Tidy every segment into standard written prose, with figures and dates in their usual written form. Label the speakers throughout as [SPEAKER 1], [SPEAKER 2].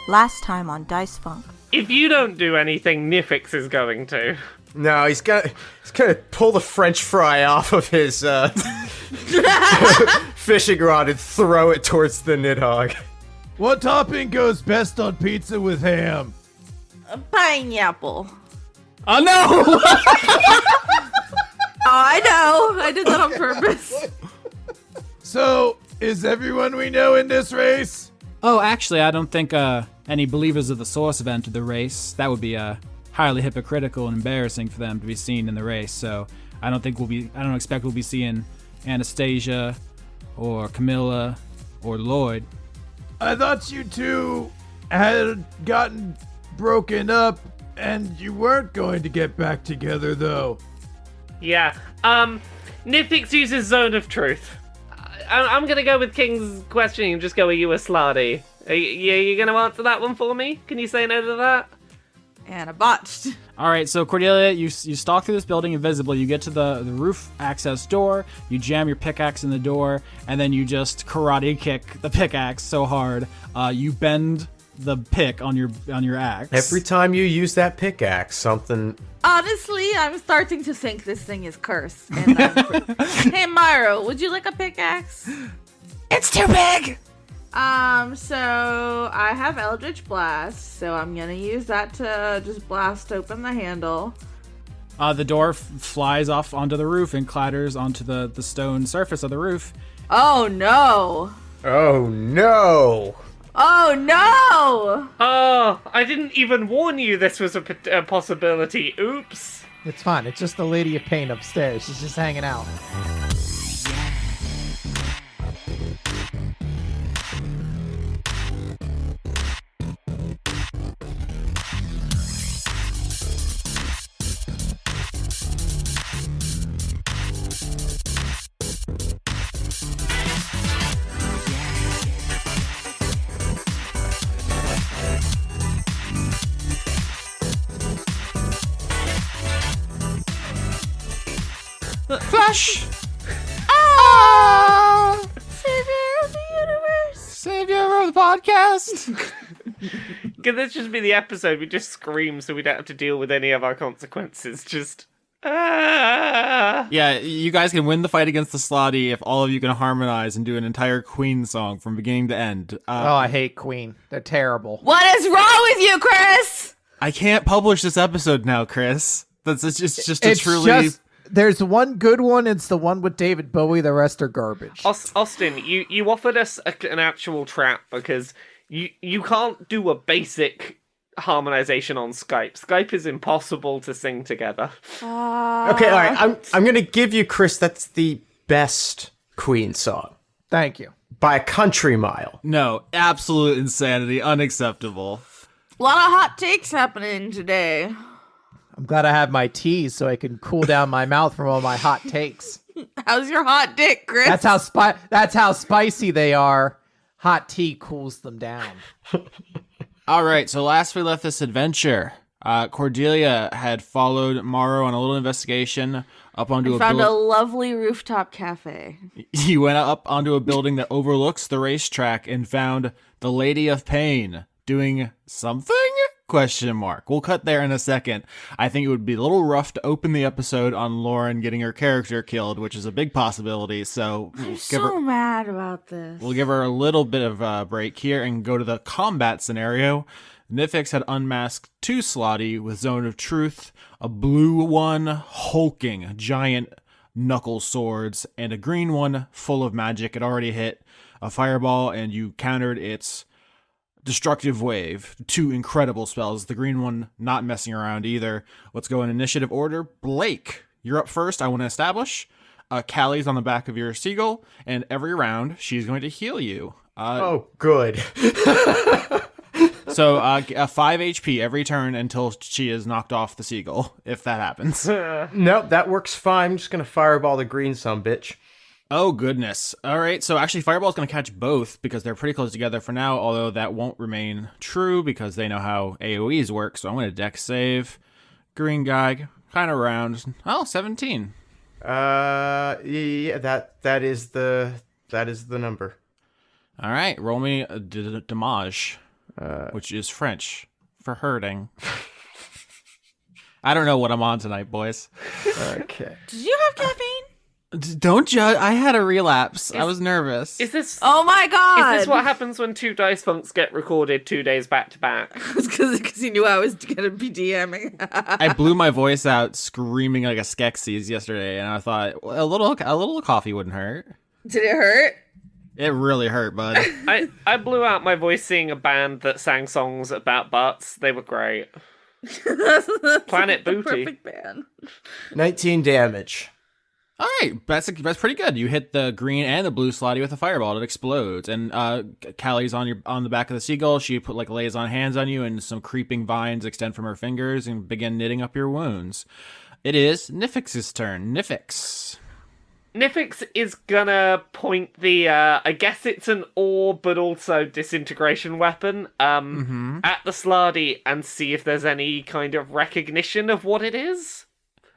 [SPEAKER 1] Last time on Dice Funk.
[SPEAKER 2] If you don't do anything, Nifyx is going to.
[SPEAKER 3] No, he's gonna pull the French fry off of his fishing rod and throw it towards the Nidhogg.
[SPEAKER 4] What topping goes best on pizza with ham?
[SPEAKER 1] A pineapple.
[SPEAKER 5] Oh no!
[SPEAKER 1] Oh, I know. I did that on purpose.
[SPEAKER 4] So, is everyone we know in this race?
[SPEAKER 5] Oh, actually, I don't think any believers of the Source have entered the race. That would be highly hypocritical and embarrassing for them to be seen in the race. So I don't expect we'll be seeing Anastasia or Camilla or Lloyd.
[SPEAKER 4] I thought you two had gotten broken up and you weren't going to get back together, though.
[SPEAKER 2] Yeah. Nifyx uses Zone of Truth. I'm gonna go with King's question and just go, are you a slardy? Are you gonna answer that one for me? Can you say no to that?
[SPEAKER 1] And a botched.
[SPEAKER 5] All right, so Cordelia, you stalk through this building invisible. You get to the roof access door. You jam your pickaxe in the door, and then you just karate kick the pickaxe so hard you bend the pick on your axe.
[SPEAKER 3] Every time you use that pickaxe, something...
[SPEAKER 1] Honestly, I'm starting to think this thing is cursed. And hey, Myro, would you like a pickaxe?
[SPEAKER 5] It's too big!
[SPEAKER 1] So I have Eldritch Blast, so I'm gonna use that to just blast open the handle.
[SPEAKER 5] The door flies off onto the roof and clatters onto the stone surface of the roof.
[SPEAKER 1] Oh no!
[SPEAKER 3] Oh no!
[SPEAKER 1] Oh no!
[SPEAKER 2] Oh, I didn't even warn you this was a possibility. Oops.
[SPEAKER 6] It's fine. It's just the Lady of Pain upstairs. She's just hanging out.
[SPEAKER 5] Flash!
[SPEAKER 1] Savior of the universe!
[SPEAKER 5] Savior of the podcast!
[SPEAKER 2] Can this just be the episode we just scream so we don't have to deal with any of our consequences? Just...
[SPEAKER 5] Yeah, you guys can win the fight against the Slotty if all of you can harmonize and do an entire Queen song from beginning to end.
[SPEAKER 6] Oh, I hate Queen. They're terrible.
[SPEAKER 1] What is wrong with you, Chris?
[SPEAKER 5] I can't publish this episode now, Chris. It's just a truly...
[SPEAKER 6] There's one good one. It's the one with David Bowie. The rest are garbage.
[SPEAKER 2] Austin, you offered us an actual trap because you can't do a basic harmonization on Skype. Skype is impossible to sing together.
[SPEAKER 3] Okay, all right. I'm gonna give you, Chris, that's the best Queen song.
[SPEAKER 6] Thank you.
[SPEAKER 3] By a country mile.
[SPEAKER 5] No, absolute insanity. Unacceptable.
[SPEAKER 1] A lot of hot takes happening today.
[SPEAKER 6] I'm glad I have my tea so I can cool down my mouth from all my hot takes.
[SPEAKER 1] How's your hot dick, Chris?
[SPEAKER 6] That's how spicy they are. Hot tea cools them down.
[SPEAKER 5] All right, so last we left this adventure, Cordelia had followed Morrow on a little investigation up onto
[SPEAKER 1] found a lovely rooftop cafe.
[SPEAKER 5] You went up onto a building that overlooks the racetrack and found the Lady of Pain doing something? Question mark. We'll cut there in a second. I think it would be a little rough to open the episode on Lauren getting her character killed, which is a big possibility. So
[SPEAKER 1] I'm so mad about this.
[SPEAKER 5] We'll give her a little bit of a break here and go to the combat scenario. Nifyx had unmasked two Slotty with Zone of Truth, a blue one hulking giant knuckle swords, and a green one full of magic. It already hit a fireball, and you countered its Destructive Wave. Two incredible spells. The green one not messing around either. Let's go in initiative order. Blake, you're up first. I want to establish. Callie's on the back of your seagull, and every round she's going to heal you.
[SPEAKER 3] Oh, good.
[SPEAKER 5] So 5 HP every turn until she is knocked off the seagull, if that happens.
[SPEAKER 3] Nope, that works fine. I'm just going to fireball the green sumbitch.
[SPEAKER 5] Oh, goodness. All right, so actually Fireball's going to catch both because they're pretty close together for now, although that won't remain true because they know how AoEs work, so I'm going to dex save. Green guy, kind of round. Oh, 17.
[SPEAKER 3] Yeah, that is the number.
[SPEAKER 5] All right, roll me a damage. which is French for hurting. I don't know what I'm on tonight, boys.
[SPEAKER 3] Okay.
[SPEAKER 1] Did you have caffeine?
[SPEAKER 5] Don't judge. I had a relapse. I was nervous.
[SPEAKER 2] Is this
[SPEAKER 1] Oh my god!
[SPEAKER 2] is this what happens when two dice funks get recorded 2 days back to back?
[SPEAKER 1] It's because you knew I was gonna be DMing.
[SPEAKER 5] I blew my voice out screaming like a Skeksis yesterday, and I thought well, a little coffee wouldn't hurt.
[SPEAKER 1] Did it hurt?
[SPEAKER 5] It really hurt, bud.
[SPEAKER 2] I blew out my voice seeing a band that sang songs about butts. They were great.
[SPEAKER 1] That's
[SPEAKER 2] Planet
[SPEAKER 1] the
[SPEAKER 2] Booty.
[SPEAKER 1] perfect band.
[SPEAKER 3] 19 damage.
[SPEAKER 5] All right, that's pretty good. You hit the green and the blue slotty with a fireball. It explodes, and Callie's on the back of the seagull. She lays on hands on you, and some creeping vines extend from her fingers and begin knitting up your wounds. It is Nifyx's turn. Nifyx.
[SPEAKER 2] Nifyx is gonna point the, I guess it's an ore, but also disintegration weapon, at the Slardy and see if there's any kind of recognition of what it is.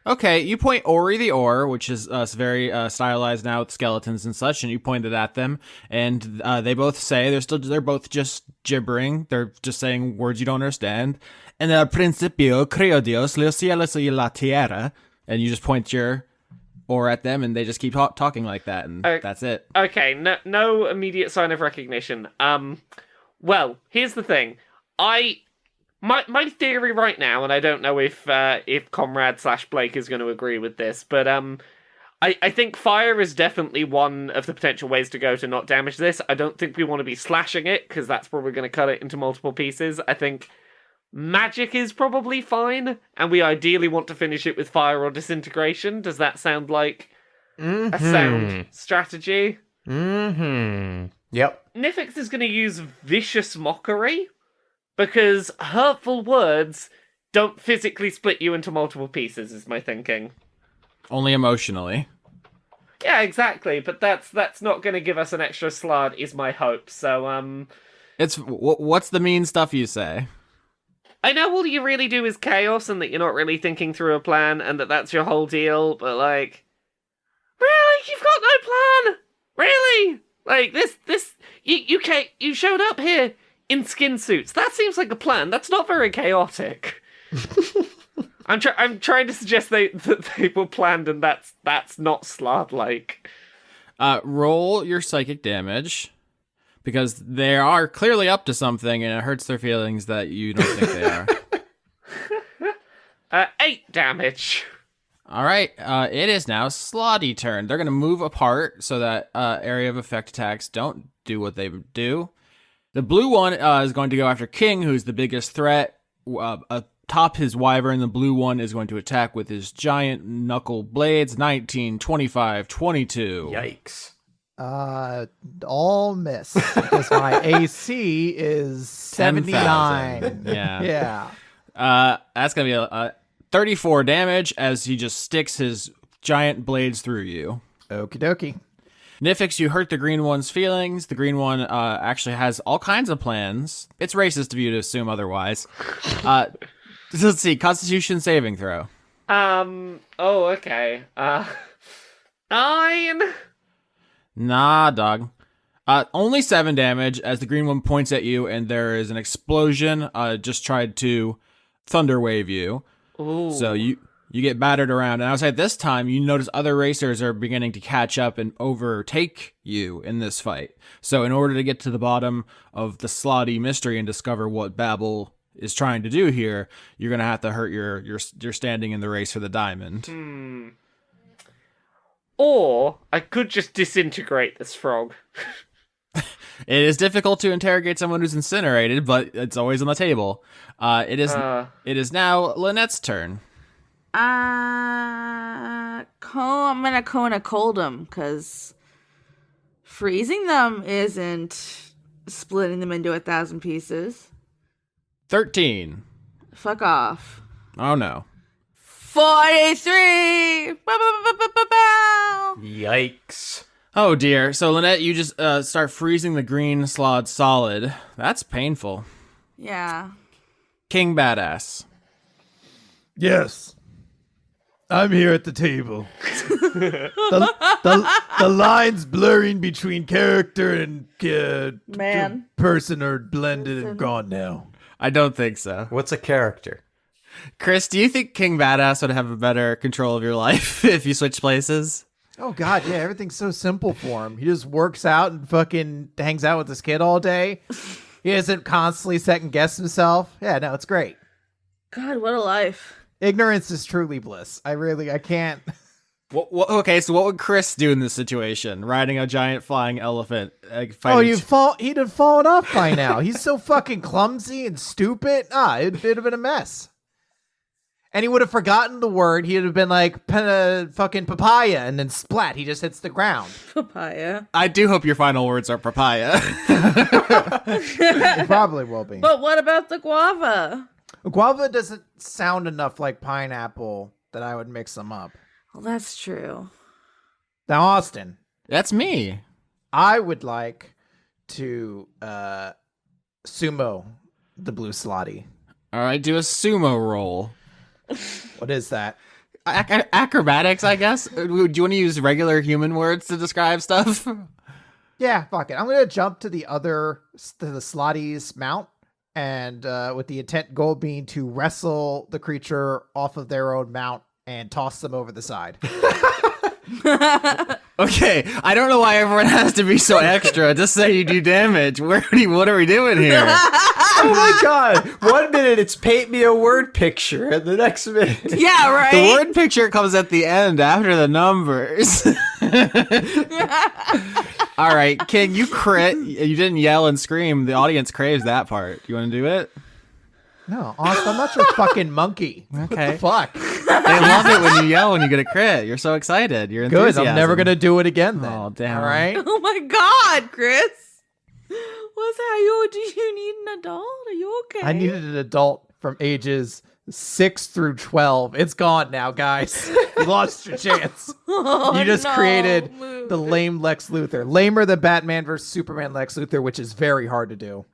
[SPEAKER 5] Okay, you point Ori the Ore, which is very stylized now with skeletons and such, and you point it at them, and they both say they're both just gibbering. They're just saying words you don't understand. And principio creo Dios los cielos y la tierra, and you just point your Ore at them, and they just keep talking like that, and that's it.
[SPEAKER 2] Okay, no immediate sign of recognition. Well, here's the thing. My theory right now, and I don't know if Comrade / Blake is going to agree with this, but I think fire is definitely one of the potential ways to go to not damage this. I don't think we want to be slashing it, because that's probably going to cut it into multiple pieces. I think magic is probably fine, and we ideally want to finish it with fire or disintegration. Does that sound like a sound strategy?
[SPEAKER 3] Mm-hmm. Yep.
[SPEAKER 2] Nifyx is going to use vicious mockery, because hurtful words don't physically split you into multiple pieces, is my thinking.
[SPEAKER 5] Only emotionally.
[SPEAKER 2] Yeah, exactly, but that's not going to give us an extra slaad, is my hope, so,
[SPEAKER 5] What's the mean stuff you say?
[SPEAKER 2] I know all you really do is chaos, and that you're not really thinking through a plan, and that's your whole deal, but, like... Really? You've got no plan? Really? Like, you showed up here in skin suits. That seems like a plan. That's not very chaotic. I'm trying to suggest that they were planned, and that's not Slaad-like.
[SPEAKER 5] Roll your psychic damage, because they are clearly up to something, and it hurts their feelings that you don't think they are.
[SPEAKER 2] 8 damage.
[SPEAKER 5] All right, it is now Slotty turn. They're going to move apart so that area of effect attacks don't do what they do. The blue one is going to go after King, who's the biggest threat. Atop his wyvern, the blue one is going to attack with his giant knuckle blades. 19, 25, 22.
[SPEAKER 3] Yikes.
[SPEAKER 6] All miss because my AC is 79.
[SPEAKER 5] 10,000. Yeah.
[SPEAKER 6] Yeah.
[SPEAKER 5] That's going to be 34 damage as he just sticks his giant blades through you.
[SPEAKER 6] Okie dokie.
[SPEAKER 5] Nifyx, you hurt the green one's feelings. The green one actually has all kinds of plans. It's racist of you to assume otherwise. Let's see, Constitution saving throw.
[SPEAKER 2] Oh, okay. 9.
[SPEAKER 5] Nah, dog. Only 7 damage as the green one points at you, and there is an explosion. Just tried to thunder wave you.
[SPEAKER 2] Ooh.
[SPEAKER 5] So you get battered around. And outside this time, you notice other racers are beginning to catch up and overtake you in this fight. So in order to get to the bottom of the Slotty mystery and discover what Babel is trying to do here, you're going to have to hurt your standing in the race for the diamond.
[SPEAKER 2] Or I could just disintegrate this frog.
[SPEAKER 5] It is difficult to interrogate someone who's incinerated, but it's always on the table. It is now Lynette's turn.
[SPEAKER 1] I'm gonna Kona cold them, because freezing them isn't splitting them into 1,000 pieces.
[SPEAKER 5] 13.
[SPEAKER 1] Fuck off.
[SPEAKER 5] Oh no.
[SPEAKER 1] 43! Bow.
[SPEAKER 3] Yikes.
[SPEAKER 5] Oh dear. So Lynette, you just start freezing the green slod solid. That's painful.
[SPEAKER 1] Yeah.
[SPEAKER 5] King Badass.
[SPEAKER 4] Yes. I'm here at the table. The lines blurring between character and
[SPEAKER 1] Man.
[SPEAKER 4] person are blended and gone now.
[SPEAKER 5] I don't think so.
[SPEAKER 3] What's a character?
[SPEAKER 5] Chris, do you think King Badass would have a better control of your life if you switch places?
[SPEAKER 6] Oh God, yeah, everything's so simple for him. He just works out and fucking hangs out with his kid all day. He doesn't constantly second guess himself. Yeah, no, it's great.
[SPEAKER 1] God, what a life.
[SPEAKER 6] Ignorance is truly bliss. I can't.
[SPEAKER 5] Okay, so what would Chris do in this situation? Riding a giant flying elephant, fighting...
[SPEAKER 6] He'd have fallen off by now. He's so fucking clumsy and stupid. It'd have been a mess. And he would have forgotten the word. He'd have been like, fucking papaya, and then splat, he just hits the ground.
[SPEAKER 1] Papaya.
[SPEAKER 5] I do hope your final words are papaya.
[SPEAKER 6] It probably will be.
[SPEAKER 1] But what about the guava?
[SPEAKER 6] Guava doesn't sound enough like pineapple that I would mix them up.
[SPEAKER 1] Well, that's true.
[SPEAKER 6] Now, Austin,
[SPEAKER 5] That's me.
[SPEAKER 6] I would like to sumo the blue slotty.
[SPEAKER 5] All right, do a sumo roll.
[SPEAKER 6] What is that?
[SPEAKER 5] Acrobatics, I guess? Do you want to use regular human words to describe stuff?
[SPEAKER 6] Yeah, fuck it. I'm going to jump to the slotty's mount, and with the intent goal being to wrestle the creature off of their own mount and toss them over the side.
[SPEAKER 5] Okay, I don't know why everyone has to be so extra. Just say you do damage. What are we doing here?
[SPEAKER 3] Oh my god! 1 minute it's paint me a word picture, and the next minute...
[SPEAKER 1] Yeah, right?
[SPEAKER 5] The word picture comes at the end after the numbers. All right, King, you crit. You didn't yell and scream. The audience craves that part. You want to do it?
[SPEAKER 6] No, Austin, I'm not your fucking monkey.
[SPEAKER 5] Okay.
[SPEAKER 6] What the fuck?
[SPEAKER 5] They love it when you yell when you get a crit. You're so excited. You're
[SPEAKER 6] Good.
[SPEAKER 5] enthusiasm.
[SPEAKER 6] I'm never going to do it again then.
[SPEAKER 5] Oh, damn.
[SPEAKER 6] All right?
[SPEAKER 1] Oh my God, Chris. What's that? Do you need an adult? Are you okay?
[SPEAKER 6] I needed an adult from ages 6 through 12. It's gone now, guys. You lost your chance. You just created the lame Lex Luthor. Lamer than Batman versus Superman Lex Luthor, which is very hard to do.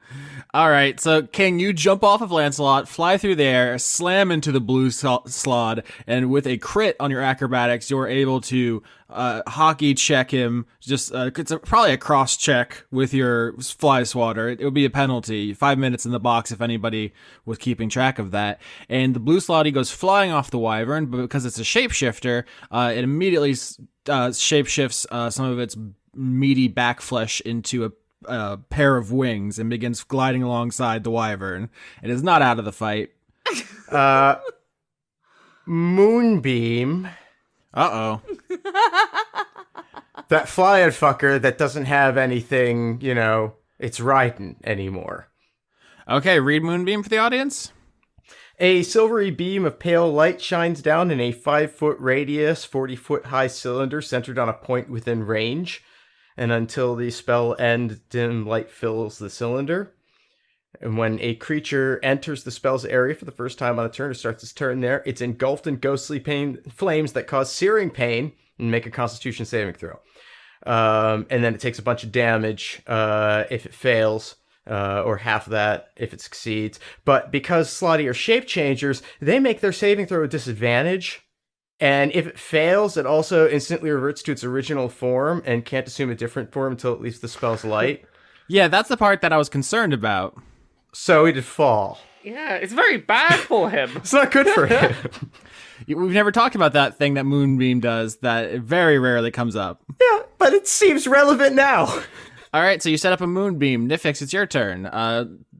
[SPEAKER 5] All right, so King, you jump off of Lancelot, fly through the air, slam into the blue slaad, and with a crit on your acrobatics, you're able to hockey check him. Just it's probably a cross check with your fly swatter. It would be a penalty. 5 minutes in the box if anybody was keeping track of that. And the blue slaad goes flying off the wyvern, but because it's a shapeshifter, it immediately shapeshifts some of its meaty back flesh into a pair of wings and begins gliding alongside the wyvern. It is not out of the fight.
[SPEAKER 3] Moonbeam.
[SPEAKER 5] Uh-oh.
[SPEAKER 3] That flying fucker that doesn't have anything, it's riding anymore.
[SPEAKER 5] Okay, read Moonbeam for the audience.
[SPEAKER 3] A silvery beam of pale light shines down in a 5-foot radius, 40-foot high cylinder centered on a point within range. And until the spell ends, dim light fills the cylinder. And when a creature enters the spell's area for the first time on a turn or starts its turn there, it's engulfed in ghostly flames that cause searing pain and make a Constitution saving throw. And then it takes a bunch of damage if it fails, or half of that if it succeeds. But because Slotty are shape changers, they make their saving throw a disadvantage. And if it fails, it also instantly reverts to its original form and can't assume a different form until it leaves the spell's light.
[SPEAKER 5] Yeah, that's the part that I was concerned about.
[SPEAKER 3] So he did fall.
[SPEAKER 2] Yeah, it's very bad for him.
[SPEAKER 3] It's not good for him.
[SPEAKER 5] We've never talked about that thing that Moonbeam does that it very rarely comes up.
[SPEAKER 3] Yeah, but it seems relevant now.
[SPEAKER 5] All right, so you set up a Moonbeam. Nifyx, it's your turn.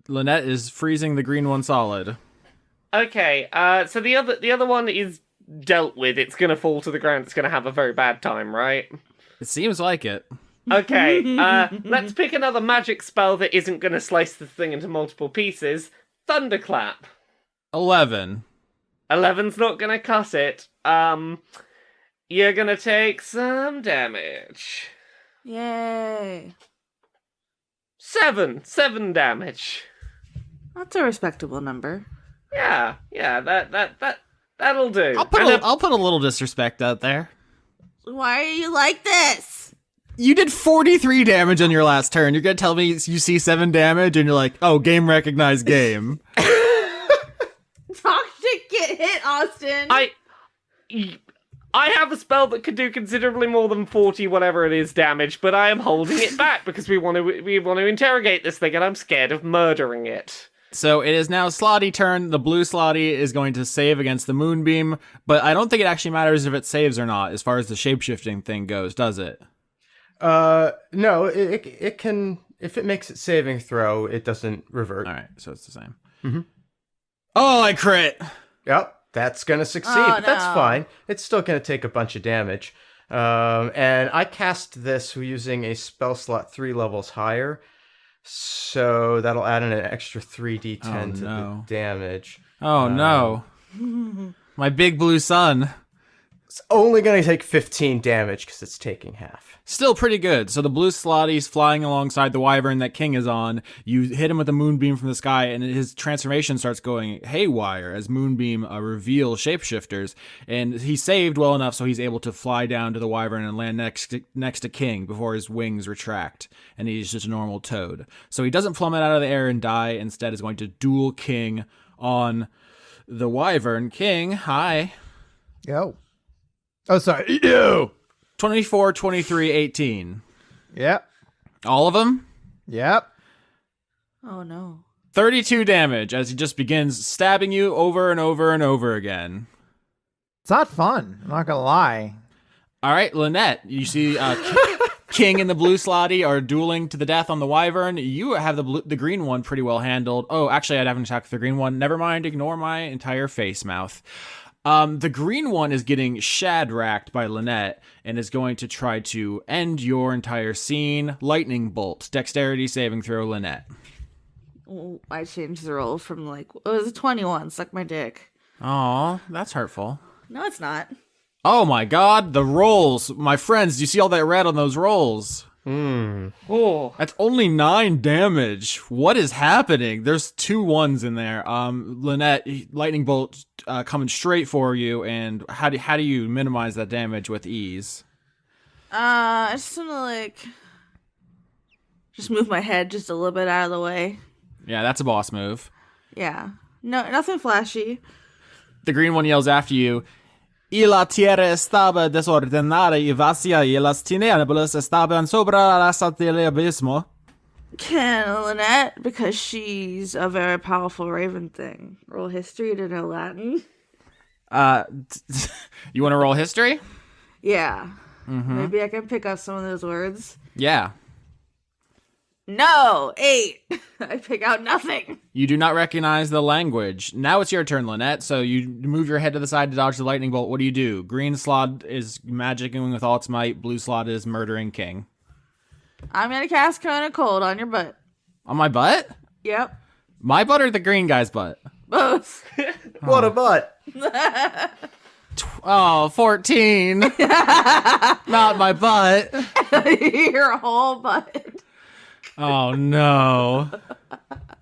[SPEAKER 5] Lynette is freezing the green one solid.
[SPEAKER 2] Okay, so the other one is dealt with. It's gonna fall to the ground. It's gonna have a very bad time, right?
[SPEAKER 5] It seems like it.
[SPEAKER 2] Okay, let's pick another magic spell that isn't gonna slice the thing into multiple pieces. Thunderclap.
[SPEAKER 5] 11.
[SPEAKER 2] 11's not gonna cut it. You're gonna take some damage.
[SPEAKER 1] Yay.
[SPEAKER 2] 7 damage.
[SPEAKER 1] That's a respectable number.
[SPEAKER 2] Yeah, that'll do.
[SPEAKER 5] I'll put a little disrespect out there.
[SPEAKER 1] Why are you like this?
[SPEAKER 5] You did 43 damage on your last turn. You're gonna tell me you see 7 damage and you're like, oh, game recognized game.
[SPEAKER 1] Talk to get hit, Austin.
[SPEAKER 2] I have a spell that could do considerably more than 40 whatever it is damage, but I am holding it back because we want to interrogate this thing, and I'm scared of murdering it.
[SPEAKER 5] So it is now Slotty turn. The blue Slotty is going to save against the moonbeam, but I don't think it actually matters if it saves or not as far as the shapeshifting thing goes, does it?
[SPEAKER 3] No, it can, if it makes its saving throw, it doesn't revert.
[SPEAKER 5] All right, so it's the same.
[SPEAKER 3] Mm-hmm.
[SPEAKER 5] Oh, I crit!
[SPEAKER 3] Yep, that's gonna succeed,
[SPEAKER 1] Oh,
[SPEAKER 3] but that's
[SPEAKER 1] no.
[SPEAKER 3] fine. It's still gonna take a bunch of damage. And I cast this using a spell slot 3 levels higher, so that'll add in an extra 3d10 to the damage.
[SPEAKER 5] Oh, no. My big blue sun.
[SPEAKER 3] It's only gonna take 15 damage because it's taking half.
[SPEAKER 5] Still pretty good. So the blue Slotty's flying alongside the wyvern that King is on. You hit him with a moonbeam from the sky, and his transformation starts going haywire as moonbeam reveals shapeshifters. And he saved well enough so he's able to fly down to the wyvern and land next to King before his wings retract, and he's just a normal toad. So he doesn't plummet out of the air and die. Instead, is going to duel King on the wyvern. King, hi.
[SPEAKER 6] Yo. Oh, sorry. Yo.
[SPEAKER 5] 24, 23, 18.
[SPEAKER 6] Yep.
[SPEAKER 5] All of them?
[SPEAKER 6] Yep.
[SPEAKER 1] Oh no.
[SPEAKER 5] 32 damage as he just begins stabbing you over and over and over again.
[SPEAKER 6] It's not fun. I'm not gonna lie.
[SPEAKER 5] All right, Lynette, you see King and the blue Slotty are dueling to the death on the wyvern. You have the green one pretty well handled. Oh, actually, I'd have an attack with the green one. Never mind, ignore my entire face mouth. The green one is getting shad-racked by Lynette and is going to try to end your entire scene. Lightning bolt. Dexterity saving throw, Lynette.
[SPEAKER 1] Oh, I changed the roll from it was a 21. Suck my dick.
[SPEAKER 5] Aw, that's hurtful.
[SPEAKER 1] No, it's not.
[SPEAKER 5] Oh my god, the rolls. My friends, do you see all that red on those rolls?
[SPEAKER 2] Oh.
[SPEAKER 5] That's only 9 damage. What is happening? There's 2 1s in there. Lynette, lightning bolt coming straight for you, and how do you minimize that damage with ease?
[SPEAKER 1] I just want to just move my head just a little bit out of the way.
[SPEAKER 5] Yeah, that's a boss move.
[SPEAKER 1] Yeah. No, nothing flashy.
[SPEAKER 5] The green one yells after you. Y la tierra estaba desordenada y vacía y las tinieblas estaban sobre la raza del abismo.
[SPEAKER 1] Can Lynette, because she's a very powerful raven thing, roll history to know Latin?
[SPEAKER 5] You want to roll history?
[SPEAKER 1] Yeah. Maybe I can pick up some of those words.
[SPEAKER 5] Yeah.
[SPEAKER 1] No! 8! I pick out nothing.
[SPEAKER 5] You do not recognize the language. Now it's your turn, Lynette. So you move your head to the side to dodge the lightning bolt. What do? Green Slaad is magicking with all its might. Blue Slaad is murdering King.
[SPEAKER 1] I'm gonna cast Cone of Cold on your butt.
[SPEAKER 5] On my butt?
[SPEAKER 1] Yep.
[SPEAKER 5] My butt or the green guy's butt?
[SPEAKER 1] Both.
[SPEAKER 3] What a butt!
[SPEAKER 5] Oh, 14. Not my butt.
[SPEAKER 1] Your whole butt.
[SPEAKER 5] Oh, no.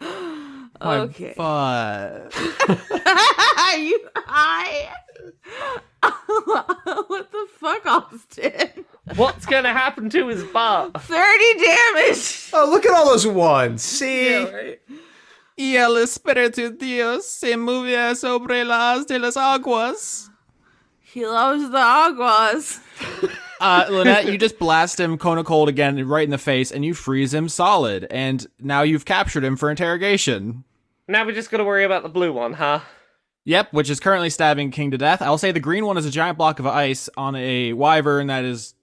[SPEAKER 5] My
[SPEAKER 1] Okay.
[SPEAKER 5] butt.
[SPEAKER 1] Are you high? What the fuck, Austin?
[SPEAKER 2] What's gonna happen to his butt?
[SPEAKER 1] 30 damage!
[SPEAKER 3] Oh, look at all those 1s. See?
[SPEAKER 5] Y el Espíritu Dios se movía sobre las de las aguas.
[SPEAKER 1] He loves the aguas.
[SPEAKER 5] Lynette, you just blast him Kona Cold again right in the face, and you freeze him solid. And now you've captured him for interrogation.
[SPEAKER 2] Now we just gotta worry about the blue one, huh?
[SPEAKER 5] Yep, which is currently stabbing King to death. I'll say the green one is a giant block of ice on a wyvern that is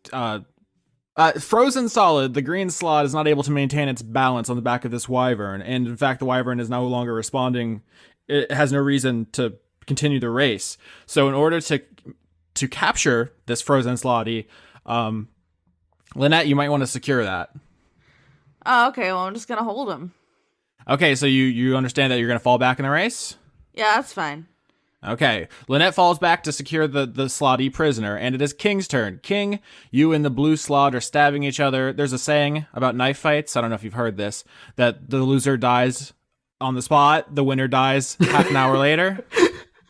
[SPEAKER 5] frozen solid. The green Slaad is not able to maintain its balance on the back of this wyvern, and in fact, the wyvern is no longer responding. It has no reason to continue the race. So in order to capture this frozen Slotty, Lynette, you might want to secure that.
[SPEAKER 1] Oh, okay, well, I'm just gonna hold him.
[SPEAKER 5] Okay, so you understand that you're going to fall back in the race?
[SPEAKER 1] Yeah, that's fine.
[SPEAKER 5] Okay, Lynette falls back to secure the Slotty prisoner, and it is King's turn. King, you and the blue Slaad are stabbing each other. There's a saying about knife fights, I don't know if you've heard this, that the loser dies on the spot, the winner dies half an hour later.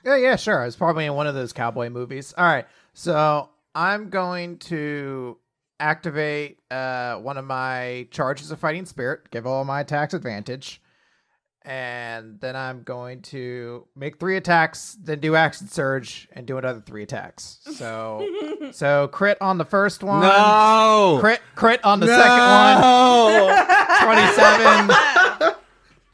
[SPEAKER 6] Yeah, sure. It's probably in one of those cowboy movies. All right, so I'm going to activate one of my charges of fighting spirit, give all my attacks advantage, And then I'm going to make 3 attacks, then do action surge and do another 3 attacks. So crit on the first one.
[SPEAKER 5] No.
[SPEAKER 6] Crit on the second one. 27.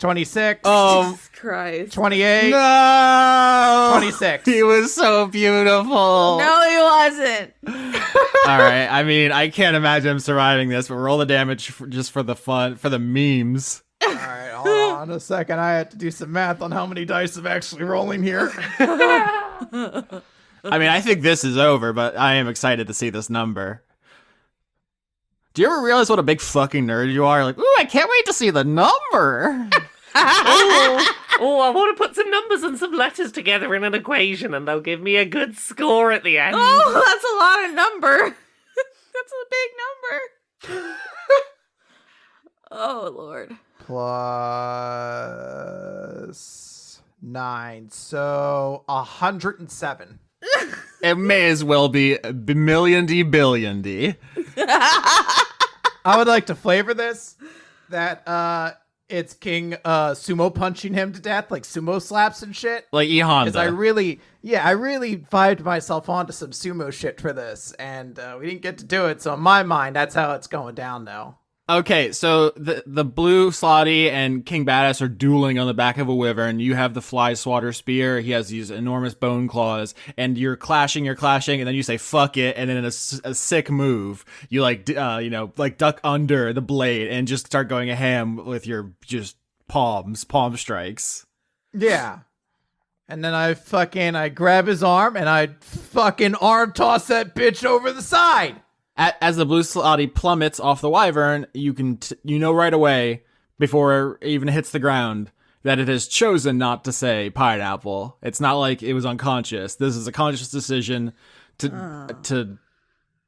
[SPEAKER 6] 26.
[SPEAKER 1] Jesus Christ.
[SPEAKER 6] 28.
[SPEAKER 5] No.
[SPEAKER 6] 26.
[SPEAKER 5] He was so beautiful.
[SPEAKER 1] No, he wasn't.
[SPEAKER 5] All right. I mean, I can't imagine him surviving this, but roll the damage just for the fun, for the memes.
[SPEAKER 6] All right, hold on a second. I have to do some math on how many dice I'm actually rolling here.
[SPEAKER 5] I mean, I think this is over, but I am excited to see this number. Do you ever realize what a big fucking nerd you are? Like, ooh, I can't wait to see the number.
[SPEAKER 2] I want to put some numbers and some letters together in an equation, and they'll give me a good score at the end.
[SPEAKER 1] Oh, that's a lot of number. That's a big number. Oh, Lord.
[SPEAKER 6] Plus 9, so 107.
[SPEAKER 5] It may as well be million-d-billion-d.
[SPEAKER 6] I would like to flavor this that it's King sumo punching him to death, like sumo slaps and shit.
[SPEAKER 5] Like E Honda.
[SPEAKER 6] Because I really vibed myself onto some sumo shit for this, and we didn't get to do it. So in my mind, that's how it's going down now.
[SPEAKER 5] Okay, so the blue Slotty and King Badass are dueling on the back of a wyvern. You have the fly swatter spear. He has these enormous bone claws, and you're clashing, and then you say "fuck it," and then in a sick move, you like duck under the blade and just start going ham with your just palm strikes.
[SPEAKER 6] Yeah. And then I grab his arm and I fucking arm toss that bitch over the side.
[SPEAKER 5] As the blue Slotty plummets off the wyvern, you can know right away, before it even hits the ground, that it has chosen not to say pineapple. It's not like it was unconscious. This is a conscious decision to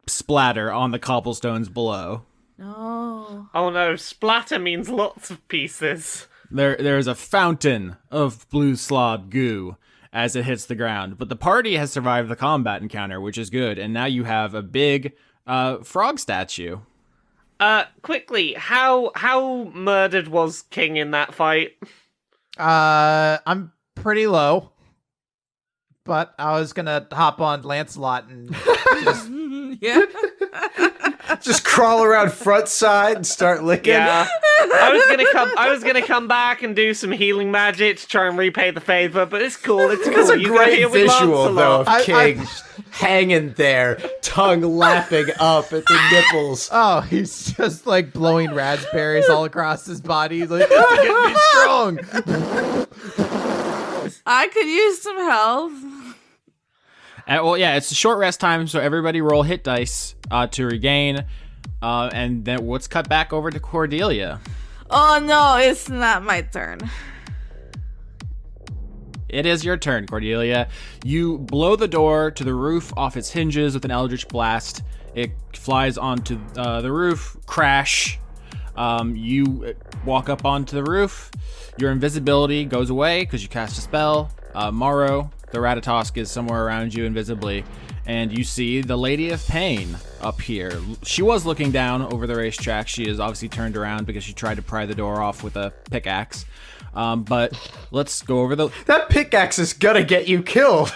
[SPEAKER 5] splatter on the cobblestones below.
[SPEAKER 1] No.
[SPEAKER 2] Oh no, splatter means lots of pieces.
[SPEAKER 5] There is a fountain of blue slod goo as it hits the ground, but the party has survived the combat encounter, which is good, and now you have a big frog statue.
[SPEAKER 2] Quickly, how murdered was King in that fight?
[SPEAKER 6] I'm pretty low, but I was gonna hop on Lancelot and just...
[SPEAKER 1] Yeah.
[SPEAKER 3] Just crawl around front side and start licking.
[SPEAKER 2] Yeah. I was gonna come back and do some healing magic to try and repay the favor, but it's cool. It's cool.
[SPEAKER 3] It's a
[SPEAKER 2] You got
[SPEAKER 3] great
[SPEAKER 2] here with
[SPEAKER 3] visual, though,
[SPEAKER 2] Lancelot.
[SPEAKER 3] of King hanging there, tongue lapping up at the nipples.
[SPEAKER 6] Oh, he's just like blowing raspberries all across his body. He's like, this is getting me strong.
[SPEAKER 1] I could use some help.
[SPEAKER 5] Well, yeah, it's a short rest time, so everybody roll hit dice to regain. And then let's cut back over to Cordelia.
[SPEAKER 1] Oh, no, it's not my turn.
[SPEAKER 5] It is your turn, Cordelia. You blow the door to the roof off its hinges with an eldritch blast. It flies onto the roof, crash. You walk up onto the roof. Your invisibility goes away because you cast a spell. Morrow, the Ratatosk, is somewhere around you invisibly. And you see the Lady of Pain up here. She was looking down over the racetrack. She is obviously turned around because she tried to pry the door off with a pickaxe. But let's go over
[SPEAKER 3] That pickaxe is gonna get you killed.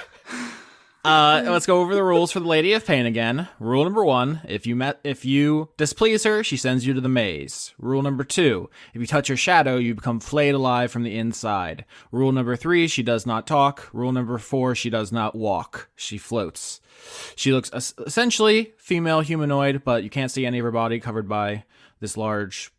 [SPEAKER 5] Let's go over the rules for the Lady of Pain again. Rule number 1, if you displease her, she sends you to the maze. Rule number 2, if you touch her shadow, you become flayed alive from the inside. Rule number 3, she does not talk. Rule number 4, she does not walk. She floats. She looks essentially female humanoid, but you can't see any of her body, covered by this large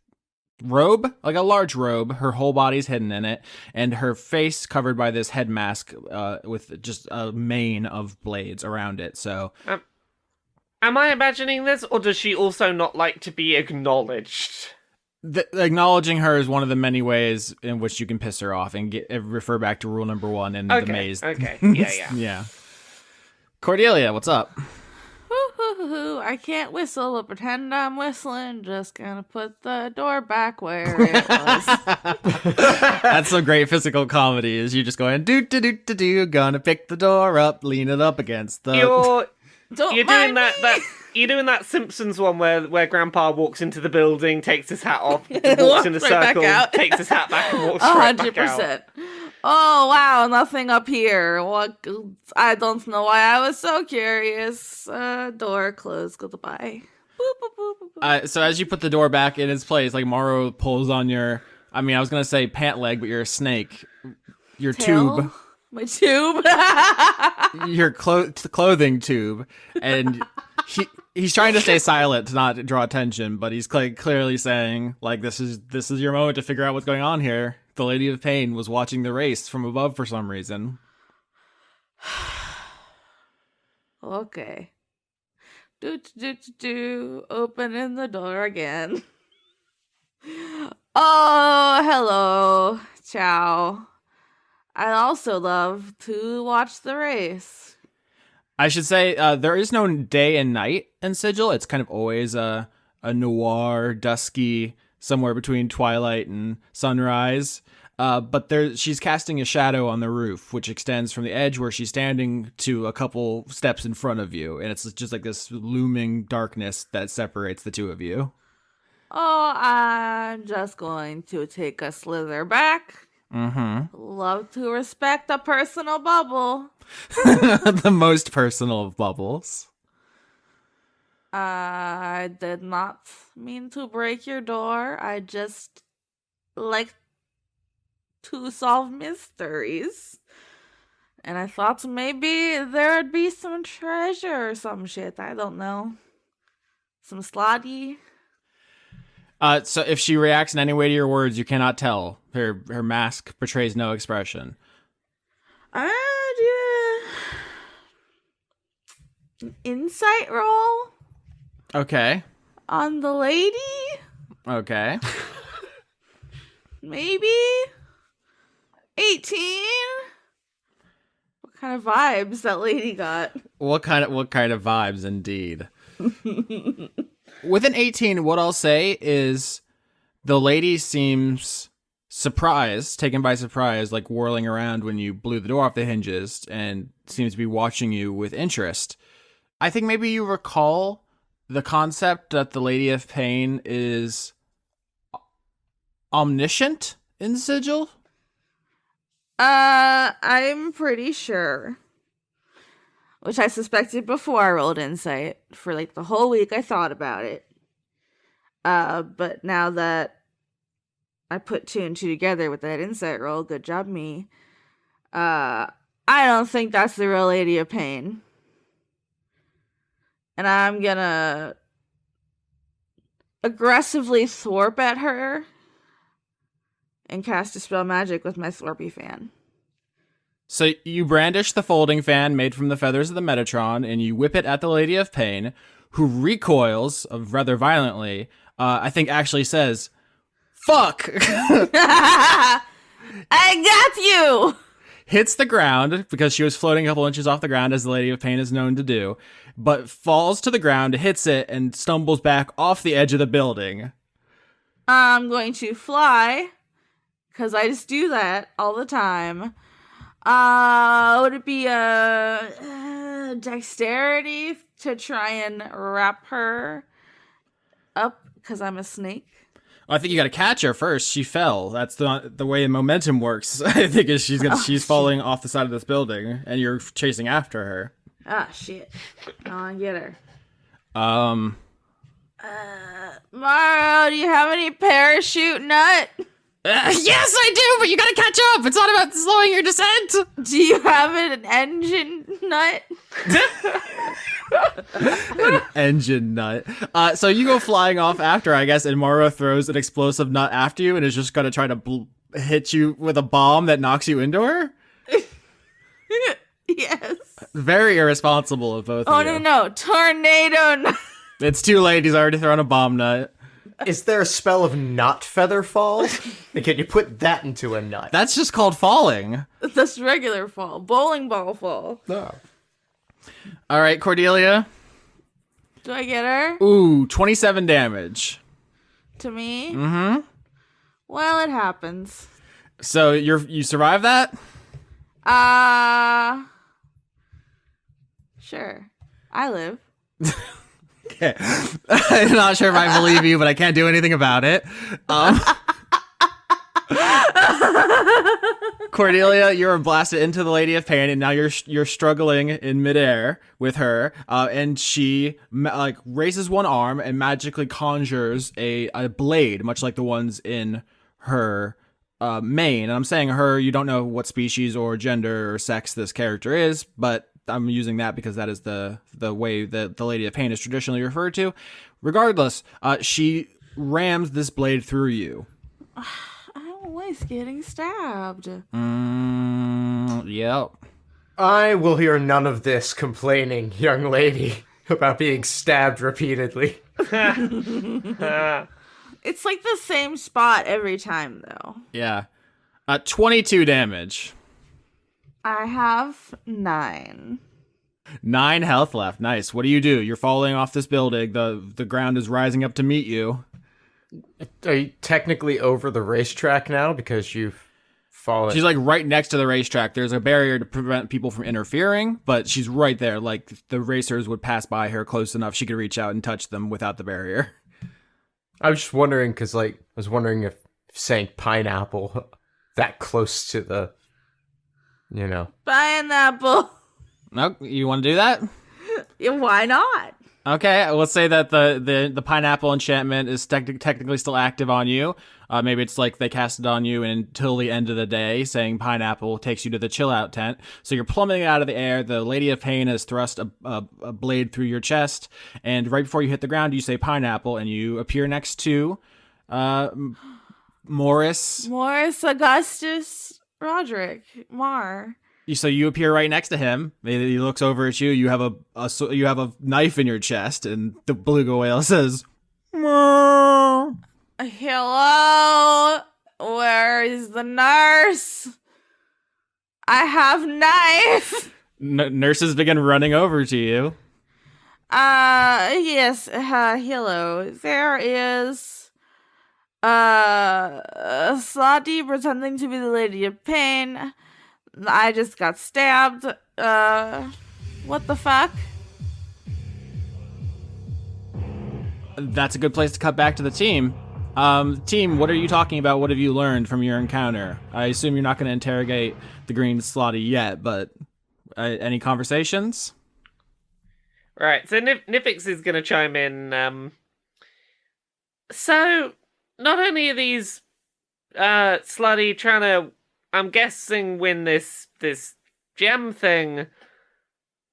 [SPEAKER 5] robe, like a large robe. Her whole body's hidden in it, and her face covered by this head mask with just a mane of blades around it. So
[SPEAKER 2] am I imagining this, or does she also not like to be acknowledged?
[SPEAKER 5] Acknowledging her is one of the many ways in which you can piss her off, and refer back to rule number 1 in the maze.
[SPEAKER 2] Okay, yeah.
[SPEAKER 5] Yeah. Cordelia, what's up?
[SPEAKER 1] I can't whistle or pretend I'm whistling. Just gonna put the door back where it was.
[SPEAKER 5] That's some great physical comedy. Is you just going do, gonna pick the door up, lean it up against the.
[SPEAKER 2] You're
[SPEAKER 1] Don't
[SPEAKER 2] doing
[SPEAKER 1] mind
[SPEAKER 2] that.
[SPEAKER 1] me.
[SPEAKER 2] You're doing that Simpsons one where Grandpa walks into the building, takes his hat off, walks in a
[SPEAKER 1] Walks right back
[SPEAKER 2] circle,
[SPEAKER 1] out.
[SPEAKER 2] takes his hat back, and walks right back out.
[SPEAKER 1] 100%. Oh wow, nothing up here. What? I don't know why I was so curious. Door closed. Goodbye. Boop, boop, boop, boop, boop.
[SPEAKER 5] So as you put the door back in its place, like Morrow pulls on your, I mean, I was gonna say pant leg, but you're a snake. Your
[SPEAKER 1] Tail?
[SPEAKER 5] tube,
[SPEAKER 1] My tube.
[SPEAKER 5] your clothing tube, and he's trying to stay silent to not draw attention, but he's clearly saying like this is your moment to figure out what's going on here. The Lady of Pain was watching the race from above for some reason.
[SPEAKER 1] Okay. Do. Opening the door again. Oh, hello. Ciao. I also love to watch the race.
[SPEAKER 5] I should say there is no day and night in Sigil. It's kind of always a noir, dusky, somewhere between twilight and sunrise. But she's casting a shadow on the roof, which extends from the edge where she's standing to a couple steps in front of you. And it's just like this looming darkness that separates the two of you.
[SPEAKER 1] Oh, I'm just going to take a slither back.
[SPEAKER 5] Mm-hmm.
[SPEAKER 1] Love to respect a personal bubble.
[SPEAKER 5] The most personal of bubbles.
[SPEAKER 1] I did not mean to break your door. I just like to solve mysteries. And I thought maybe there'd be some treasure or some shit. I don't know. Some slotty.
[SPEAKER 5] So if she reacts in any way to your words, you cannot tell. Her mask betrays no expression.
[SPEAKER 1] Yeah. An insight roll
[SPEAKER 5] Okay.
[SPEAKER 1] on the lady?
[SPEAKER 5] Okay.
[SPEAKER 1] Maybe 18. What kind of vibes that lady got?
[SPEAKER 5] What kind of vibes, indeed. With an 18, what I'll say is the lady seems surprised, taken by surprise, like whirling around when you blew the door off the hinges, and seems to be watching you with interest. I think maybe you recall the concept that the Lady of Pain is omniscient in Sigil?
[SPEAKER 1] I'm pretty sure. Which I suspected before I rolled insight. For like the whole week I thought about it. But now that I put 2 and 2 together with that insight roll, good job me. I don't think that's the real Lady of Pain. And I'm gonna aggressively thwarp at her and cast Dispel Magic with my Thwarpy fan.
[SPEAKER 5] So you brandish the folding fan made from the feathers of the Metatron, and you whip it at the Lady of Pain, who recoils rather violently. I think actually says, "Fuck!"
[SPEAKER 1] I got you!
[SPEAKER 5] Hits the ground, because she was floating a couple inches off the ground, as the Lady of Pain is known to do, but falls to the ground, hits it, and stumbles back off the edge of the building.
[SPEAKER 1] I'm going to fly, because I just do that all the time. Would it be a dexterity to try and wrap her up, because I'm a snake?
[SPEAKER 5] I think you got to catch her first. She fell. That's the way momentum works. I think is she's falling off the side of this building, and you're chasing after her.
[SPEAKER 1] Ah, shit. I want to get her. Maro, do you have any parachute nut?
[SPEAKER 5] Yes, I do, but you got to catch up. It's not about slowing your descent.
[SPEAKER 1] Do you have an engine nut?
[SPEAKER 5] An engine nut. So you go flying off after, I guess, and Mara throws an explosive nut after you and is just going to try to hit you with a bomb that knocks you into her?
[SPEAKER 1] Yes.
[SPEAKER 5] Very irresponsible of both of you.
[SPEAKER 1] No. Tornado nut.
[SPEAKER 5] It's too late. He's already thrown a bomb nut.
[SPEAKER 3] Is there a spell of not feather fall? Can you put that into a nut?
[SPEAKER 5] That's just called falling.
[SPEAKER 1] That's regular fall. Bowling ball fall.
[SPEAKER 3] No.
[SPEAKER 5] All right, Cordelia.
[SPEAKER 1] Do I get her?
[SPEAKER 5] Ooh, 27 damage.
[SPEAKER 1] To me?
[SPEAKER 5] Mm-hmm.
[SPEAKER 1] Well, it happens.
[SPEAKER 5] So you survive that?
[SPEAKER 1] Sure. I live.
[SPEAKER 5] Okay. I'm not sure if I believe you, but I can't do anything about it. Cordelia, you're blasted into the Lady of Pain, and now you're struggling in midair with her, and she raises one arm and magically conjures a blade, much like the ones in her mane. And I'm saying her, you don't know what species or gender or sex this character is, but I'm using that because that is the way that the Lady of Pain is traditionally referred to. Regardless, she rams this blade through you.
[SPEAKER 1] I'm always getting stabbed.
[SPEAKER 5] Yep.
[SPEAKER 3] I will hear none of this complaining, young lady, about being stabbed repeatedly.
[SPEAKER 1] It's like the same spot every time, though.
[SPEAKER 5] Yeah. 22 damage.
[SPEAKER 1] I have 9.
[SPEAKER 5] 9 health left. Nice. What do? You're falling off this building. The ground is rising up to meet you.
[SPEAKER 3] Are you technically over the racetrack now because you've fallen?
[SPEAKER 5] She's like right next to the racetrack. There's a barrier to prevent people from interfering, but she's right there. Like the racers would pass by her close enough she could reach out and touch them without the barrier.
[SPEAKER 3] I was just wondering because, I was wondering if saying pineapple that close to the,
[SPEAKER 1] Pineapple.
[SPEAKER 5] No, you want to do that?
[SPEAKER 1] Yeah, why not?
[SPEAKER 5] Okay, let's say that the pineapple enchantment is technically still active on you. Maybe it's like they cast it on you until the end of the day, saying pineapple takes you to the chill out tent. So you're plummeting out of the air. The Lady of Pain has thrust a blade through your chest, and right before you hit the ground, you say pineapple, and you appear next to Morris
[SPEAKER 1] Augustus Roderick Marr.
[SPEAKER 5] So you appear right next to him. He looks over at you. You have a knife in your chest, and the beluga whale says, "Meow."
[SPEAKER 1] Hello, where is the nurse? I have knife.
[SPEAKER 5] Nurses begin running over to you.
[SPEAKER 1] Yes, hello. There is Slotty pretending to be the Lady of Pain. I just got stabbed. What the fuck?
[SPEAKER 5] That's a good place to cut back to the team. Team, what are you talking about? What have you learned from your encounter? I assume you're not going to interrogate the green slotty yet, but any conversations?
[SPEAKER 2] Right, so Nifyx is going to chime in. So, not only are these slutty trying to, I'm guessing, win this gem thing,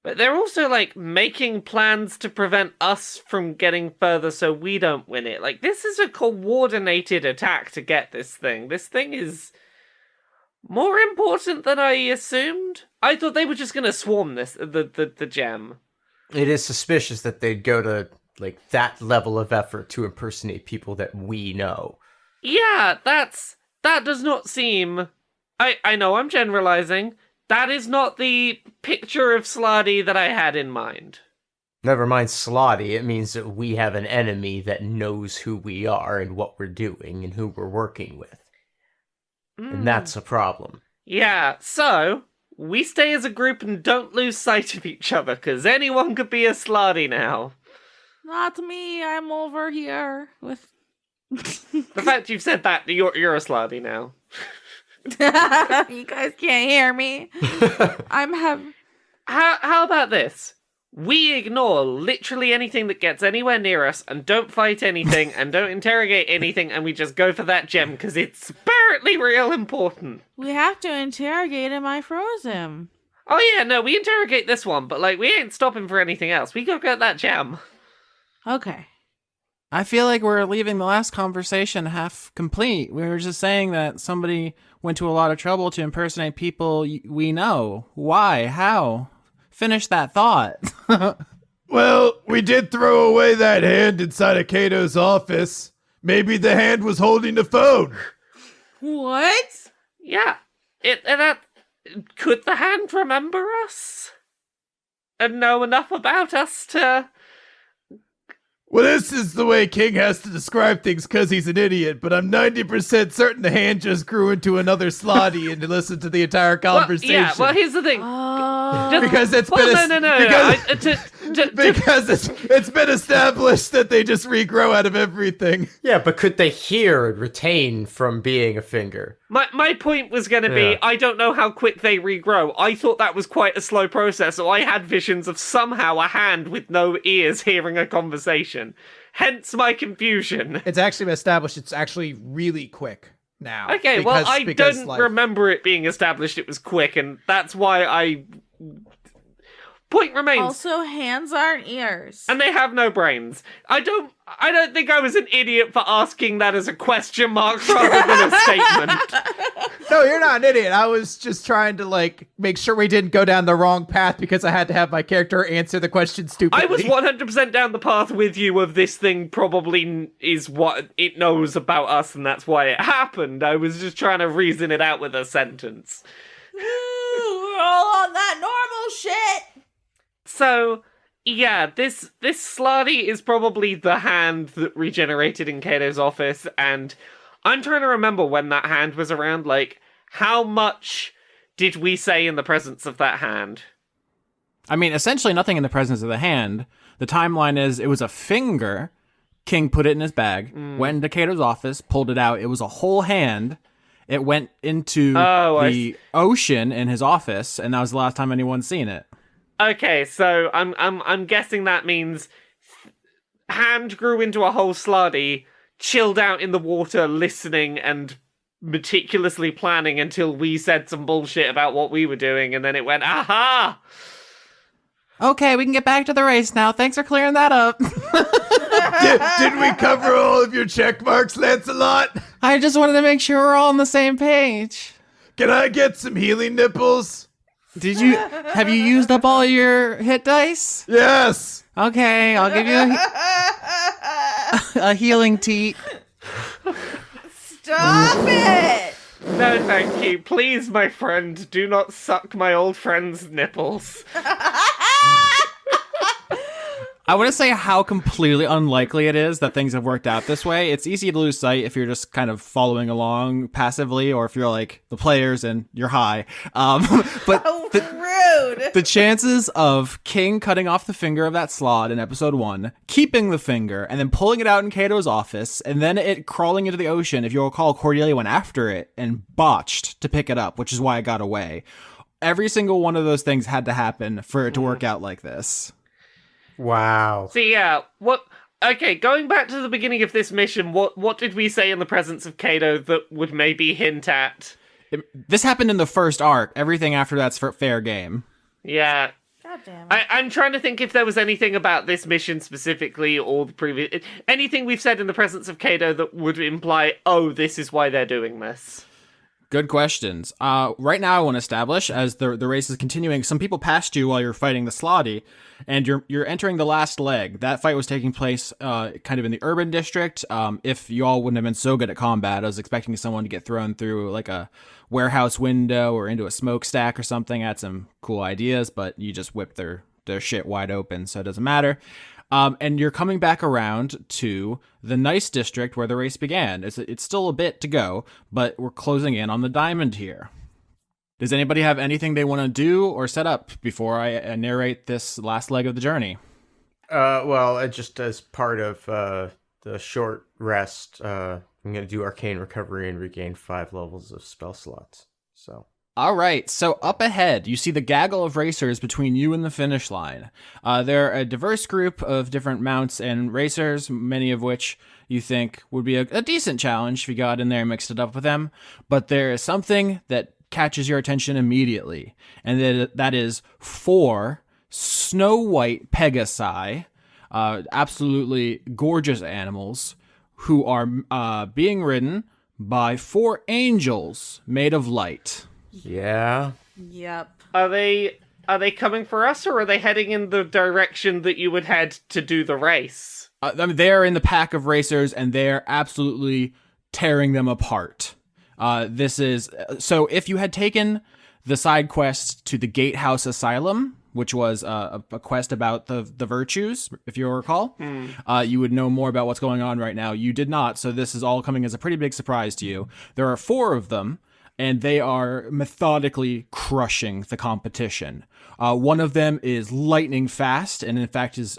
[SPEAKER 2] but they're also, making plans to prevent us from getting further so we don't win it. This is a coordinated attack to get this thing. This thing is more important than I assumed. I thought they were just going to swarm the gem.
[SPEAKER 3] It is suspicious that they'd go to, that level of effort to impersonate people that we know.
[SPEAKER 2] Yeah, that does not seem... I know I'm generalizing. That is not the picture of Slotty that I had in mind.
[SPEAKER 3] Never mind Slotty, it means that we have an enemy that knows who we are and what we're doing and who we're working with. And that's a problem.
[SPEAKER 2] Yeah, so we stay as a group and don't lose sight of each other, because anyone could be a Slotty now.
[SPEAKER 1] Not me, I'm over here with...
[SPEAKER 2] The fact you've said that, you're a Slotty now.
[SPEAKER 1] You guys can't hear me.
[SPEAKER 2] How about this? We ignore literally anything that gets anywhere near us and don't fight anything and don't interrogate anything, and we just go for that gem because it's apparently real important.
[SPEAKER 1] We have to interrogate him. I froze him.
[SPEAKER 2] Oh yeah, no, we interrogate this one, but we ain't stopping for anything else. We go get that gem.
[SPEAKER 1] Okay.
[SPEAKER 5] I feel like we're leaving the last conversation half complete. We were just saying that somebody went to a lot of trouble to impersonate people we know. Why? How? Finish that thought.
[SPEAKER 4] Well, we did throw away that hand inside of Cato's office. Maybe the hand was holding the phone.
[SPEAKER 1] What?
[SPEAKER 2] Yeah. Could the hand remember us? And know enough about us to...
[SPEAKER 4] Well, this is the way King has to describe things because he's an idiot, but I'm 90% certain the hand just grew into another Slotty and listened to the entire conversation.
[SPEAKER 2] Well, here's the thing.
[SPEAKER 1] Oh.
[SPEAKER 2] Just-
[SPEAKER 4] Because it's
[SPEAKER 2] well,
[SPEAKER 4] been
[SPEAKER 2] no.
[SPEAKER 6] Because it's been established that they just regrow out of everything.
[SPEAKER 3] Yeah, but could they hear and retain from being a finger?
[SPEAKER 2] My point was going to be, I don't know how quick they regrow. I thought that was quite a slow process, so I had visions of somehow a hand with no ears hearing a conversation. Hence my confusion.
[SPEAKER 6] It's actually been established it's actually really quick now.
[SPEAKER 2] Okay, well, I don't remember it being established it was quick, and that's why I... Point remains.
[SPEAKER 1] Also, hands aren't ears.
[SPEAKER 2] And they have no brains. I don't think I was an idiot for asking that as a question mark rather than a statement.
[SPEAKER 6] No, you're not an idiot. I was just trying to, make sure we didn't go down the wrong path because I had to have my character answer the question stupidly.
[SPEAKER 2] I was 100% down the path with you of this thing probably is what it knows about us and that's why it happened. I was just trying to reason it out with a sentence.
[SPEAKER 1] Ooh, we're all on that normal shit.
[SPEAKER 2] So, yeah, this slaadi is probably the hand that regenerated in Kato's office, and I'm trying to remember when that hand was around. How much did we say in the presence of that hand?
[SPEAKER 5] I mean, essentially nothing in the presence of the hand. The timeline is it was a finger. King put it in his bag, went into Kato's office, pulled it out. It was a whole hand. It went into the ocean in his office, and that was the last time anyone's seen it.
[SPEAKER 2] Okay, so I'm guessing that means hand grew into a whole slaadi, chilled out in the water, listening and meticulously planning until we said some bullshit about what we were doing, and then it went, aha!
[SPEAKER 5] Okay, we can get back to the race now. Thanks for clearing that up.
[SPEAKER 4] Did we cover all of your check marks, Lancelot?
[SPEAKER 5] I just wanted to make sure we're all on the same page.
[SPEAKER 4] Can I get some healing nipples?
[SPEAKER 5] Have you used up all your hit dice?
[SPEAKER 4] Yes.
[SPEAKER 5] Okay, I'll give you a healing teat.
[SPEAKER 1] Stop it!
[SPEAKER 2] No, thank you. Please, my friend, do not suck my old friend's nipples.
[SPEAKER 5] I want to say how completely unlikely it is that things have worked out this way. It's easy to lose sight if you're just kind of following along passively, or if you're like the players and you're high. But
[SPEAKER 1] rude.
[SPEAKER 5] The chances of King cutting off the finger of that slaad in episode 1, keeping the finger, and then pulling it out in Kato's office, and then it crawling into the ocean. If you'll recall, Cordelia went after it and botched to pick it up, which is why it got away. Every single one of those things had to happen for it to work out like this.
[SPEAKER 3] Wow.
[SPEAKER 2] So yeah, okay, going back to the beginning of this mission, what did we say in the presence of Kato that would maybe hint at?
[SPEAKER 5] This happened in the first arc. Everything after that's fair game.
[SPEAKER 2] Yeah.
[SPEAKER 1] God damn it.
[SPEAKER 2] I'm trying to think if there was anything about this mission specifically or the previous... Anything we've said in the presence of Kato that would imply, oh, this is why they're doing this.
[SPEAKER 5] Good questions. Right now I want to establish, as the race is continuing, some people passed you while you're fighting the slaadi, and you're entering the last leg. That fight was taking place kind of in the urban district. If you all wouldn't have been so good at combat, I was expecting someone to get thrown through like a warehouse window or into a smokestack or something. I had some cool ideas, but you just whipped their shit wide open, so it doesn't matter. And you're coming back around to the nice district where the race began. It's still a bit to go, but we're closing in on the diamond here. Does anybody have anything they want to do or set up before I narrate this last leg of the journey?
[SPEAKER 3] Well, just as part of the short rest, I'm going to do Arcane Recovery and regain 5 levels of spell slots. So...
[SPEAKER 5] All right, so up ahead, you see the gaggle of racers between you and the finish line. They're a diverse group of different mounts and racers, many of which you think would be a decent challenge if you got in there and mixed it up with them. But there is something that catches your attention immediately, and that is 4 snow white Pegasi, absolutely gorgeous animals, who are being ridden by 4 angels made of light.
[SPEAKER 3] Yeah.
[SPEAKER 1] Yep.
[SPEAKER 2] Are they coming for us, or are they heading in the direction that you would head to do the race?
[SPEAKER 5] I mean, they're in the pack of racers, and they're absolutely tearing them apart. This is so. If you had taken the side quest to the Gatehouse Asylum, which was a quest about the virtues, if you recall, you would know more about what's going on right now. You did not, so this is all coming as a pretty big surprise to you. There are 4 of them. and they are methodically crushing the competition. One of them is lightning fast, and in fact is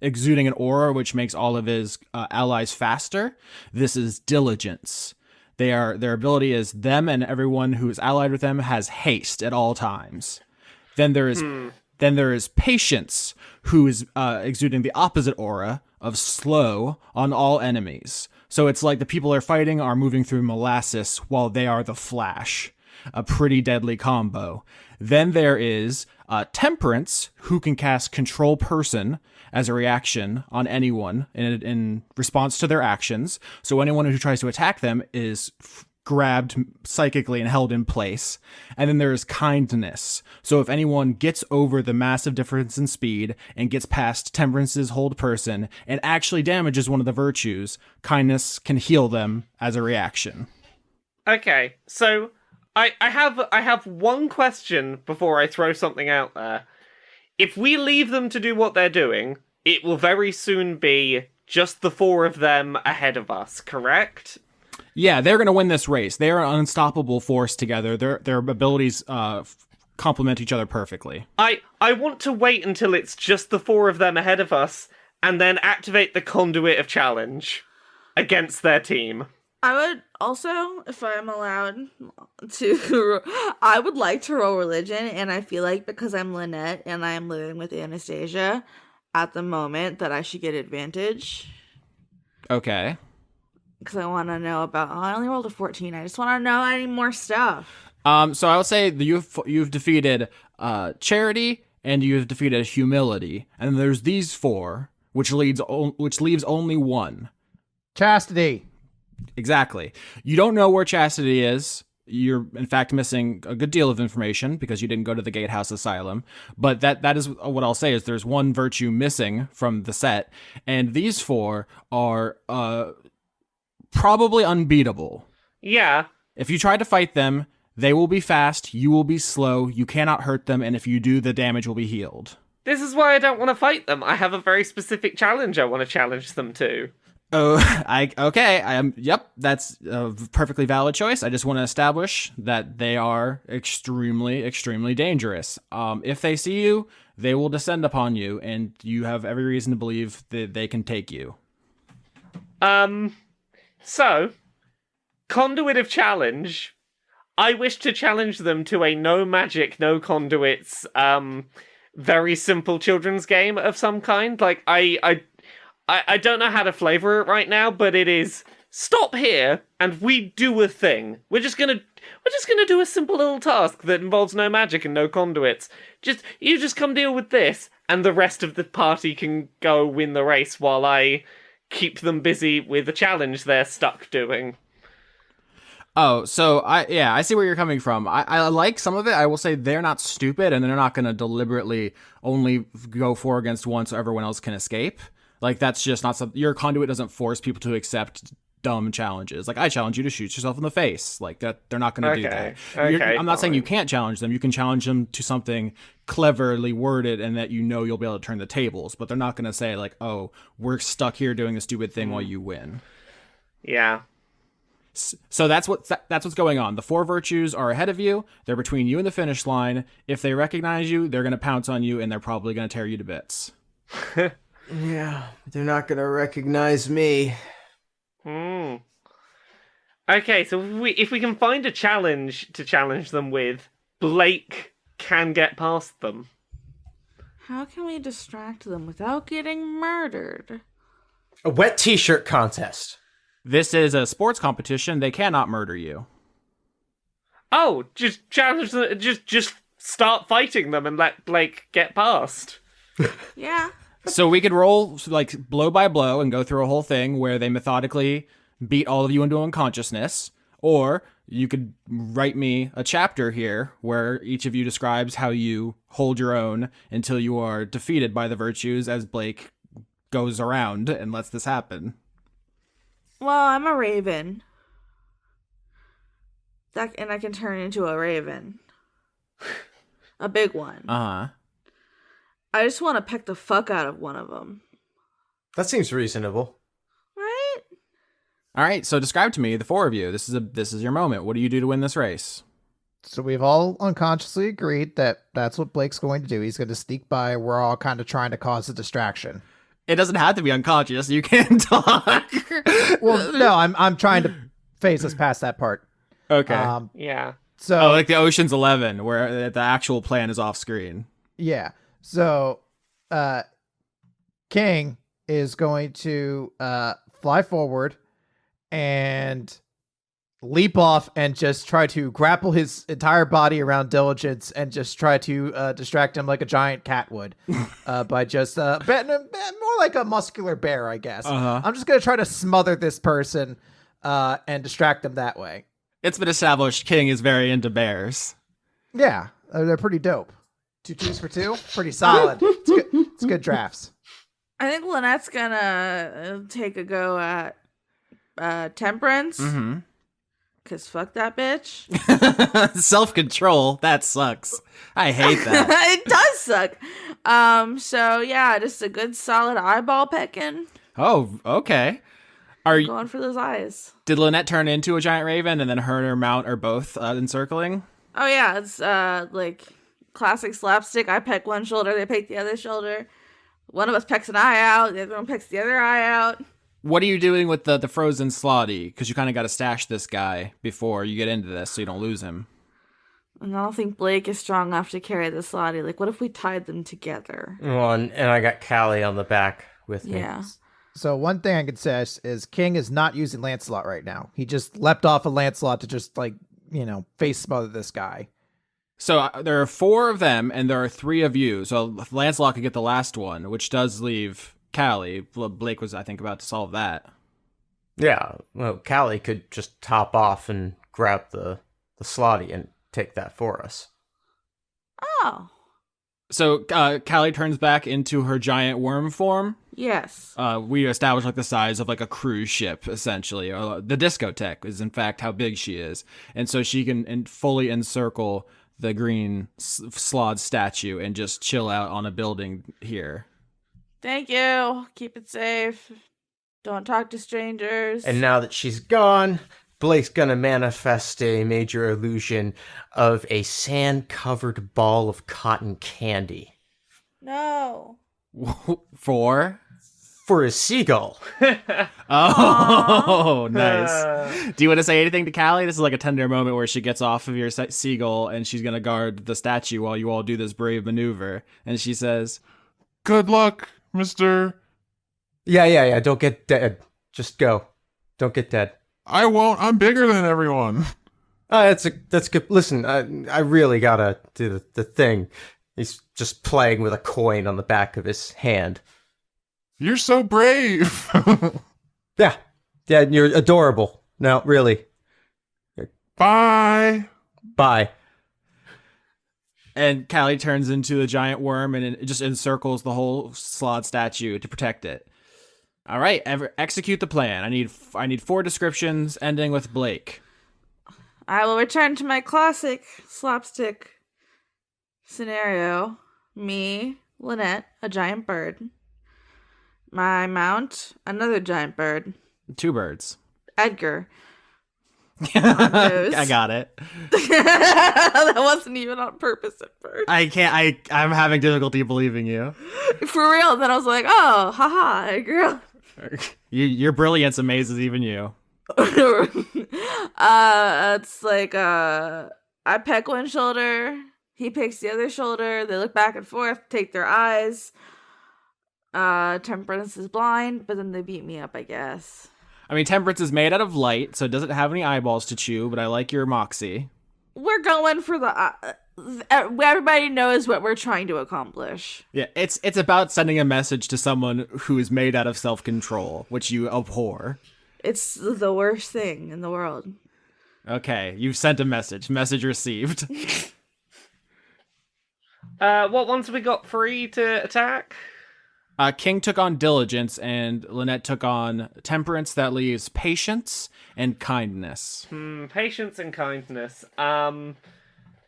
[SPEAKER 5] exuding an aura which makes all of his allies faster. This is diligence. Their ability is them and everyone who is allied with them has haste at all times. Then there is patience, who is exuding the opposite aura of slow on all enemies. So it's like the people they're fighting are moving through molasses while they are the Flash. A pretty deadly combo. Then there is temperance, who can cast control person as a reaction on anyone in response to their actions. So anyone who tries to attack them is grabbed psychically and held in place. And then there is kindness. So if anyone gets over the massive difference in speed and gets past temperance's hold person and actually damages one of the virtues, kindness can heal them as a reaction.
[SPEAKER 2] Okay, so I have one question before I throw something out there. If we leave them to do what they're doing, it will very soon be just the four of them ahead of us, correct?
[SPEAKER 5] Yeah, they're going to win this race. They are an unstoppable force together. Their abilities complement each other perfectly.
[SPEAKER 2] I want to wait until it's just the four of them ahead of us, and then activate the conduit of challenge against their team.
[SPEAKER 1] I would also, if I'm allowed to, I would like to roll religion, and I feel like because I'm Lynette and I am living with Anastasia at the moment that I should get advantage.
[SPEAKER 5] Okay.
[SPEAKER 1] Because I want to know about, I only rolled a 14, I just want to know any more stuff.
[SPEAKER 5] So I would say that you've defeated charity and you've defeated humility, and there's these four, which leaves only one.
[SPEAKER 6] Chastity.
[SPEAKER 5] Exactly. You don't know where Chastity is. You're, in fact, missing a good deal of information because you didn't go to the Gatehouse Asylum. But that is what I'll say is there's one virtue missing from the set, and these four are probably unbeatable.
[SPEAKER 2] Yeah.
[SPEAKER 5] If you try to fight them, they will be fast, you will be slow, you cannot hurt them, and if you do, the damage will be healed.
[SPEAKER 2] This is why I don't want to fight them. I have a very specific challenge I want to challenge them to.
[SPEAKER 5] Oh, yep, that's a perfectly valid choice. I just want to establish that they are extremely, extremely dangerous. If they see you, they will descend upon you, and you have every reason to believe that they can take you.
[SPEAKER 2] So, conduit of challenge. I wish to challenge them to a no magic, no conduits, very simple children's game of some kind. Like, I don't know how to flavor it right now, but it is stop here and we do a thing. We're just gonna do a simple little task that involves no magic and no conduits. You just come deal with this, and the rest of the party can go win the race while I keep them busy with the challenge they're stuck doing.
[SPEAKER 5] Oh, so I see where you're coming from. I like some of it. I will say they're not stupid, and they're not going to deliberately only go 4 against 1 so everyone else can escape. Like, that's just not something. Your conduit doesn't force people to accept dumb challenges. Like, I challenge you to shoot yourself in the face. Like, that they're not going to do that.
[SPEAKER 2] Okay,
[SPEAKER 5] I'm not saying you can't challenge them. You can challenge them to something cleverly worded and that you'll be able to turn the tables. But they're not going to say, like, oh, we're stuck here doing a stupid thing while you win.
[SPEAKER 2] Yeah.
[SPEAKER 5] So that's what's going on. The 4 virtues are ahead of you. They're between you and the finish line. If they recognize you, they're going to pounce on you, and they're probably going to tear you to bits.
[SPEAKER 3] Yeah, they're not gonna recognize me.
[SPEAKER 2] Okay, so if we can find a challenge to challenge them with, Blake can get past them.
[SPEAKER 1] How can we distract them without getting murdered?
[SPEAKER 3] A wet t-shirt contest.
[SPEAKER 5] This is a sports competition. They cannot murder you.
[SPEAKER 2] Oh, just challenge them. Just start fighting them and let Blake get past.
[SPEAKER 1] Yeah.
[SPEAKER 5] So we could roll, like, blow by blow and go through a whole thing where they methodically beat all of you into unconsciousness. Or you could write me a chapter here where each of you describes how you hold your own until you are defeated by the virtues as Blake goes around and lets this happen.
[SPEAKER 1] Well, I'm a raven. And I can turn into a raven. A big one.
[SPEAKER 5] Uh-huh.
[SPEAKER 1] I just want to peck the fuck out of one of them.
[SPEAKER 3] That seems reasonable.
[SPEAKER 1] Right?
[SPEAKER 5] All right, so describe to me, the four of you. This is your moment. What do you do to win this race?
[SPEAKER 6] So we've all unconsciously agreed that that's what Blake's going to do. He's going to sneak by. We're all kind of trying to cause a distraction.
[SPEAKER 5] It doesn't have to be unconscious. You can talk.
[SPEAKER 6] Well, no, I'm trying to phase us past that part.
[SPEAKER 5] Okay.
[SPEAKER 2] Yeah.
[SPEAKER 6] So
[SPEAKER 5] like the Ocean's 11, where the actual plan is off screen.
[SPEAKER 6] yeah. So King is going to fly forward and leap off and just try to grapple his entire body around Diligence and just try to distract him like a giant cat would by just more like a muscular bear, I guess. I'm just going to try to smother this person and distract them that way.
[SPEAKER 5] It's been established King is very into bears.
[SPEAKER 6] Yeah, they're pretty dope. 2 2s for 2, pretty solid. It's good drafts.
[SPEAKER 1] I think Lynette's gonna take a go at Temperance.
[SPEAKER 5] Mm-hmm.
[SPEAKER 1] Cause fuck that bitch.
[SPEAKER 5] Self-control, that sucks. I hate that.
[SPEAKER 1] It does suck. So yeah, just a good solid eyeball pecking.
[SPEAKER 5] Oh, okay. Are you
[SPEAKER 1] Going for those eyes.
[SPEAKER 5] Did Lynette turn into a giant raven and then her and her mount are both encircling?
[SPEAKER 1] Oh yeah, it's like classic slapstick. I peck one shoulder, they peck the other shoulder. One of us pecks an eye out, the other one pecks the other eye out.
[SPEAKER 5] What are you doing with the frozen Slotty? Because you kind of got to stash this guy before you get into this so you don't lose him.
[SPEAKER 1] And I don't think Blake is strong enough to carry the Slotty. Like, what if we tied them together?
[SPEAKER 3] Well, and I got Callie on the back with me.
[SPEAKER 1] Yeah.
[SPEAKER 6] So one thing I can say is King is not using Lancelot right now. He just leapt off of Lancelot to just face smother this guy.
[SPEAKER 5] So there are 4 of them and there are 3 of you. So Lancelot could get the last one, which does leave Callie. Blake was, I think, about to solve that.
[SPEAKER 3] Yeah, well, Callie could just top off and grab the Slotty and take that for us.
[SPEAKER 1] Oh.
[SPEAKER 5] So Callie turns back into her giant worm form.
[SPEAKER 1] Yes.
[SPEAKER 5] We established like the size of like a cruise ship, essentially. The discotheque is in fact how big she is. And so she can fully encircle the green slaad statue and just chill out on a building here.
[SPEAKER 1] Thank you. Keep it safe. Don't talk to strangers.
[SPEAKER 3] And now that she's gone, Blake's gonna manifest a major illusion of a sand-covered ball of cotton candy.
[SPEAKER 1] No.
[SPEAKER 5] For
[SPEAKER 3] a seagull.
[SPEAKER 5] Oh, nice. Do you want to say anything to Callie? This is like a tender moment where she gets off of your seagull and she's going to guard the statue while you all do this brave maneuver. And she says,
[SPEAKER 7] "Good luck, Mr.
[SPEAKER 3] Yeah. Don't get dead. Just go. Don't get dead.
[SPEAKER 7] I won't. I'm bigger than everyone."
[SPEAKER 3] That's good. Listen, I really gotta do the thing. He's just playing with a coin on the back of his hand.
[SPEAKER 7] You're so brave.
[SPEAKER 3] Yeah, you're adorable. No, really.
[SPEAKER 7] Bye.
[SPEAKER 3] Bye.
[SPEAKER 5] and Callie turns into a giant worm and it just encircles the whole slaad statue to protect it. All right, execute the plan. I need 4 descriptions ending with Blake.
[SPEAKER 1] I will return to my classic slapstick scenario. Me, Lynette, a giant bird. My mount, another giant bird.
[SPEAKER 5] 2 birds.
[SPEAKER 1] Edgar.
[SPEAKER 5] I got it.
[SPEAKER 1] That wasn't even on purpose at first.
[SPEAKER 5] I'm having difficulty believing you.
[SPEAKER 1] For real. Then I was like, oh, haha, Edgar.
[SPEAKER 5] Your brilliance amazes even you.
[SPEAKER 1] It's like I peck one shoulder, he picks the other shoulder, they look back and forth, take their eyes. Temperance is blind, but then they beat me up, I guess.
[SPEAKER 5] I mean, Temperance is made out of light, so it doesn't have any eyeballs to chew, but I like your moxie.
[SPEAKER 1] We're going for the everybody knows what we're trying to accomplish.
[SPEAKER 5] Yeah, it's about sending a message to someone who is made out of self-control, which you abhor.
[SPEAKER 1] It's the worst thing in the world.
[SPEAKER 5] Okay, you've sent a message. Message received.
[SPEAKER 2] What ones have we got free to attack?
[SPEAKER 5] King took on Diligence, and Lynette took on Temperance. That leaves Patience and Kindness.
[SPEAKER 2] Patience and kindness.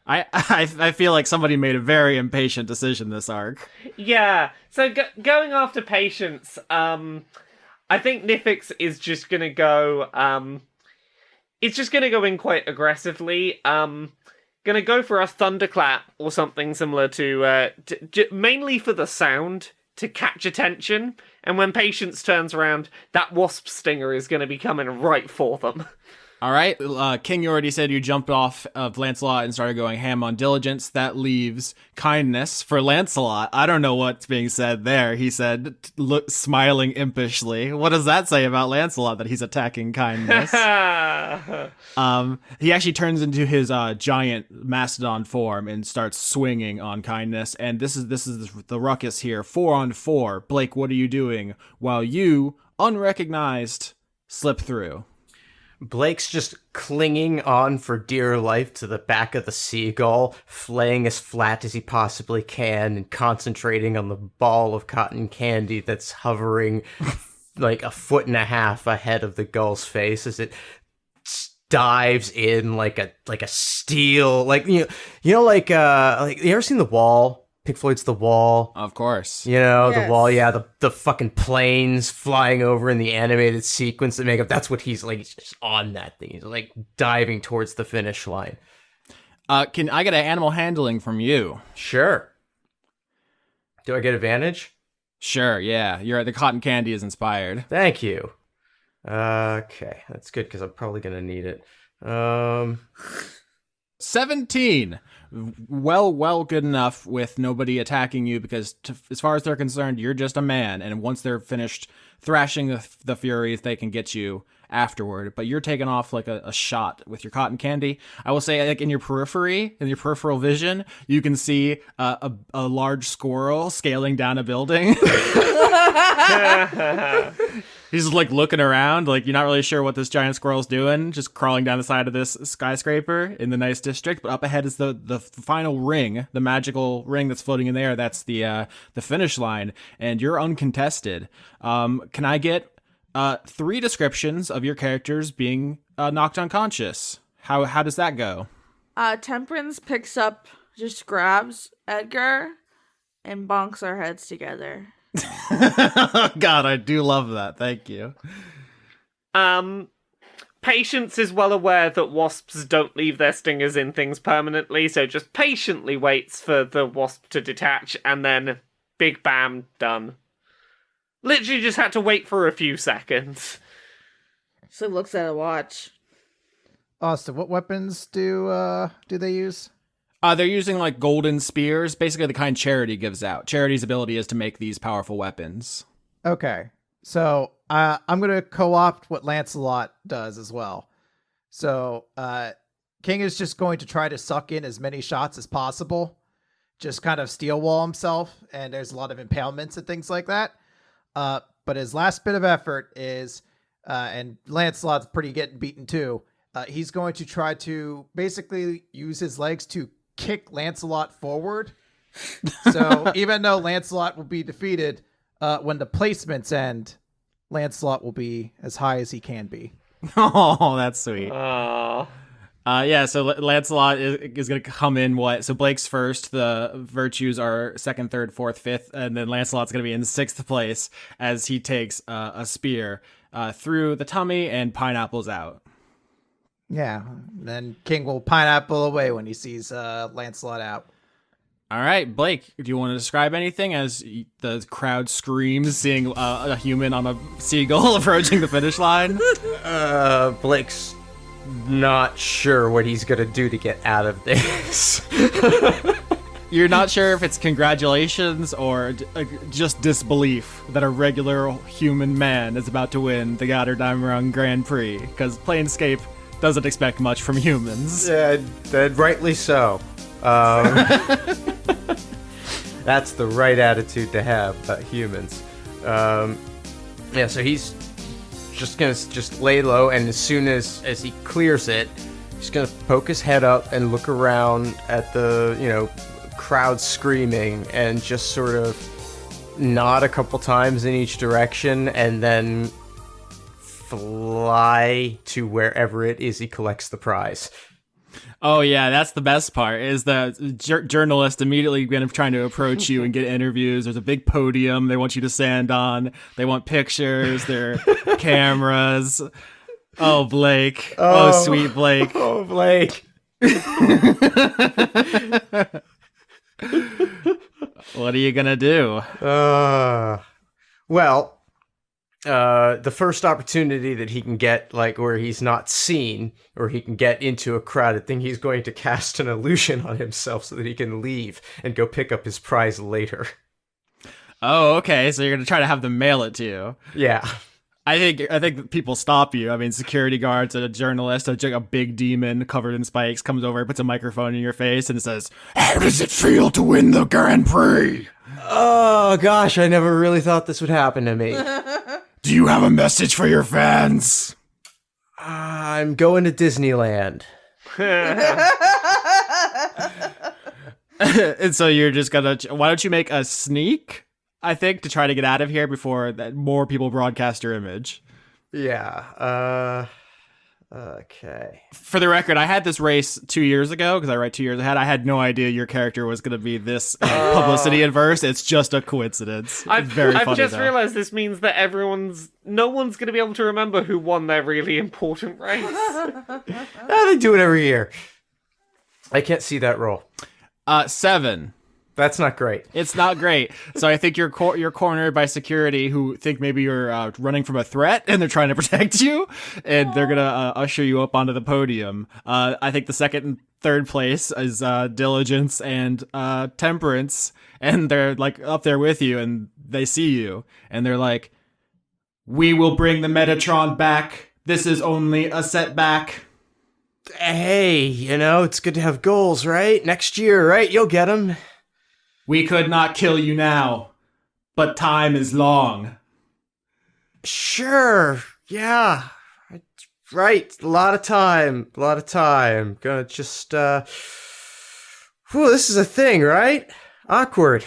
[SPEAKER 5] I feel like somebody made a very impatient decision this arc.
[SPEAKER 2] Yeah. So going after Patience, I I think Nifyx is just gonna go. It's just gonna go in quite aggressively. Gonna go for a thunderclap or something similar to mainly for the sound to catch attention. And when Patience turns around, that wasp stinger is gonna be coming right for them.
[SPEAKER 5] All right, King, you already said you jumped off of Lancelot and started going ham on diligence. That leaves kindness for Lancelot. I don't know what's being said there. He said, smiling impishly. What does that say about Lancelot that he's attacking kindness? He actually turns into his giant mastodon form and starts swinging on kindness. And this is the ruckus here. 4-on-4. Blake, what are you doing? While you, unrecognized, slip through.
[SPEAKER 3] Blake's just clinging on for dear life to the back of the seagull, flaying as flat as he possibly can and concentrating on the ball of cotton candy that's hovering like 1.5 feet ahead of the gull's face as it dives in like a steel, like you like you ever seen The Wall? Pink Floyd's The Wall.
[SPEAKER 5] Of course.
[SPEAKER 3] You know,
[SPEAKER 1] Yes.
[SPEAKER 3] The Wall, yeah, the fucking planes flying over in the animated sequence that make up. That's what he's like. He's just on that thing. He's like diving towards the finish line.
[SPEAKER 5] Can I get an animal handling from you?
[SPEAKER 3] Sure. Do I get advantage?
[SPEAKER 5] Sure, yeah. The cotton candy is inspired.
[SPEAKER 3] Thank you. Okay, that's good because I'm probably going to need it.
[SPEAKER 5] 17. Well good enough with nobody attacking you because as far as they're concerned, you're just a man. And once they're finished thrashing the Furies, they can get you afterward. But you're taking off like a shot with your cotton candy. I will say, like in your peripheral vision, you can see a large squirrel scaling down a building. He's like looking around, like you're not really sure what this giant squirrel's doing, just crawling down the side of this skyscraper in the nice district. But up ahead is the final ring, the magical ring that's floating in there. That's the finish line, and you're uncontested. Can I get 3 descriptions of your characters being knocked unconscious? How does that go?
[SPEAKER 1] Temperance picks up, just grabs Edgar, and bonks our heads together.
[SPEAKER 5] God, I do love that. Thank you.
[SPEAKER 2] Patience is well aware that wasps don't leave their stingers in things permanently, so just patiently waits for the wasp to detach, and then big bam, done. Literally just had to wait for a few seconds.
[SPEAKER 1] So looks at a watch.
[SPEAKER 6] Austin, what weapons do they use?
[SPEAKER 5] They're using like golden spears, basically the kind Charity gives out. Charity's ability is to make these powerful weapons.
[SPEAKER 6] Okay, so I'm gonna co-opt what Lancelot does as well. So King is just going to try to suck in as many shots as possible, just kind of steel wall himself, and there's a lot of impalements and things like that. But his last bit of effort is, and Lancelot's pretty getting beaten too. He's going to try to basically use his legs to kick Lancelot forward. So even though Lancelot will be defeated, when the placements end, Lancelot will be as high as he can be.
[SPEAKER 5] Oh, that's sweet.
[SPEAKER 2] Aww.
[SPEAKER 5] Yeah, so Lancelot is going to come in what? So Blake's first, the virtues are second, third, fourth, fifth, and then Lancelot's going to be in 6th place as he takes a spear through the tummy and pineapples out.
[SPEAKER 6] Yeah, then King will pineapple away when he sees Lancelot out.
[SPEAKER 5] All right, Blake, do you want to describe anything as the crowd screams, seeing a human on a seagull approaching the finish line?
[SPEAKER 3] Blake's not sure what he's gonna do to get out of this.
[SPEAKER 5] You're not sure if it's congratulations or just disbelief that a regular human man is about to win the Goddardime Grand Prix, because Planescape doesn't expect much from humans.
[SPEAKER 3] Rightly so. That's the right attitude to have about humans. Yeah, so he's just gonna lay low, and as soon as he clears it, he's gonna poke his head up and look around at the crowd screaming, and just sort of nod a couple times in each direction, and then fly to wherever it is he collects the prize.
[SPEAKER 5] Oh yeah, that's the best part. Is the journalist immediately going to trying to approach you and get interviews? There's a big podium they want you to stand on. They want pictures. Their cameras. Oh Blake. Oh sweet Blake.
[SPEAKER 3] Oh Blake.
[SPEAKER 5] What are you gonna do?
[SPEAKER 3] Well, the first opportunity that he can get, like, where he's not seen, or he can get into a crowded thing, he's going to cast an illusion on himself so that he can leave and go pick up his prize later.
[SPEAKER 5] Oh, okay. So you're gonna try to have them mail it to you.
[SPEAKER 3] Yeah.
[SPEAKER 5] I think people stop you. I mean, security guards and a journalist, a big demon covered in spikes comes over, puts a microphone in your face, and says, "How does it feel to win the Grand Prix?"
[SPEAKER 3] Oh gosh, I never really thought this would happen to me.
[SPEAKER 5] Do you have a message for your fans?
[SPEAKER 3] I'm going to Disneyland.
[SPEAKER 5] And so you're just gonna. Why don't you make a sneak? I think to try to get out of here before that more people broadcast your image.
[SPEAKER 3] Yeah. Okay.
[SPEAKER 5] For the record, I had this race 2 years ago because I write 2 years ahead. I had no idea your character was going to be this publicity adverse. It's just a coincidence.
[SPEAKER 2] I've
[SPEAKER 5] funny,
[SPEAKER 2] just
[SPEAKER 5] though.
[SPEAKER 2] realized this means that no one's going to be able to remember who won their really important race.
[SPEAKER 3] They do it every year. I can't see that roll.
[SPEAKER 5] 7.
[SPEAKER 3] That's not great.
[SPEAKER 5] It's not great. So I think you're cornered by security who think maybe you're running from a threat and they're trying to protect you, and they're gonna usher you up onto the podium. I think the second and third place is Diligence and Temperance, and they're like up there with you, and they see you, and they're like, "We will bring the Metatron back. This is only a setback."
[SPEAKER 3] Hey, it's good to have goals, right? Next year, right? You'll get them.
[SPEAKER 5] We could not kill you now, but time is long.
[SPEAKER 3] Sure. Yeah. Right. A lot of time. Gonna just, this is a thing, right? Awkward.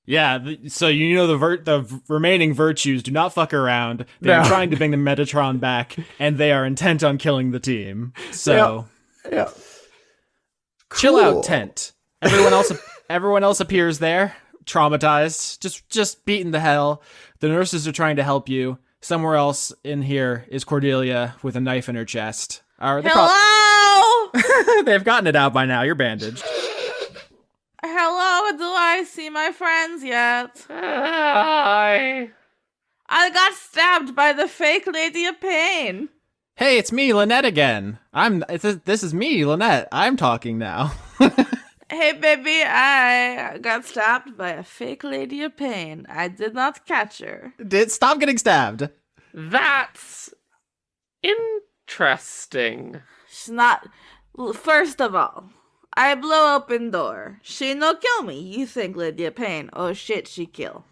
[SPEAKER 5] Yeah, so the remaining virtues do not fuck around. They're trying to bring the Metatron back, and they are intent on killing the team. So,
[SPEAKER 3] yeah.
[SPEAKER 5] Chill
[SPEAKER 3] Cool.
[SPEAKER 5] out, tent. Everyone else appears there, traumatized, just beaten to hell. The nurses are trying to help you. Somewhere else in here is Cordelia with a knife in her chest.
[SPEAKER 1] Hello?
[SPEAKER 5] They've gotten it out by now. You're bandaged.
[SPEAKER 1] Hello, do I see my friends yet?
[SPEAKER 2] Hi.
[SPEAKER 1] I got stabbed by the fake Lady of Pain.
[SPEAKER 5] Hey, it's me, Lynette again. This is me, Lynette. I'm talking now.
[SPEAKER 1] Hey, baby, I got stabbed by a fake Lady of Pain. I did not catch her.
[SPEAKER 5] Stop getting stabbed.
[SPEAKER 2] That's interesting.
[SPEAKER 1] She's not... First of all, I blow open door. She no kill me. You think Lady of Pain. Oh, shit, she kill.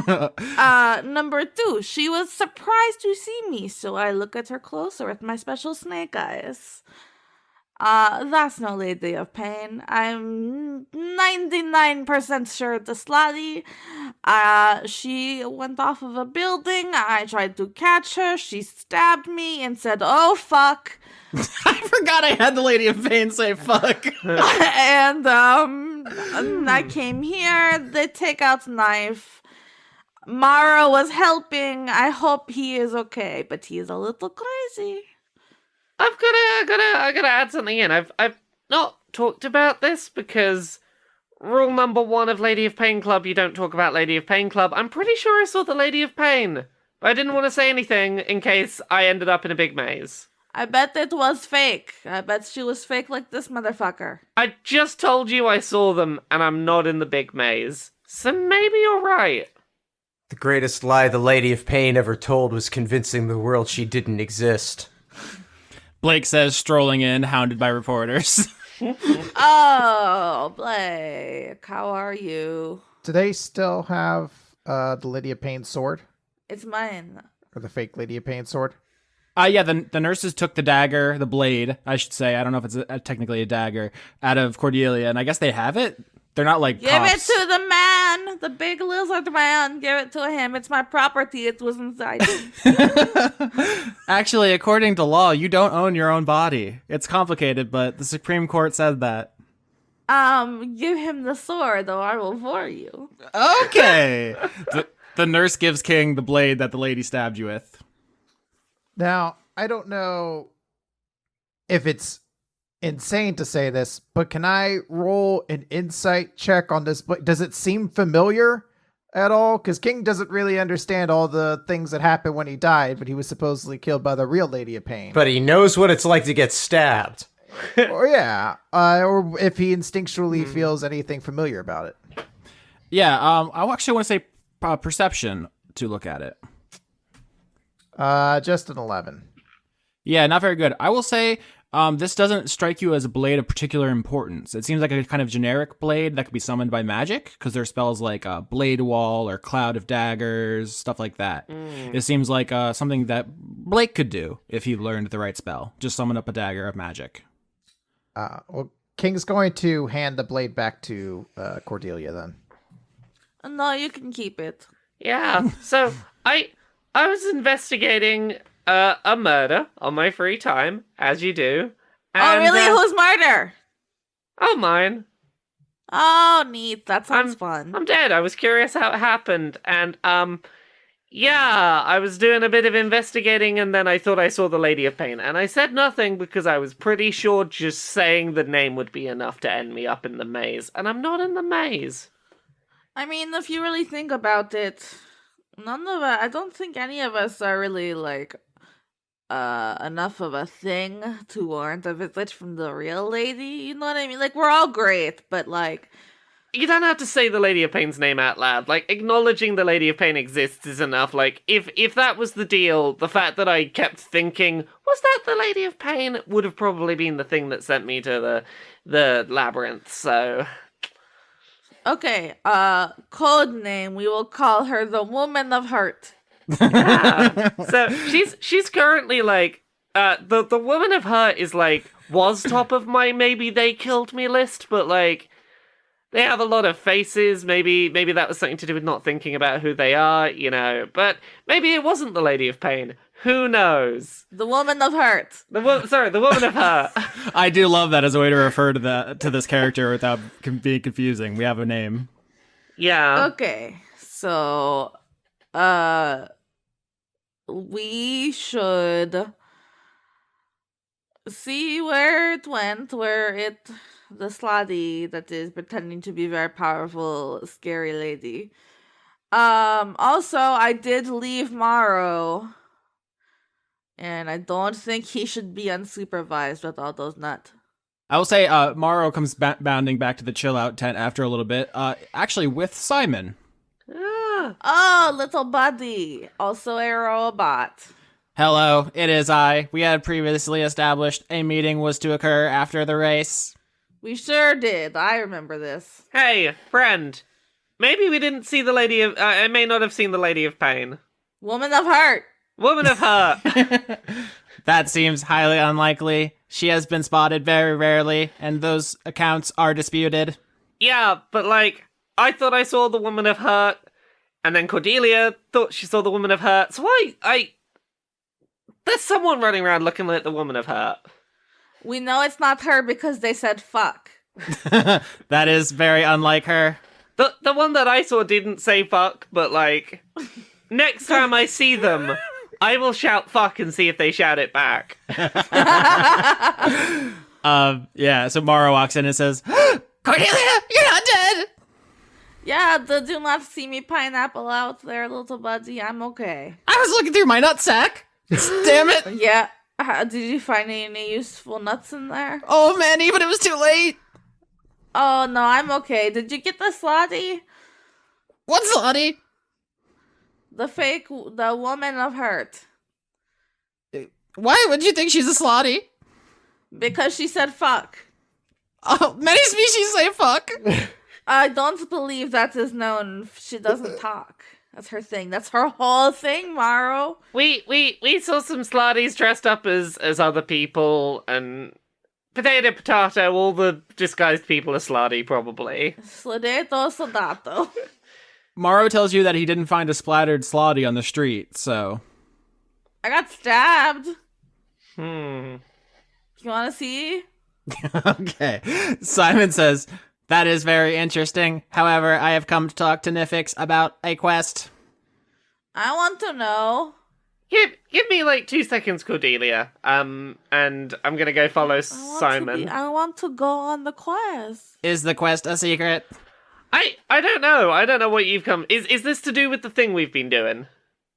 [SPEAKER 1] Number 2, she was surprised to see me, so I look at her closer with my special snake eyes. That's no Lady of Pain. I'm 99% sure it's a slutty. She went off of a building. I tried to catch her. She stabbed me and said, "Oh, fuck."
[SPEAKER 5] I forgot I had the Lady of Pain say fuck.
[SPEAKER 1] And I came here. They take out knife. Mara was helping. I hope he is okay, but he is a little crazy.
[SPEAKER 2] I gotta add something in. I've not talked about this because rule number 1 of Lady of Pain Club, you don't talk about Lady of Pain Club. I'm pretty sure I saw the Lady of Pain, but I didn't want to say anything in case I ended up in a big maze.
[SPEAKER 1] I bet it was fake. I bet she was fake like this motherfucker.
[SPEAKER 2] I just told you I saw them, and I'm not in the big maze. So maybe you're right.
[SPEAKER 3] The greatest lie the Lady of Pain ever told was convincing the world she didn't exist.
[SPEAKER 5] Blake says, strolling in, hounded by reporters.
[SPEAKER 1] Oh, Blake, how are you?
[SPEAKER 6] Do they still have the Lady of Pain sword?
[SPEAKER 1] It's mine.
[SPEAKER 6] Or the fake Lady of Pain sword?
[SPEAKER 5] Yeah, the nurses took the dagger, the blade, I should say. I don't know if it's technically a dagger, out of Cordelia, and I guess they have it? They're not like
[SPEAKER 1] Give
[SPEAKER 5] cops.
[SPEAKER 1] it to the man. man, the big lizard man. Give it to him. It's my property. It was inside me.
[SPEAKER 5] Actually, according to law, you don't own your own body. It's complicated, but the Supreme Court said that.
[SPEAKER 1] Give him the sword, or I will for you.
[SPEAKER 5] Okay. The nurse gives King the blade that the lady stabbed you with.
[SPEAKER 6] Now, I don't know if it's insane to say this, but can I roll an insight check on this? Does it seem familiar at all? Because King doesn't really understand all the things that happened when he died, but he was supposedly killed by the real Lady of Pain.
[SPEAKER 3] But he knows what it's like to get stabbed.
[SPEAKER 6] Or or if he instinctually feels anything familiar about it.
[SPEAKER 5] Yeah, I actually want to say perception to look at it.
[SPEAKER 6] Just an 11.
[SPEAKER 5] Yeah, not very good. I will say this doesn't strike you as a blade of particular importance. It seems like a kind of generic blade that could be summoned by magic, because there are spells like Blade Wall or Cloud of Daggers, stuff like that. It seems like something that Blake could do if he learned the right spell. Just summon up a dagger of magic.
[SPEAKER 6] Well, King's going to hand the blade back to Cordelia then.
[SPEAKER 1] No, you can keep it.
[SPEAKER 2] Yeah. So I was investigating a murder on my free time, as you do.
[SPEAKER 1] Oh,
[SPEAKER 2] And,
[SPEAKER 1] really? Whose murder?
[SPEAKER 2] Oh, mine.
[SPEAKER 1] Oh, neat. That sounds fun.
[SPEAKER 2] I'm dead. I was curious how it happened, and yeah, I was doing a bit of investigating, and then I thought I saw the Lady of Pain, and I said nothing because I was pretty sure just saying the name would be enough to end me up in the maze, and I'm not in the maze.
[SPEAKER 1] I mean, if you really think about it, I don't think any of us are really, like, enough of a thing to warrant a visit from the real lady, you know what I mean? Like, we're all great, but, like...
[SPEAKER 2] You don't have to say the Lady of Pain's name out loud. Like, acknowledging the Lady of Pain exists is enough. Like, if that was the deal, the fact that I kept thinking, was that the Lady of Pain, would have probably been the thing that sent me to the labyrinth, so...
[SPEAKER 1] Okay, code name, we will call her the Woman of Hurt.
[SPEAKER 2] So, she's currently, like, the Woman of Hurt is, like, was top of my maybe they killed me list, but, like... They have a lot of faces, maybe that was something to do with not thinking about who they are, you know. But maybe it wasn't the Lady of Pain. Who knows?
[SPEAKER 1] The Woman of Hurt.
[SPEAKER 2] The Woman of Hurt.
[SPEAKER 5] I do love that as a way to refer to this character without being confusing. We have a name.
[SPEAKER 2] Yeah.
[SPEAKER 1] Okay, so, we should see where it went, the slotty that is pretending to be very powerful, scary lady. Also, I did leave Morrow, and I don't think he should be unsupervised with all those nuts.
[SPEAKER 5] I will say Morrow comes bounding back to the chill out tent after a little bit, actually with Simon.
[SPEAKER 1] Oh, little buddy, also a robot.
[SPEAKER 5] Hello, it is I. We had previously established a meeting was to occur after the race.
[SPEAKER 1] We sure did. I remember this.
[SPEAKER 2] Hey, friend. Maybe we didn't see the Lady of... I may not have seen the Lady of Pain.
[SPEAKER 1] Woman of Heart.
[SPEAKER 2] Woman of Hurt.
[SPEAKER 5] That seems highly unlikely. She has been spotted very rarely, and those accounts are disputed.
[SPEAKER 2] Yeah, but, like, I thought I saw the Woman of Hurt, and then Cordelia thought she saw the Woman of Hurt, so there's someone running around looking like the Woman of Hurt.
[SPEAKER 1] We know it's not her because they said fuck.
[SPEAKER 5] That is very unlike her.
[SPEAKER 2] The one that I saw didn't say fuck, but, like, next time I see them, I will shout fuck and see if they shout it back.
[SPEAKER 5] Yeah, so Morrow walks in and says, Cordelia, you're not dead!
[SPEAKER 1] Yeah, the do not see me pineapple out there, little buddy. I'm okay.
[SPEAKER 5] I was looking through my nutsack. Damn it.
[SPEAKER 1] Yeah. Did you find any useful nuts in there?
[SPEAKER 5] Oh, Manny, but it was too late.
[SPEAKER 1] Oh, no, I'm okay. Did you get the slotty?
[SPEAKER 5] What's Lottie?
[SPEAKER 1] The Woman of Hurt.
[SPEAKER 5] Why would you think she's a slotty?
[SPEAKER 1] Because she said fuck.
[SPEAKER 5] Oh, many species say fuck.
[SPEAKER 1] I don't believe that is known. She doesn't talk. That's her thing. That's her whole thing, Morrow.
[SPEAKER 2] We saw some slotties dressed up as other people, and potato, all the disguised people are slotty, probably.
[SPEAKER 1] Sladeto soldato.
[SPEAKER 5] Morrow tells you that he didn't find a splattered Slotty on the street, so...
[SPEAKER 1] I got stabbed.
[SPEAKER 2] Hmm.
[SPEAKER 1] You want to see?
[SPEAKER 5] Okay. Simon says, that is very interesting. However, I have come to talk to Nifyx about a quest.
[SPEAKER 1] I want to know.
[SPEAKER 2] Give me like 2 seconds, Cordelia. And I'm gonna go follow Simon.
[SPEAKER 1] I want to go on the quest.
[SPEAKER 5] Is the quest a secret?
[SPEAKER 2] I don't know. I don't know what you've come. Is this to do with the thing we've been doing?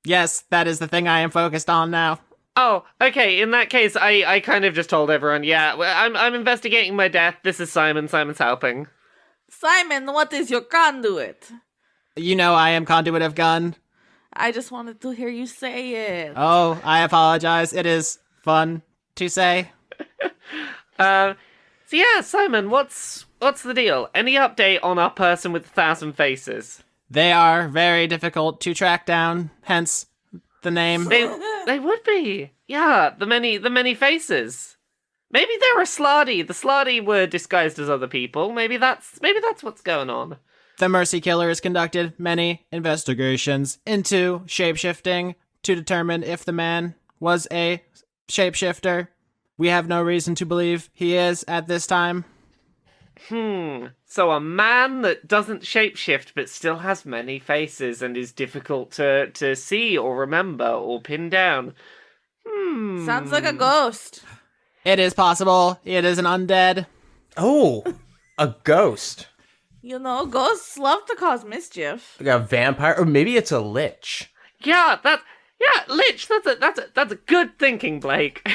[SPEAKER 5] Yes, that is the thing I am focused on now.
[SPEAKER 2] Oh, okay. In that case, I kind of just told everyone. Yeah, I'm investigating my death. This is Simon. Simon's helping.
[SPEAKER 1] Simon, what is your conduit?
[SPEAKER 5] You know I am conduit of gun.
[SPEAKER 1] I just wanted to hear you say it.
[SPEAKER 5] Oh, I apologize. It is fun to say.
[SPEAKER 2] So yeah, Simon, what's the deal? Any update on our person with 1,000 faces?
[SPEAKER 5] They are very difficult to track down, hence the name.
[SPEAKER 2] They would be. Yeah, the many faces. Maybe they're a slaadi. The slaadi were disguised as other people. Maybe that's what's going on.
[SPEAKER 5] The Mercy Killer has conducted many investigations into shapeshifting to determine if the man was a shapeshifter. We have no reason to believe he is at this time.
[SPEAKER 2] So a man that doesn't shapeshift but still has many faces and is difficult to see or remember or pin down.
[SPEAKER 1] Sounds like a ghost.
[SPEAKER 5] It is possible. It is an undead.
[SPEAKER 3] Oh, a ghost.
[SPEAKER 1] You know, ghosts love to cause mischief.
[SPEAKER 3] Like a vampire, or maybe it's a lich.
[SPEAKER 2] Yeah, Lich. That's a good thinking, Blake.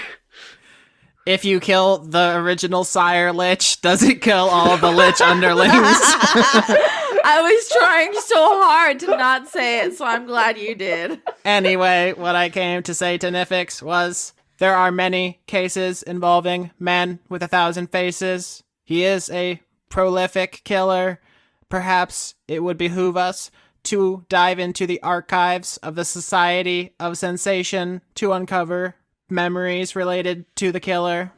[SPEAKER 5] If you kill the original Sire Lich, does it kill all of the Lich underlings?
[SPEAKER 1] I was trying so hard to not say it, so I'm glad you did.
[SPEAKER 5] Anyway, what I came to say to Nifyx was, there are many cases involving men with 1,000 faces. He is a prolific killer. Perhaps it would behoove us to dive into the archives of the Society of Sensation to uncover memories related to the killer.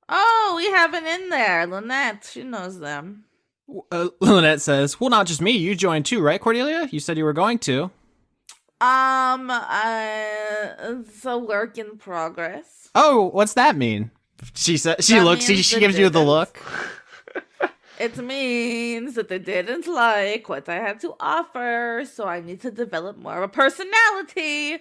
[SPEAKER 1] Oh, we have an in there. Lynette, she knows them.
[SPEAKER 5] Lynette says, well, not just me. You joined too, right, Cordelia? You said you were going to.
[SPEAKER 1] It's a work in progress.
[SPEAKER 5] Oh, what's that mean? She said. She
[SPEAKER 1] That
[SPEAKER 5] looks.
[SPEAKER 1] means
[SPEAKER 5] She
[SPEAKER 1] they
[SPEAKER 5] gives you the
[SPEAKER 1] didn't.
[SPEAKER 5] look.
[SPEAKER 1] It means that they didn't like what I had to offer, so I need to develop more of a personality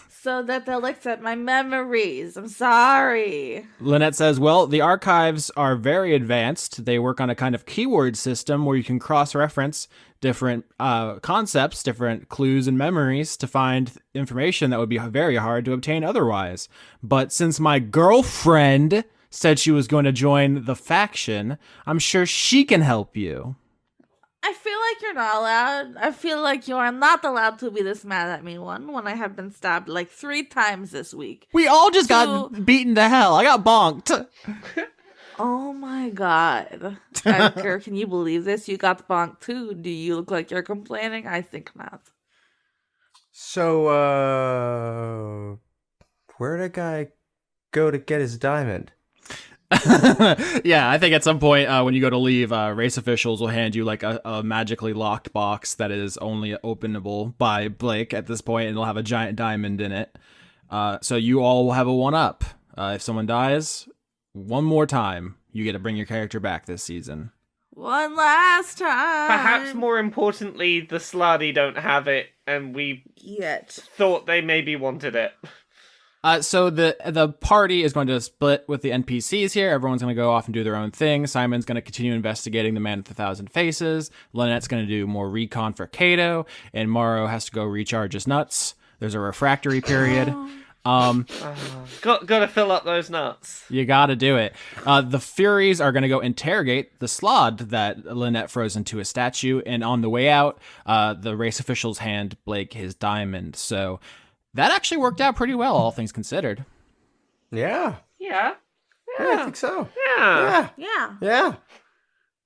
[SPEAKER 1] so that they'll accept my memories. I'm sorry.
[SPEAKER 5] Lynette says, well, the archives are very advanced. They work on a kind of keyword system where you can cross-reference different concepts, different clues and memories to find information that would be very hard to obtain otherwise. But since my girlfriend said she was going to join the faction, I'm sure she can help you.
[SPEAKER 1] I feel like you're not allowed. I feel like you are not allowed to be this mad at me, when I have been stabbed like 3 times this week.
[SPEAKER 5] We all just got beaten to hell. I got bonked.
[SPEAKER 1] Oh my god. Edgar, can you believe this? You got bonked too. Do you look like you're complaining? I think not.
[SPEAKER 3] So, where'd a guy go to get his diamond?
[SPEAKER 5] Yeah, I think at some point when you go to leave, race officials will hand you like a magically locked box that is only openable by Blake at this point, and it'll have a giant diamond in it. So you all will have a 1-up. If someone dies, one more time, you get to bring your character back this season.
[SPEAKER 1] One last time.
[SPEAKER 2] Perhaps more importantly, the slaadi don't have it, and we thought they maybe wanted it.
[SPEAKER 5] So the party is going to split with the NPCs here. Everyone's going to go off and do their own thing. Simon's going to continue investigating the man with 1,000 faces. Lynette's going to do more recon for Kato, and Morrow has to go recharge his nuts. There's a refractory period.
[SPEAKER 2] Gotta fill up those nuts.
[SPEAKER 5] You gotta do it. The Furies are gonna go interrogate the slaad that Lynette froze into a statue, and on the way out, the race officials hand Blake his diamond. So that actually worked out pretty well, all things considered.
[SPEAKER 3] Yeah.
[SPEAKER 2] Yeah.
[SPEAKER 3] I think so.
[SPEAKER 2] Yeah.
[SPEAKER 1] Yeah.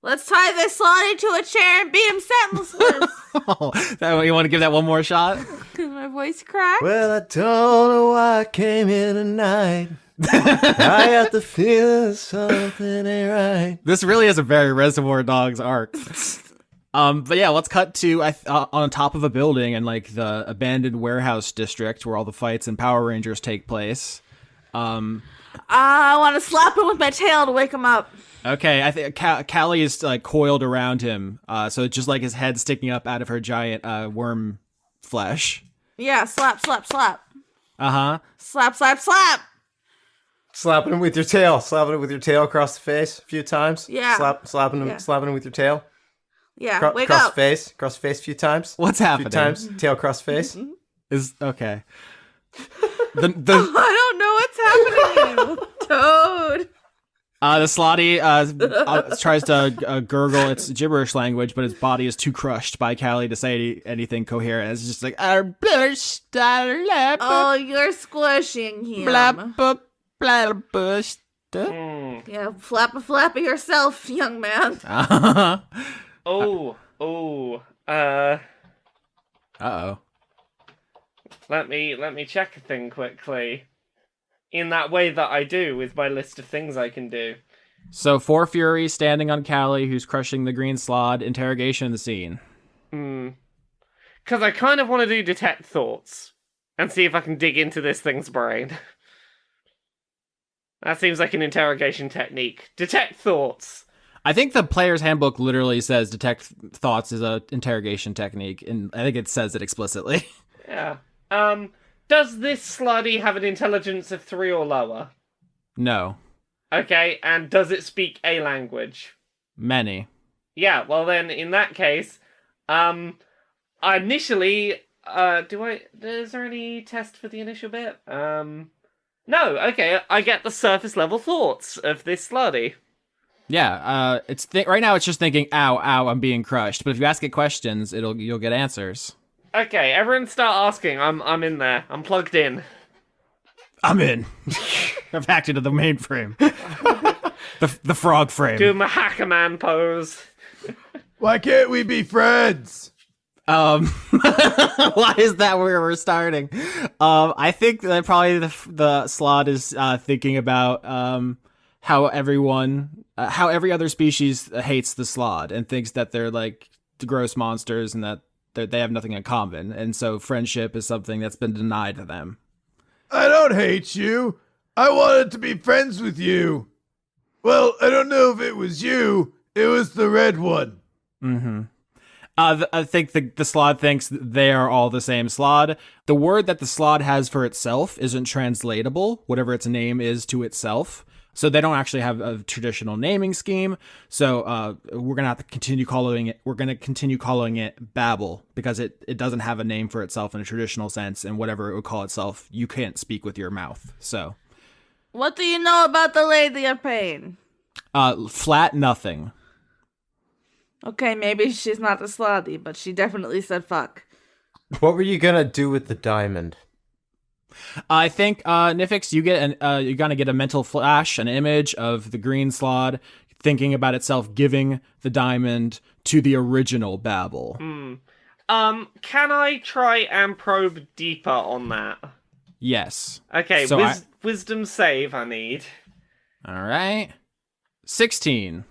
[SPEAKER 1] Let's tie this slotty to a chair and beat him sentenceless.
[SPEAKER 5] You want to give that one more shot?
[SPEAKER 1] My voice cracked.
[SPEAKER 3] Well, I don't know why I came here tonight. I got the feeling something ain't right.
[SPEAKER 5] This really is a very Reservoir Dogs arc. But yeah, let's cut to on top of a building in like the abandoned warehouse district where all the fights and Power Rangers take place.
[SPEAKER 1] I want to slap him with my tail to wake him up.
[SPEAKER 5] Okay, I think Callie is like coiled around him, so it's just like his head sticking up out of her giant worm flesh.
[SPEAKER 1] Yeah, slap, slap, slap.
[SPEAKER 5] Slap,
[SPEAKER 1] slap, slap.
[SPEAKER 3] Slapping him with your tail. Slapping it with your tail across the face a few times.
[SPEAKER 1] Yeah.
[SPEAKER 3] Slapping him with your tail.
[SPEAKER 1] Yeah, wake
[SPEAKER 3] across
[SPEAKER 1] up.
[SPEAKER 3] The face. Across the face a few times.
[SPEAKER 5] What's happening?
[SPEAKER 3] A few times. Tail across the face.
[SPEAKER 5] Is okay.
[SPEAKER 1] I don't know what's happening. Toad.
[SPEAKER 5] The Slotty tries to gurgle its gibberish language, but its body is too crushed by Callie to say anything coherent. It's just like,
[SPEAKER 1] oh, you're squishing him. Yeah, flap yourself, young man.
[SPEAKER 2] Uh-oh. Let me check a thing quickly. In that way that I do with my list of things I can do.
[SPEAKER 5] So 4 Fury standing on Callie, who's crushing the green slaad. Interrogation in the scene.
[SPEAKER 2] Because I kind of want to do detect thoughts and see if I can dig into this thing's brain. That seems like an interrogation technique. Detect thoughts.
[SPEAKER 5] I think the player's handbook literally says detect thoughts is a interrogation technique, and I think it says it explicitly.
[SPEAKER 2] Yeah. Does this slutty have an intelligence of 3 or lower?
[SPEAKER 5] No.
[SPEAKER 2] Okay, and does it speak a language?
[SPEAKER 5] Many.
[SPEAKER 2] Yeah, well then, in that case, initially, is there any test for the initial bit? No, okay, I get the surface level thoughts of this slutty.
[SPEAKER 5] Yeah, right now it's just thinking, ow, I'm being crushed. But if you ask it questions, you'll get answers.
[SPEAKER 2] Okay, everyone start asking. I'm in there. I'm plugged in.
[SPEAKER 5] I'm in. I've hacked into the mainframe. the frog frame.
[SPEAKER 2] Do my hacker man pose.
[SPEAKER 4] Why can't we be friends?
[SPEAKER 5] Why is that where we're starting? I think that probably the slaad is thinking about how every other species hates the slaad and thinks that they're like gross monsters and that they have nothing in common, and so friendship is something that's been denied to them.
[SPEAKER 4] I don't hate you. I wanted to be friends with you. Well, I don't know if it was you. It was the red one.
[SPEAKER 5] Mm-hmm. I think the slaad thinks they are all the same slaad. The word that the slaad has for itself isn't translatable, whatever its name is to itself. So they don't actually have a traditional naming scheme. So we're gonna have to continue calling it. We're gonna continue calling it Babel because it doesn't have a name for itself in a traditional sense, and whatever it would call itself, you can't speak with your mouth. So,
[SPEAKER 1] what do you know about the Lady of Pain?
[SPEAKER 5] Flat nothing.
[SPEAKER 1] Okay, maybe she's not a slothy, but she definitely said fuck.
[SPEAKER 3] What were you gonna do with the diamond?
[SPEAKER 5] I think Nifyx, you're gonna get a mental flash, an image of the green slaad thinking about itself giving the diamond to the original Babel.
[SPEAKER 2] Can I try and probe deeper on that?
[SPEAKER 5] Yes.
[SPEAKER 2] Okay,
[SPEAKER 5] so
[SPEAKER 2] wisdom save I need.
[SPEAKER 5] All right. 16.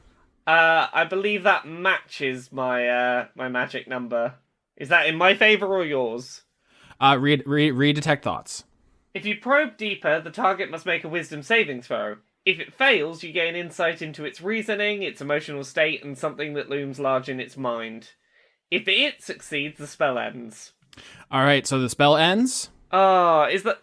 [SPEAKER 2] I believe that matches my my magic number. Is that in my favor or yours?
[SPEAKER 5] Read detect thoughts.
[SPEAKER 2] If you probe deeper, the target must make a wisdom saving throw. If it fails, you gain insight into its reasoning, its emotional state, and something that looms large in its mind. If it succeeds, the spell ends.
[SPEAKER 5] All right, so the spell ends?
[SPEAKER 2] Is that...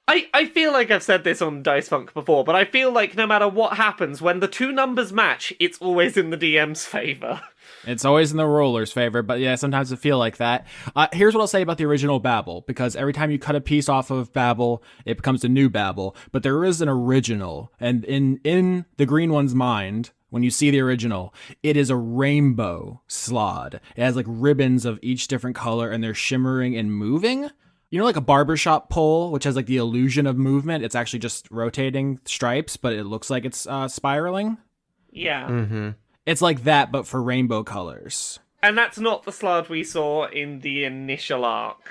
[SPEAKER 2] I feel like I've said this on Dice Funk before, but I feel like no matter what happens, when the two numbers match, it's always in the DM's favor.
[SPEAKER 5] It's always in the roller's favor, but yeah, sometimes I feel like that. Here's what I'll say about the original Babel, because every time you cut a piece off of Babel, it becomes a new Babel, but there is an original, and in the green one's mind, when you see the original, it is a rainbow slaad. It has like ribbons of each different color, and they're shimmering and moving. You know, like a barbershop pole, which has like the illusion of movement. It's actually just rotating stripes, but it looks like it's spiraling.
[SPEAKER 2] Yeah.
[SPEAKER 3] Mm-hmm.
[SPEAKER 5] It's like that, but for rainbow colors.
[SPEAKER 2] And that's not the slaad we saw in the initial arc.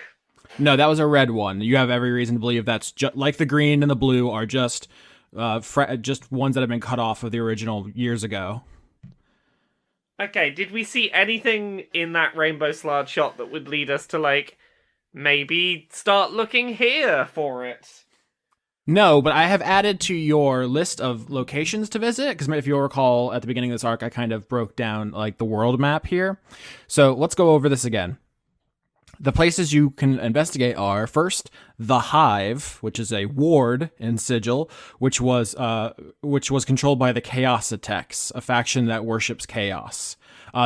[SPEAKER 5] No, that was a red one. You have every reason to believe that's like the green and the blue are just ones that have been cut off of the original years ago.
[SPEAKER 2] Okay, did we see anything in that rainbow slaad shot that would lead us to, like, maybe start looking here for it?
[SPEAKER 5] No, but I have added to your list of locations to visit, because if you'll recall, at the beginning of this arc, I kind of broke down, like, the world map here. So let's go over this again. The places you can investigate are, first, the Hive, which is a ward in Sigil, which was controlled by the Chaositex, a faction that worships chaos.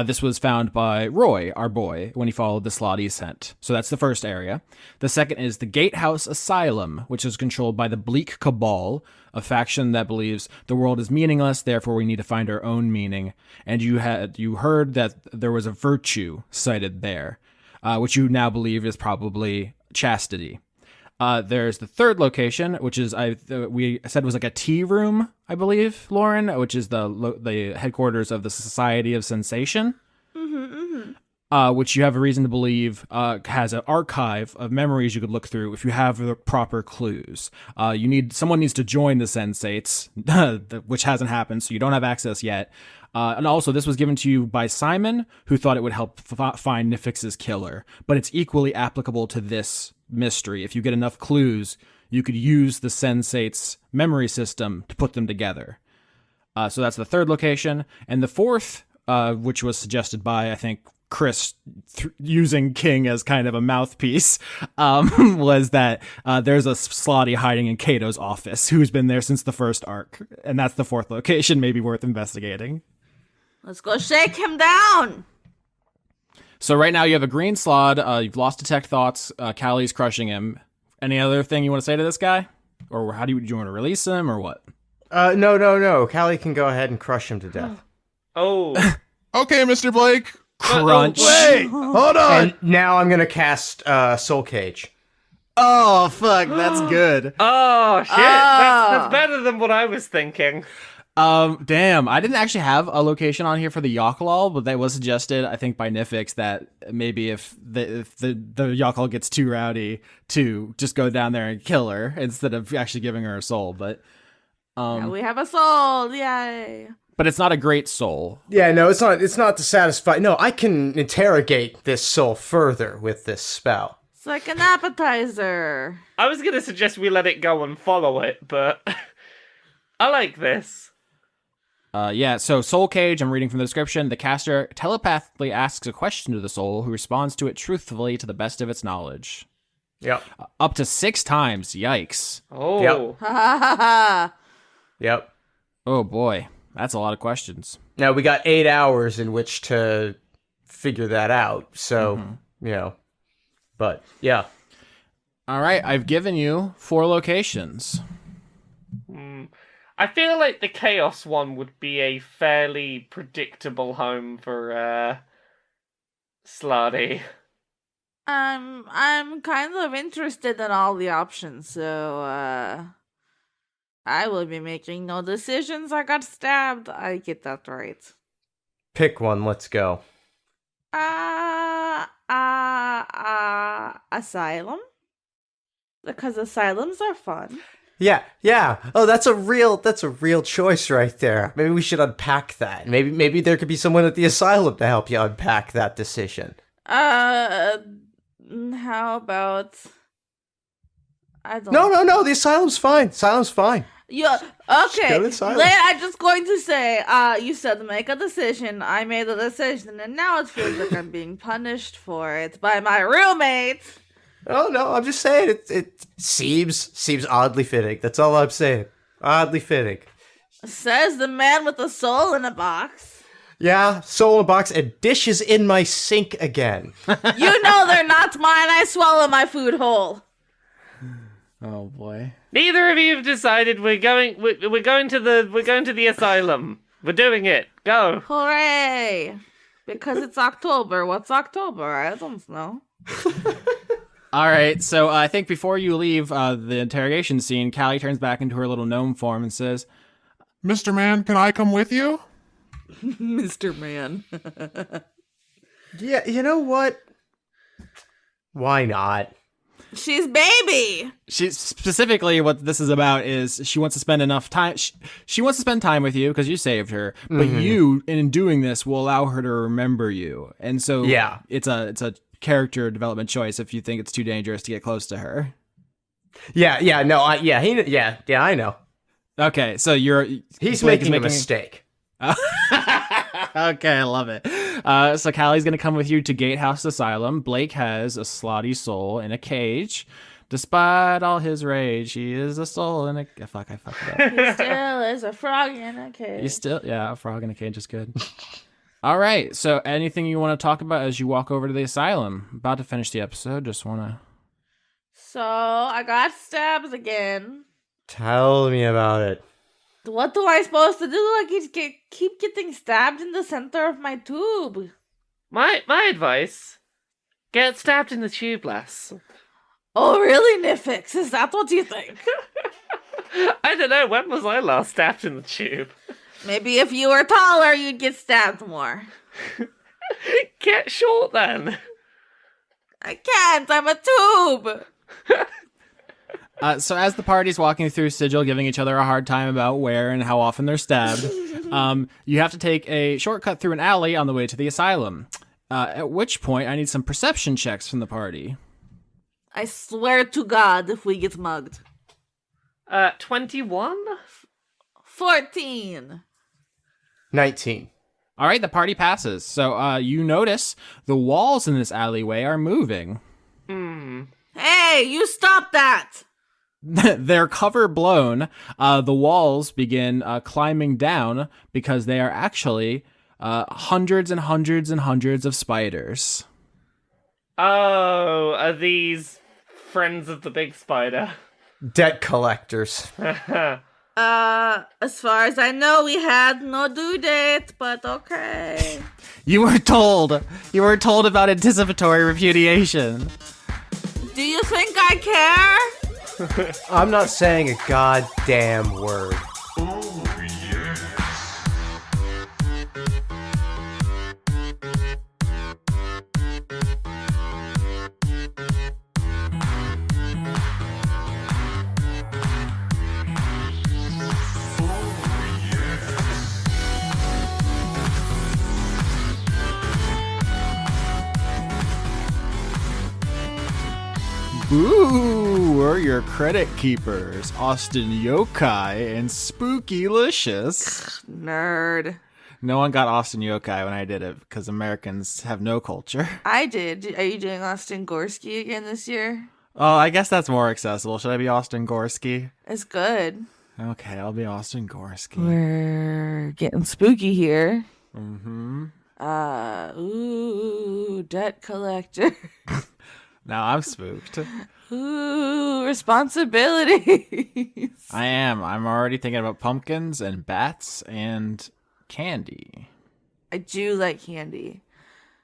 [SPEAKER 5] This was found by Roy, our boy, when he followed the Slaad scent. So that's the first area. The second is the Gatehouse Asylum, which is controlled by the Bleak Cabal, a faction that believes the world is meaningless, therefore we need to find our own meaning. And you heard that there was a virtue cited there. Which you now believe is probably chastity. There's the third location, which is we said was like a tea room, I believe, Lauren, which is the headquarters of the Society of Sensation, which you have a reason to believe has an archive of memories you could look through if you have the proper clues. Someone needs to join the Sensates, which hasn't happened, so you don't have access yet. And also, this was given to you by Simon, who thought it would help find Nifyx's killer. But it's equally applicable to this mystery. If you get enough clues, you could use the Sensate's memory system to put them together. So that's the third location. And the fourth, which was suggested by, I think, Chris using King as kind of a mouthpiece, was that there's a Slotty hiding in Kato's office who's been there since the first arc. And that's the fourth location, maybe worth investigating.
[SPEAKER 1] Let's go shake him down.
[SPEAKER 5] So right now you have a green Slaad. You've lost Detect Thoughts. Callie's crushing him. Any other thing you want to say to this guy? Or do you want to release him or what?
[SPEAKER 3] No. Callie can go ahead and crush him to death.
[SPEAKER 2] Oh.
[SPEAKER 7] Okay, Mr. Blake.
[SPEAKER 5] Crunch.
[SPEAKER 4] Wait, hold on.
[SPEAKER 3] And now I'm going to cast Soul Cage.
[SPEAKER 5] Oh, fuck. That's good.
[SPEAKER 2] Oh, shit. That's better than what I was thinking.
[SPEAKER 5] Damn, I didn't actually have a location on here for the Yochlol, but that was suggested, I think, by Nifyx that maybe if the Yochlol gets too rowdy, to just go down there and kill her instead of actually giving her a soul. But
[SPEAKER 1] Now we have a soul. Yay.
[SPEAKER 5] but it's not a great soul.
[SPEAKER 3] Yeah, no, it's not to satisfy. No, I can interrogate this soul further with this spell.
[SPEAKER 1] It's like an appetizer.
[SPEAKER 2] I was going to suggest we let it go and follow it, but I like this.
[SPEAKER 5] Yeah, so Soul Cage, I'm reading from the description. The caster telepathically asks a question to the soul, who responds to it truthfully to the best of its knowledge.
[SPEAKER 3] Yep.
[SPEAKER 5] Up to 6 times. Yikes.
[SPEAKER 2] Oh.
[SPEAKER 3] Yep.
[SPEAKER 1] Ha ha ha ha.
[SPEAKER 3] Yep.
[SPEAKER 5] Oh boy, that's a lot of questions.
[SPEAKER 3] Now, we got 8 hours in which to figure that out, so, but, yeah.
[SPEAKER 5] All right, I've given you 4 locations.
[SPEAKER 2] I feel like the Chaos one would be a fairly predictable home for Slotty.
[SPEAKER 1] I'm kind of interested in all the options, so I will be making no decisions. I got stabbed. I get that right.
[SPEAKER 3] Pick one, let's go.
[SPEAKER 1] Asylum? Because asylums are fun.
[SPEAKER 3] Yeah. Oh, that's a real choice right there. Maybe we should unpack that. Maybe there could be someone at the asylum to help you unpack that decision.
[SPEAKER 1] How about I don't
[SPEAKER 3] No, the asylum's fine. Asylum's fine.
[SPEAKER 1] Yeah,
[SPEAKER 3] Just
[SPEAKER 1] okay.
[SPEAKER 3] go to the asylum.
[SPEAKER 1] I'm just going to say, you said make a decision. I made a decision, and now it feels like I'm being punished for it by my roommate.
[SPEAKER 3] Oh no, I'm just saying it seems oddly fitting. That's all I'm saying. Oddly fitting.
[SPEAKER 1] Says the man with the soul in a box.
[SPEAKER 3] Yeah, soul in a box and dishes in my sink again.
[SPEAKER 1] You know they're not mine. I swallow my food whole.
[SPEAKER 5] Oh boy.
[SPEAKER 2] Neither of you have decided we're going to the asylum. We're doing it. Go.
[SPEAKER 1] Hooray! Because it's October. What's October? I don't know.
[SPEAKER 5] All right, so I think before you leave the interrogation scene, Callie turns back into her little gnome form and says,
[SPEAKER 7] Mr. Man, can I come with you?
[SPEAKER 1] Mr. Man.
[SPEAKER 3] Yeah, you know what? Why not?
[SPEAKER 1] She's baby.
[SPEAKER 5] She specifically what this is about is she wants to spend enough time. She wants to spend time with you because you saved her, but you, in doing this, will allow her to remember you. And so, it's a character development choice if you think it's too dangerous to get close to her.
[SPEAKER 3] I know.
[SPEAKER 5] Okay, so
[SPEAKER 3] He's making a mistake.
[SPEAKER 5] Okay, I love it. So Callie's gonna come with you to Gatehouse Asylum. Blake has a slotty soul in a cage. Despite all his rage, he is a soul in a... Fuck, I fucked it up.
[SPEAKER 1] He still is a frog in a cage.
[SPEAKER 5] A frog in a cage is good. All right, so anything you want to talk about as you walk over to the asylum? About to finish the episode, just want to...
[SPEAKER 1] So, I got stabbed again.
[SPEAKER 3] Tell me about it.
[SPEAKER 1] What do I supposed to do? I keep getting stabbed in the center of my tube.
[SPEAKER 2] My advice: get stabbed in the tube less.
[SPEAKER 1] Oh, really, Nifyx? Is that what you think?
[SPEAKER 2] I don't know. When was I last stabbed in the tube?
[SPEAKER 1] Maybe if you were taller, you'd get stabbed more.
[SPEAKER 2] Get short then.
[SPEAKER 1] I can't. I'm a tube.
[SPEAKER 5] So as the party's walking through Sigil, giving each other a hard time about where and how often they're stabbed, you have to take a shortcut through an alley on the way to the asylum. At which point, I need some perception checks from the party.
[SPEAKER 1] I swear to God, if we get mugged.
[SPEAKER 2] 21?
[SPEAKER 1] 14.
[SPEAKER 3] 19.
[SPEAKER 5] All right, the party passes. So you notice the walls in this alleyway are moving.
[SPEAKER 1] Hey, you stop that!
[SPEAKER 5] They're cover blown. The walls begin climbing down because they are actually hundreds and hundreds and hundreds of spiders.
[SPEAKER 2] Oh, are these friends of the big spider?
[SPEAKER 3] Debt collectors.
[SPEAKER 1] As far as I know, we had no due date, but okay.
[SPEAKER 5] You were told about anticipatory repudiation.
[SPEAKER 1] Do you think I care?
[SPEAKER 3] I'm not saying a goddamn word.
[SPEAKER 5] Ooh, we're your credit keepers, Austin Yokai and Spookylicious.
[SPEAKER 1] Nerd.
[SPEAKER 5] No one got Austin Yokai when I did it because Americans have no culture.
[SPEAKER 1] I did. Are you doing Austin Gorski again this year?
[SPEAKER 5] Oh, I guess that's more accessible. Should I be Austin Gorski?
[SPEAKER 1] It's good.
[SPEAKER 5] Okay, I'll be Austin Gorski.
[SPEAKER 1] We're getting spooky here.
[SPEAKER 5] Mm-hmm.
[SPEAKER 1] Debt collector.
[SPEAKER 5] Now I'm spooked.
[SPEAKER 1] Ooh, responsibilities.
[SPEAKER 5] I am. I'm already thinking about pumpkins and bats and candy.
[SPEAKER 1] I do like candy.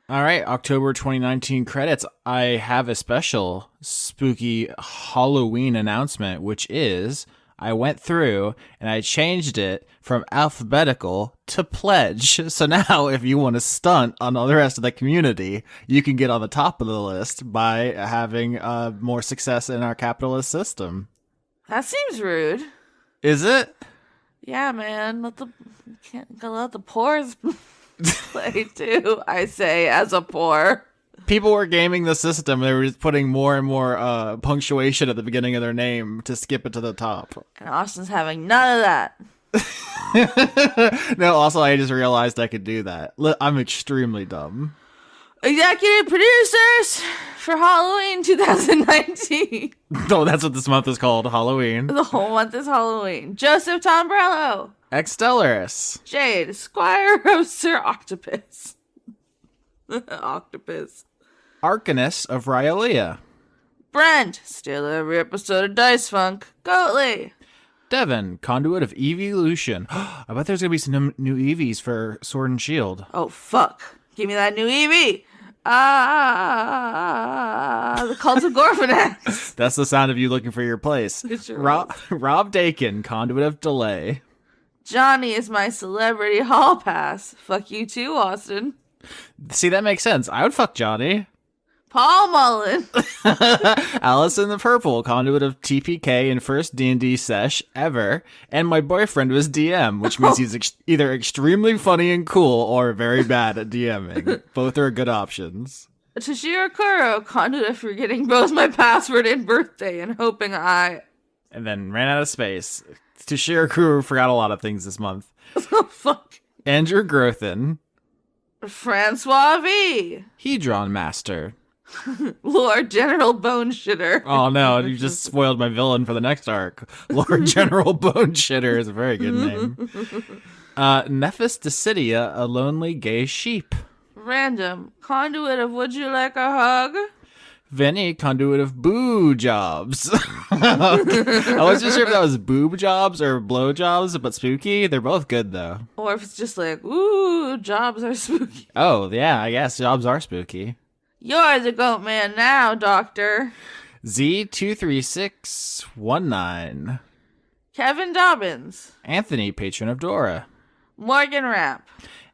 [SPEAKER 5] All right, October 2019 credits. I have a special spooky Halloween announcement, which is I went through and I changed it from alphabetical to pledge. So now if you want to stunt on all the rest of the community, you can get on the top of the list by having more success in our capitalist system.
[SPEAKER 1] That seems rude.
[SPEAKER 5] Is it?
[SPEAKER 1] Yeah, man. Gotta let the pores play too, I say, as a poor.
[SPEAKER 5] People were gaming the system. They were just putting more and more punctuation at the beginning of their name to skip it to the top.
[SPEAKER 1] And Austin's having none of that.
[SPEAKER 5] No, also, I just realized I could do that. I'm extremely dumb.
[SPEAKER 1] Executive producers for Halloween 2019.
[SPEAKER 5] No, that's what this month is called, Halloween.
[SPEAKER 1] The whole month is Halloween. Joseph Tombrello.
[SPEAKER 5] Extellaris.
[SPEAKER 1] Jade, Squire of Sir Octopus. Octopus.
[SPEAKER 5] Arcanist of Rhyolea.
[SPEAKER 1] Brent, still every episode of Dice Funk. Goatly.
[SPEAKER 5] Devin, Conduit of Evolution. I bet there's going to be some new EVs for Sword and Shield.
[SPEAKER 1] Oh, fuck. Give me that new EV. The Cult of Gorfanax.
[SPEAKER 5] That's the sound of you looking for your place. Rob Dakin, Conduit of Delay.
[SPEAKER 1] Johnny is my celebrity hall pass. Fuck you too, Austin.
[SPEAKER 5] See, that makes sense. I would fuck Johnny.
[SPEAKER 1] Paul Mullen.
[SPEAKER 5] Allison the Purple, conduit of TPK in first D&D sesh ever, and my boyfriend was DM, which means he's either extremely funny and cool or very bad at DMing. Both are good options.
[SPEAKER 1] Toshiro Kuro, conduit of forgetting both my password and birthday and hoping I...
[SPEAKER 5] And then ran out of space. Toshiro Kuro forgot a lot of things this month.
[SPEAKER 1] Oh, fuck.
[SPEAKER 5] Andrew Grothin.
[SPEAKER 1] Francois V.
[SPEAKER 5] Hedron Master.
[SPEAKER 1] Lord General Bone Shitter.
[SPEAKER 5] Oh no, you just spoiled my villain for the next arc. Lord General Bone Shitter is a very good name. Nefis Decidia, a lonely gay sheep.
[SPEAKER 1] Random. Conduit of Would You Like a Hug?
[SPEAKER 5] Vinny, conduit of boo jobs. I wasn't sure if that was boob jobs or blow jobs, but spooky. They're both good though.
[SPEAKER 1] Or if it's just like, ooh, jobs are spooky.
[SPEAKER 5] Oh yeah, I guess jobs are spooky.
[SPEAKER 1] You're the goat man now, Doctor.
[SPEAKER 5] Z23619.
[SPEAKER 1] Kevin Dobbins.
[SPEAKER 5] Anthony, patron of Dora.
[SPEAKER 1] Morgan Rapp.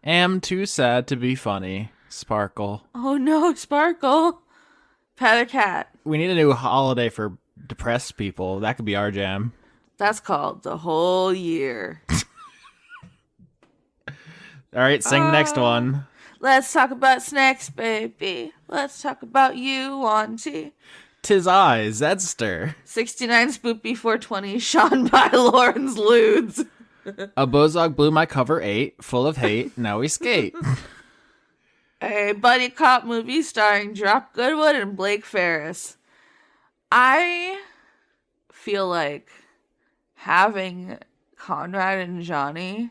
[SPEAKER 5] Am too sad to be funny. Sparkle.
[SPEAKER 1] Oh no, Sparkle. Pet a cat.
[SPEAKER 5] We need a new holiday for depressed people. That could be our jam.
[SPEAKER 1] That's called the whole year.
[SPEAKER 5] All right, sing the next one.
[SPEAKER 1] Let's talk about snacks, baby. Let's talk about you, Auntie.
[SPEAKER 5] 'Tis I, Zedster.
[SPEAKER 1] 69 Spoopy 420, Sean by Lawrence Ludes.
[SPEAKER 5] A Bozog blew my cover 8, full of hate, now we skate.
[SPEAKER 1] A buddy cop movie starring Drop Goodwood and Blake Ferris. I feel like having Conrad and Johnny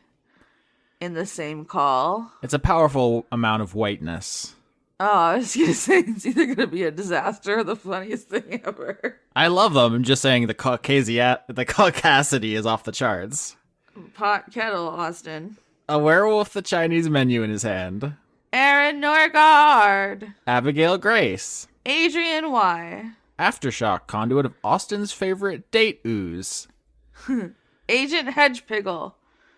[SPEAKER 1] in the same call.
[SPEAKER 5] It's a powerful amount of whiteness.
[SPEAKER 1] Oh, I was going to say it's either going to be a disaster or the funniest thing ever.
[SPEAKER 5] I love them. I'm just saying the caucasity is off the charts.
[SPEAKER 1] Pot kettle, Austin.
[SPEAKER 5] A werewolf with the Chinese menu in his hand.
[SPEAKER 1] Aaron Norgard.
[SPEAKER 5] Abigail Grace.
[SPEAKER 1] Adrian Y.
[SPEAKER 5] Aftershock, conduit of Austin's favorite date ooze.
[SPEAKER 1] Agent Hedgepiggle.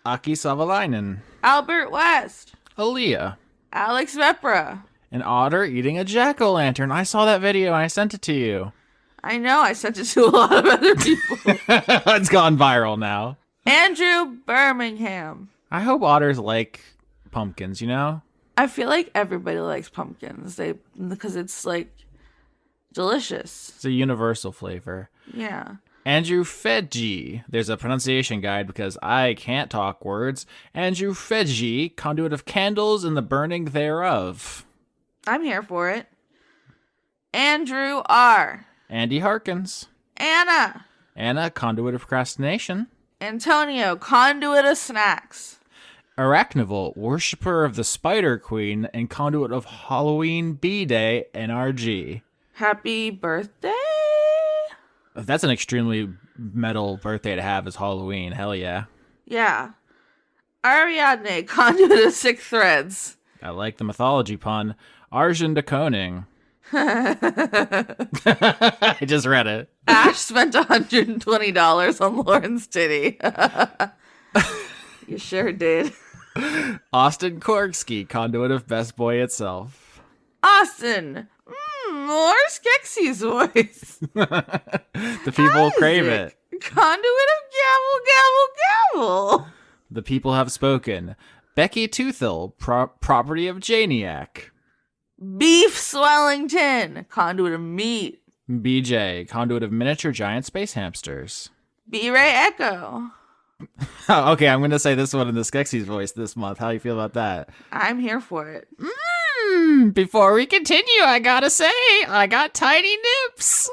[SPEAKER 5] Aki Savalainen.
[SPEAKER 1] Albert West.
[SPEAKER 5] Aaliyah.
[SPEAKER 1] Alex Vepra.
[SPEAKER 5] An otter eating a jack-o'-lantern. I saw that video and I sent it to you.
[SPEAKER 1] I know, I sent it to a lot of other people.
[SPEAKER 5] It's gone viral now.
[SPEAKER 1] Andrew Birmingham.
[SPEAKER 5] I hope otters like pumpkins, you know?
[SPEAKER 1] I feel like everybody likes pumpkins. Because it's like delicious.
[SPEAKER 5] It's a universal flavor.
[SPEAKER 1] Yeah.
[SPEAKER 5] Andrew Fedji. There's a pronunciation guide because I can't talk words. Andrew Fedji, conduit of candles and the burning thereof.
[SPEAKER 1] I'm here for it. Andrew R.
[SPEAKER 5] Andy Harkins.
[SPEAKER 1] Anna.
[SPEAKER 5] Anna, conduit of procrastination.
[SPEAKER 1] Antonio, conduit of snacks.
[SPEAKER 5] Arachnival, worshipper of the Spider Queen and conduit of Halloween B-Day NRG.
[SPEAKER 1] Happy birthday?
[SPEAKER 5] That's an extremely metal birthday to have is Halloween. Hell yeah.
[SPEAKER 1] Yeah. Ariadne, conduit of sick threads.
[SPEAKER 5] I like the mythology pun. Arjun de Koning. I just read it.
[SPEAKER 1] Ash spent $120 on Lauren's titty. You sure did.
[SPEAKER 5] Austin Korgsky, conduit of Best Boy itself.
[SPEAKER 1] Austin! More Skeksy's voice.
[SPEAKER 5] The people crave it.
[SPEAKER 1] Conduit of gavel, gavel, gavel.
[SPEAKER 5] The people have spoken. Becky Toothil, property of Janiac.
[SPEAKER 1] Beef Swellington, conduit of meat.
[SPEAKER 5] BJ, conduit of miniature giant space hamsters.
[SPEAKER 1] B-Ray Echo.
[SPEAKER 5] Oh, okay, I'm going to say this one in the Skeksy's voice this month. How you feel about that?
[SPEAKER 1] I'm here for it.
[SPEAKER 5] Before we continue, I gotta say, I got tiny nips.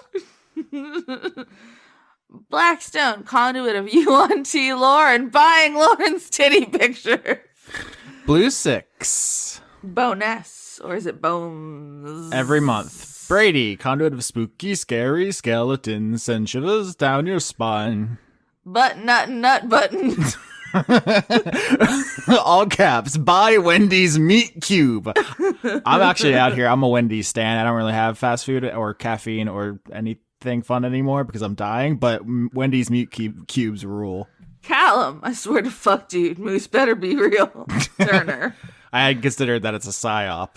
[SPEAKER 1] Blackstone, conduit of UNT lore and buying Lauren's titty picture.
[SPEAKER 5] Blue 6.
[SPEAKER 1] Boness, or is it Bones?
[SPEAKER 5] Every month. Brady, conduit of spooky, scary skeletons and shivers down your spine.
[SPEAKER 1] Nut button.
[SPEAKER 5] All caps. Buy Wendy's Meat Cube. I'm actually out here. I'm a Wendy's stan. I don't really have fast food or caffeine or anything fun anymore because I'm dying, but Wendy's Meat Cubes rule.
[SPEAKER 1] Callum, I swear to fuck, dude. Moose better be real. Turner.
[SPEAKER 5] I had considered that it's a psyop.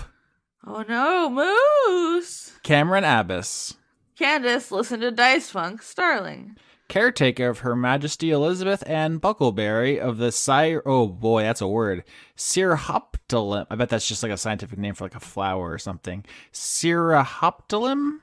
[SPEAKER 1] Oh no, Moose!
[SPEAKER 5] Cameron Abbas.
[SPEAKER 1] Candace, listen to Dice Funk, Starling.
[SPEAKER 5] Caretaker of Her Majesty Elizabeth Ann Buckleberry of the oh boy, that's a word. Cirrhoptilum. I bet that's just like a scientific name for like a flower or something. Cirrhoptilum?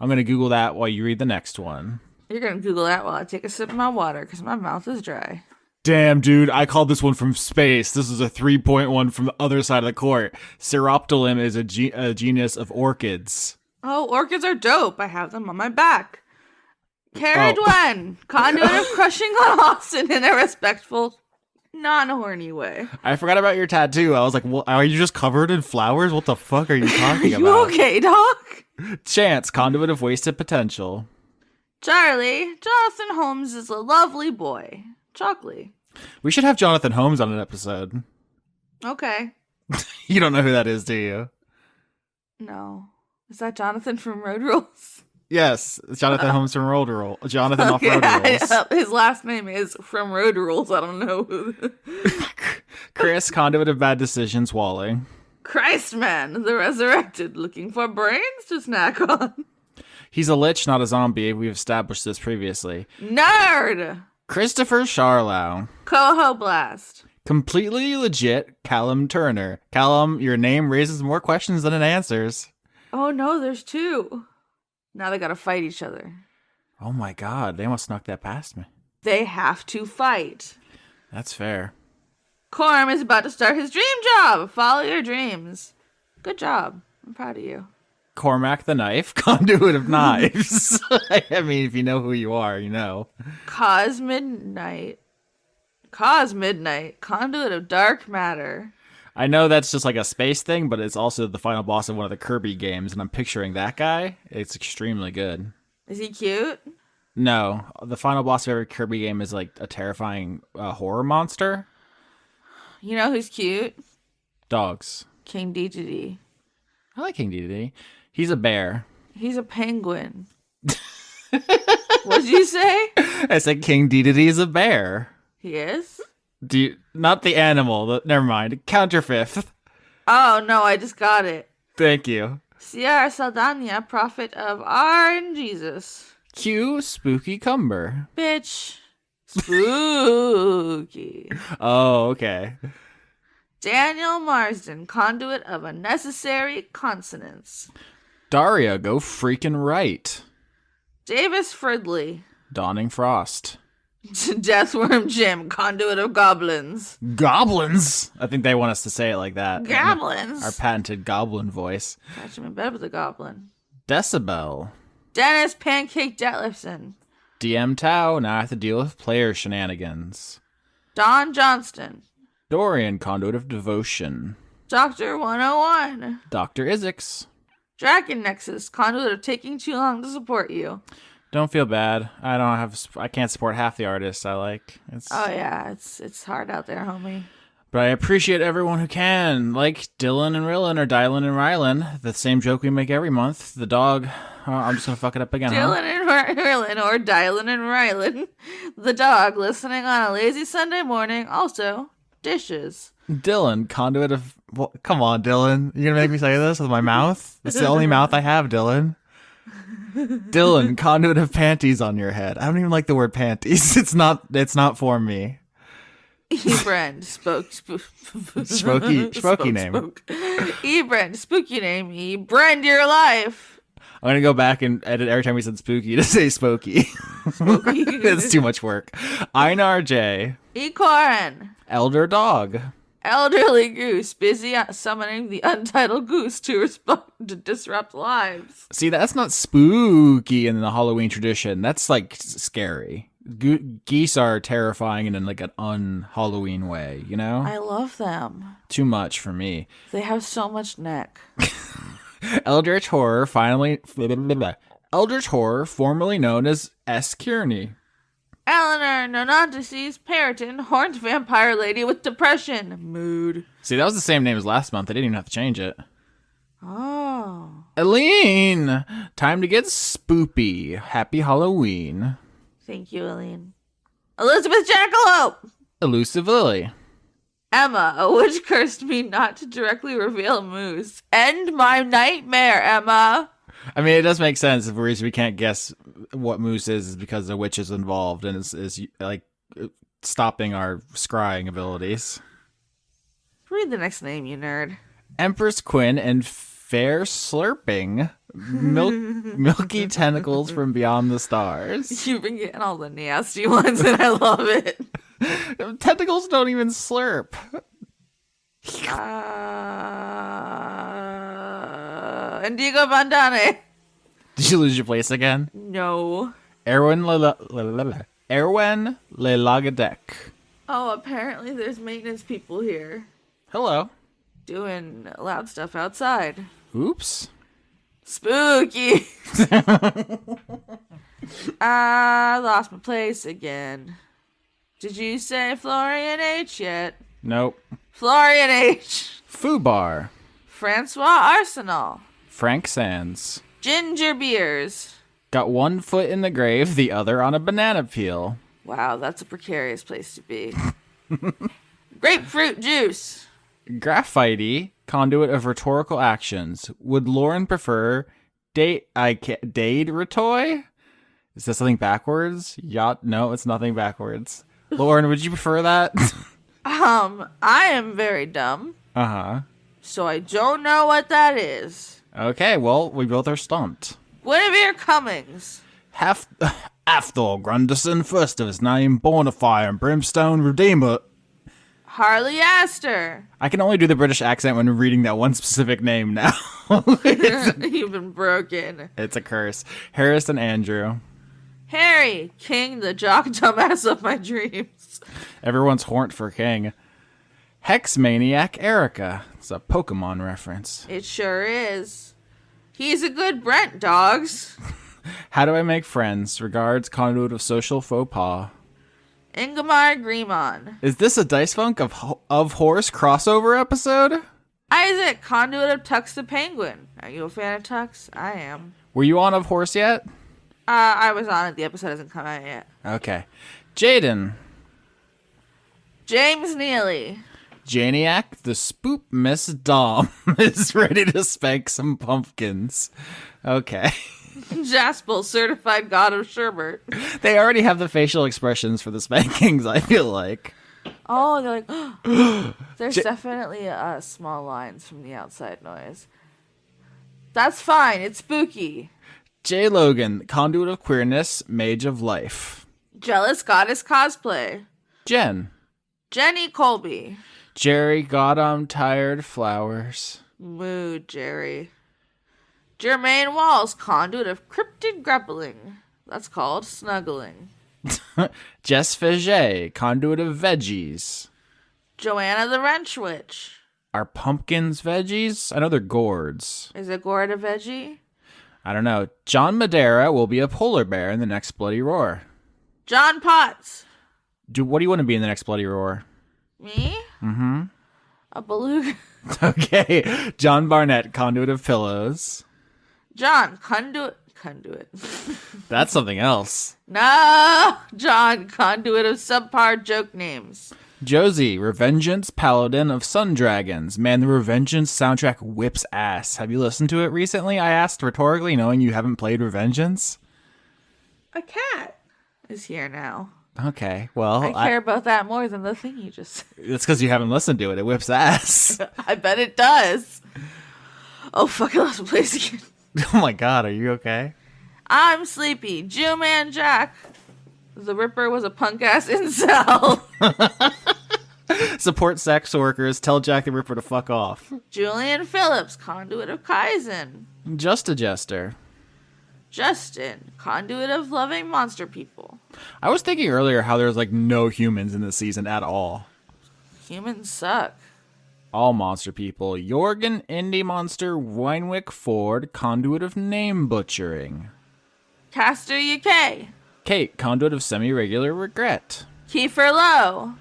[SPEAKER 5] I'm going to Google that while you read the next one.
[SPEAKER 1] You're going to Google that while I take a sip of my water because my mouth is dry.
[SPEAKER 5] Damn, dude, I called this one from space. This is a 3.1 from the other side of the court. Cirrhoptilum is a genus of orchids.
[SPEAKER 1] Oh, orchids are dope. I have them on my back. Carried one. Conduit of crushing on Austin in a respectful, non-horny way.
[SPEAKER 5] I forgot about your tattoo. I was like, well, are you just covered in flowers? What the fuck are you talking about?
[SPEAKER 1] You okay, Doc?
[SPEAKER 5] Chance, conduit of wasted potential.
[SPEAKER 1] Charlie, Jonathan Holmes is a lovely boy. Chocolate.
[SPEAKER 5] We should have Jonathan Holmes on an episode.
[SPEAKER 1] Okay.
[SPEAKER 5] You don't know who that is, do you?
[SPEAKER 1] No. Is that Jonathan from Road Rules?
[SPEAKER 5] Yes, Jonathan Holmes from Road Rules. Jonathan off Road Rules.
[SPEAKER 1] His last name is from Road Rules. I don't know who.
[SPEAKER 5] Chris, conduit of bad decisions, Walling.
[SPEAKER 1] Christ, man, the resurrected, looking for brains to snack on.
[SPEAKER 5] He's a lich, not a zombie. We've established this previously.
[SPEAKER 1] Nerd!
[SPEAKER 5] Christopher Charlow.
[SPEAKER 1] Coho Blast.
[SPEAKER 5] Completely legit, Callum Turner. Callum, your name raises more questions than it answers.
[SPEAKER 1] Oh no, there's two. Now they gotta fight each other.
[SPEAKER 5] Oh my god, they almost snuck that past me.
[SPEAKER 1] They have to fight.
[SPEAKER 5] That's fair.
[SPEAKER 1] Corm is about to start his dream job. Follow your dreams. Good job. I'm proud of you.
[SPEAKER 5] Cormac the Knife, conduit of knives. I mean, if you know who you are, you know.
[SPEAKER 1] Cause Midnight, conduit of dark matter.
[SPEAKER 5] I know that's just like a space thing, but it's also the final boss of one of the Kirby games, and I'm picturing that guy. It's extremely good.
[SPEAKER 1] Is he cute?
[SPEAKER 5] No, the final boss of every Kirby game is like a terrifying horror monster.
[SPEAKER 1] You know who's cute?
[SPEAKER 5] Dogs.
[SPEAKER 1] King Dedede.
[SPEAKER 5] I like King Dedede. He's a bear.
[SPEAKER 1] He's a penguin. What'd you say?
[SPEAKER 5] I said King Dedede is a bear.
[SPEAKER 1] He is?
[SPEAKER 5] Not the animal. Never mind. Counter fifth.
[SPEAKER 1] Oh, no, I just got it.
[SPEAKER 5] Thank you.
[SPEAKER 1] Sierra Saldana, prophet of R and Jesus.
[SPEAKER 5] Q, Spooky Cumber.
[SPEAKER 1] Bitch. Spooky.
[SPEAKER 5] Oh, okay.
[SPEAKER 1] Daniel Marsden, conduit of unnecessary consonants.
[SPEAKER 5] Daria, go freaking right.
[SPEAKER 1] Davis Fridley.
[SPEAKER 5] Dawning Frost.
[SPEAKER 1] Deathworm Jim, conduit of goblins.
[SPEAKER 5] Goblins? I think they want us to say it like that.
[SPEAKER 1] Goblins.
[SPEAKER 5] Our patented goblin voice.
[SPEAKER 1] Catch him in bed with a goblin.
[SPEAKER 5] Decibel.
[SPEAKER 1] Dennis Pancake Detlefson.
[SPEAKER 5] DM Tau, now I have to deal with player shenanigans.
[SPEAKER 1] Don Johnston.
[SPEAKER 5] Dorian, conduit of devotion.
[SPEAKER 1] Dr. 101.
[SPEAKER 5] Dr. Isix.
[SPEAKER 1] Dragon Nexus, conduit of taking too long to support you.
[SPEAKER 5] Don't feel bad. I can't support half the artists I like.
[SPEAKER 1] Oh yeah, it's hard out there, homie.
[SPEAKER 5] But I appreciate everyone who can, like Dylan and Rillin or Dylan and Rylan. The same joke we make every month. The dog. I'm just gonna fuck it up again.
[SPEAKER 1] Dylan and Rillin or Dylan and Rylan. The dog listening on a lazy Sunday morning. Also, dishes.
[SPEAKER 5] Dylan, conduit of. Well, come on, Dylan. You're gonna make me say this with my mouth? It's the only mouth I have, Dylan. Dylan, conduit of panties on your head. I don't even like the word panties. It's not for me.
[SPEAKER 1] Ebrand,
[SPEAKER 5] spooky name.
[SPEAKER 1] Ebrand, spooky name. Ebrand your life.
[SPEAKER 5] I'm gonna go back and edit every time we said spooky to say spooky.
[SPEAKER 1] Spooky.
[SPEAKER 5] It's too much work. Einar J.
[SPEAKER 1] Ecorin.
[SPEAKER 5] Elder Dog.
[SPEAKER 1] Elderly Goose, busy summoning the Untitled Goose to disrupt lives.
[SPEAKER 5] See, that's not spooky in the Halloween tradition. That's like scary. Geese are terrifying in like an un-Halloween way, you know?
[SPEAKER 1] I love them.
[SPEAKER 5] Too much for me.
[SPEAKER 1] They have so much neck.
[SPEAKER 5] Eldritch Horror, Eldritch Horror, formerly known as S. Kearney.
[SPEAKER 1] Eleanor, no not deceased, Periton, horned vampire lady with depression. Mood.
[SPEAKER 5] See, that was the same name as last month. They didn't even have to change it.
[SPEAKER 1] Oh.
[SPEAKER 5] Aline, time to get spoopy. Happy Halloween.
[SPEAKER 1] Thank you, Aline. Elizabeth Jackalope.
[SPEAKER 5] Elusive Lily.
[SPEAKER 1] Emma, a witch cursed me not to directly reveal Moose. End my nightmare, Emma.
[SPEAKER 5] I mean, it does make sense if the reason we can't guess what Moose is because the witch is involved and is like stopping our scrying abilities.
[SPEAKER 1] Read the next name, you nerd.
[SPEAKER 5] Empress Quinn and Fair Slurping, milky tentacles from beyond the stars.
[SPEAKER 1] You've been getting all the nasty ones, and I love it.
[SPEAKER 5] Tentacles don't even slurp.
[SPEAKER 1] Indigo Bandane.
[SPEAKER 5] Did you lose your place again?
[SPEAKER 1] No.
[SPEAKER 5] Erwin Lelagadek.
[SPEAKER 1] Oh, apparently there's maintenance people here
[SPEAKER 5] Hello.
[SPEAKER 1] doing loud stuff outside.
[SPEAKER 5] Oops.
[SPEAKER 1] Spooky. I lost my place again. Did you say Florian H yet?
[SPEAKER 5] Nope.
[SPEAKER 1] Florian H.
[SPEAKER 5] Foobar.
[SPEAKER 1] Francois Arsenal.
[SPEAKER 5] Frank Sands.
[SPEAKER 1] Ginger beers.
[SPEAKER 5] Got one foot in the grave, the other on a banana peel.
[SPEAKER 1] Wow, that's a precarious place to be. Grapefruit juice.
[SPEAKER 5] Graphite, conduit of rhetorical actions. Would Lauren prefer Dade Retoy? Is that something backwards? Yacht? No, it's nothing backwards. Lauren, would you prefer that?
[SPEAKER 1] I am very dumb,
[SPEAKER 5] Uh-huh.
[SPEAKER 1] so I don't know what that is.
[SPEAKER 5] Okay, well, we both are stumped.
[SPEAKER 1] Guinevere Cummings.
[SPEAKER 5] Hafthor Grundison, first of his name, born of fire and brimstone, redeemer.
[SPEAKER 1] Harley Astor.
[SPEAKER 5] I can only do the British accent when reading that one specific name now.
[SPEAKER 1] You've been broken.
[SPEAKER 5] It's a curse. Harris and Andrew.
[SPEAKER 1] Harry, king, the jock dumbass of my dreams.
[SPEAKER 5] Everyone's horned for king. Hex Maniac Erica. It's a Pokemon reference.
[SPEAKER 1] It sure is. He's a good Brent, dogs.
[SPEAKER 5] How do I make friends? Regards, conduit of social faux pas.
[SPEAKER 1] Ingmar Grimon.
[SPEAKER 5] Is this a Dice Funk of Horse crossover episode?
[SPEAKER 1] Isaac, conduit of Tux the Penguin. Are you a fan of Tux? I am.
[SPEAKER 5] Were you on Of Horse yet?
[SPEAKER 1] I was on it. The episode hasn't come out yet.
[SPEAKER 5] Okay. Jaden.
[SPEAKER 1] James Neely.
[SPEAKER 5] Janiac, the spoop Miss Dom is ready to spank some pumpkins. Okay.
[SPEAKER 1] Jaspel, certified god of sherbet.
[SPEAKER 5] They already have the facial expressions for the spankings, I feel like.
[SPEAKER 1] Oh, they're like, there's definitely small lines from the outside noise. That's fine. It's spooky.
[SPEAKER 5] J. Logan, conduit of queerness, mage of life.
[SPEAKER 1] Jealous goddess cosplay.
[SPEAKER 5] Jen.
[SPEAKER 1] Jenny Colby.
[SPEAKER 5] Jerry, God, I'm tired flowers.
[SPEAKER 1] Mood, Jerry. Jermaine Walls, conduit of cryptid grubbling. That's called snuggling.
[SPEAKER 5] Jess Faget, conduit of veggies.
[SPEAKER 1] Joanna the Wrench Witch.
[SPEAKER 5] Are pumpkins veggies? I know they're gourds.
[SPEAKER 1] Is a gourd a veggie?
[SPEAKER 5] I don't know. John Madera will be a polar bear in the next Bloody Roar.
[SPEAKER 1] John Potts.
[SPEAKER 5] What do you want to be in the next Bloody Roar?
[SPEAKER 1] Me?
[SPEAKER 5] Mm-hmm.
[SPEAKER 1] A beluga.
[SPEAKER 5] Okay. John Barnett, conduit of pillows.
[SPEAKER 1] John, conduit.
[SPEAKER 5] That's something else.
[SPEAKER 1] No! John, conduit of subpar joke names.
[SPEAKER 5] Josie, Revengeance, paladin of sun dragons. Man, the Revengeance soundtrack whips ass. Have you listened to it recently? I asked rhetorically, knowing you haven't played Revengeance.
[SPEAKER 1] A cat is here now.
[SPEAKER 5] Okay, well,
[SPEAKER 1] I care about that more than the thing you just said.
[SPEAKER 5] It's because you haven't listened to it. It whips ass.
[SPEAKER 1] I bet it does. Oh, fuck, I lost my place again.
[SPEAKER 5] Oh my god, are you okay?
[SPEAKER 1] I'm sleepy. Jew-Man Jack. The Ripper was a punk-ass incel.
[SPEAKER 5] Support sex workers. Tell Jack the Ripper to fuck off.
[SPEAKER 1] Julian Phillips, conduit of Kaizen.
[SPEAKER 5] Just a jester.
[SPEAKER 1] Justin, conduit of loving monster people.
[SPEAKER 5] I was thinking earlier how there's like no humans in this season at all.
[SPEAKER 1] Humans suck.
[SPEAKER 5] All monster people. Jorgen, Indie Monster, Weinwick Ford, conduit of name butchering.
[SPEAKER 1] Caster UK.
[SPEAKER 5] Kate, conduit of semi-regular regret.
[SPEAKER 1] Kiefer Lowe.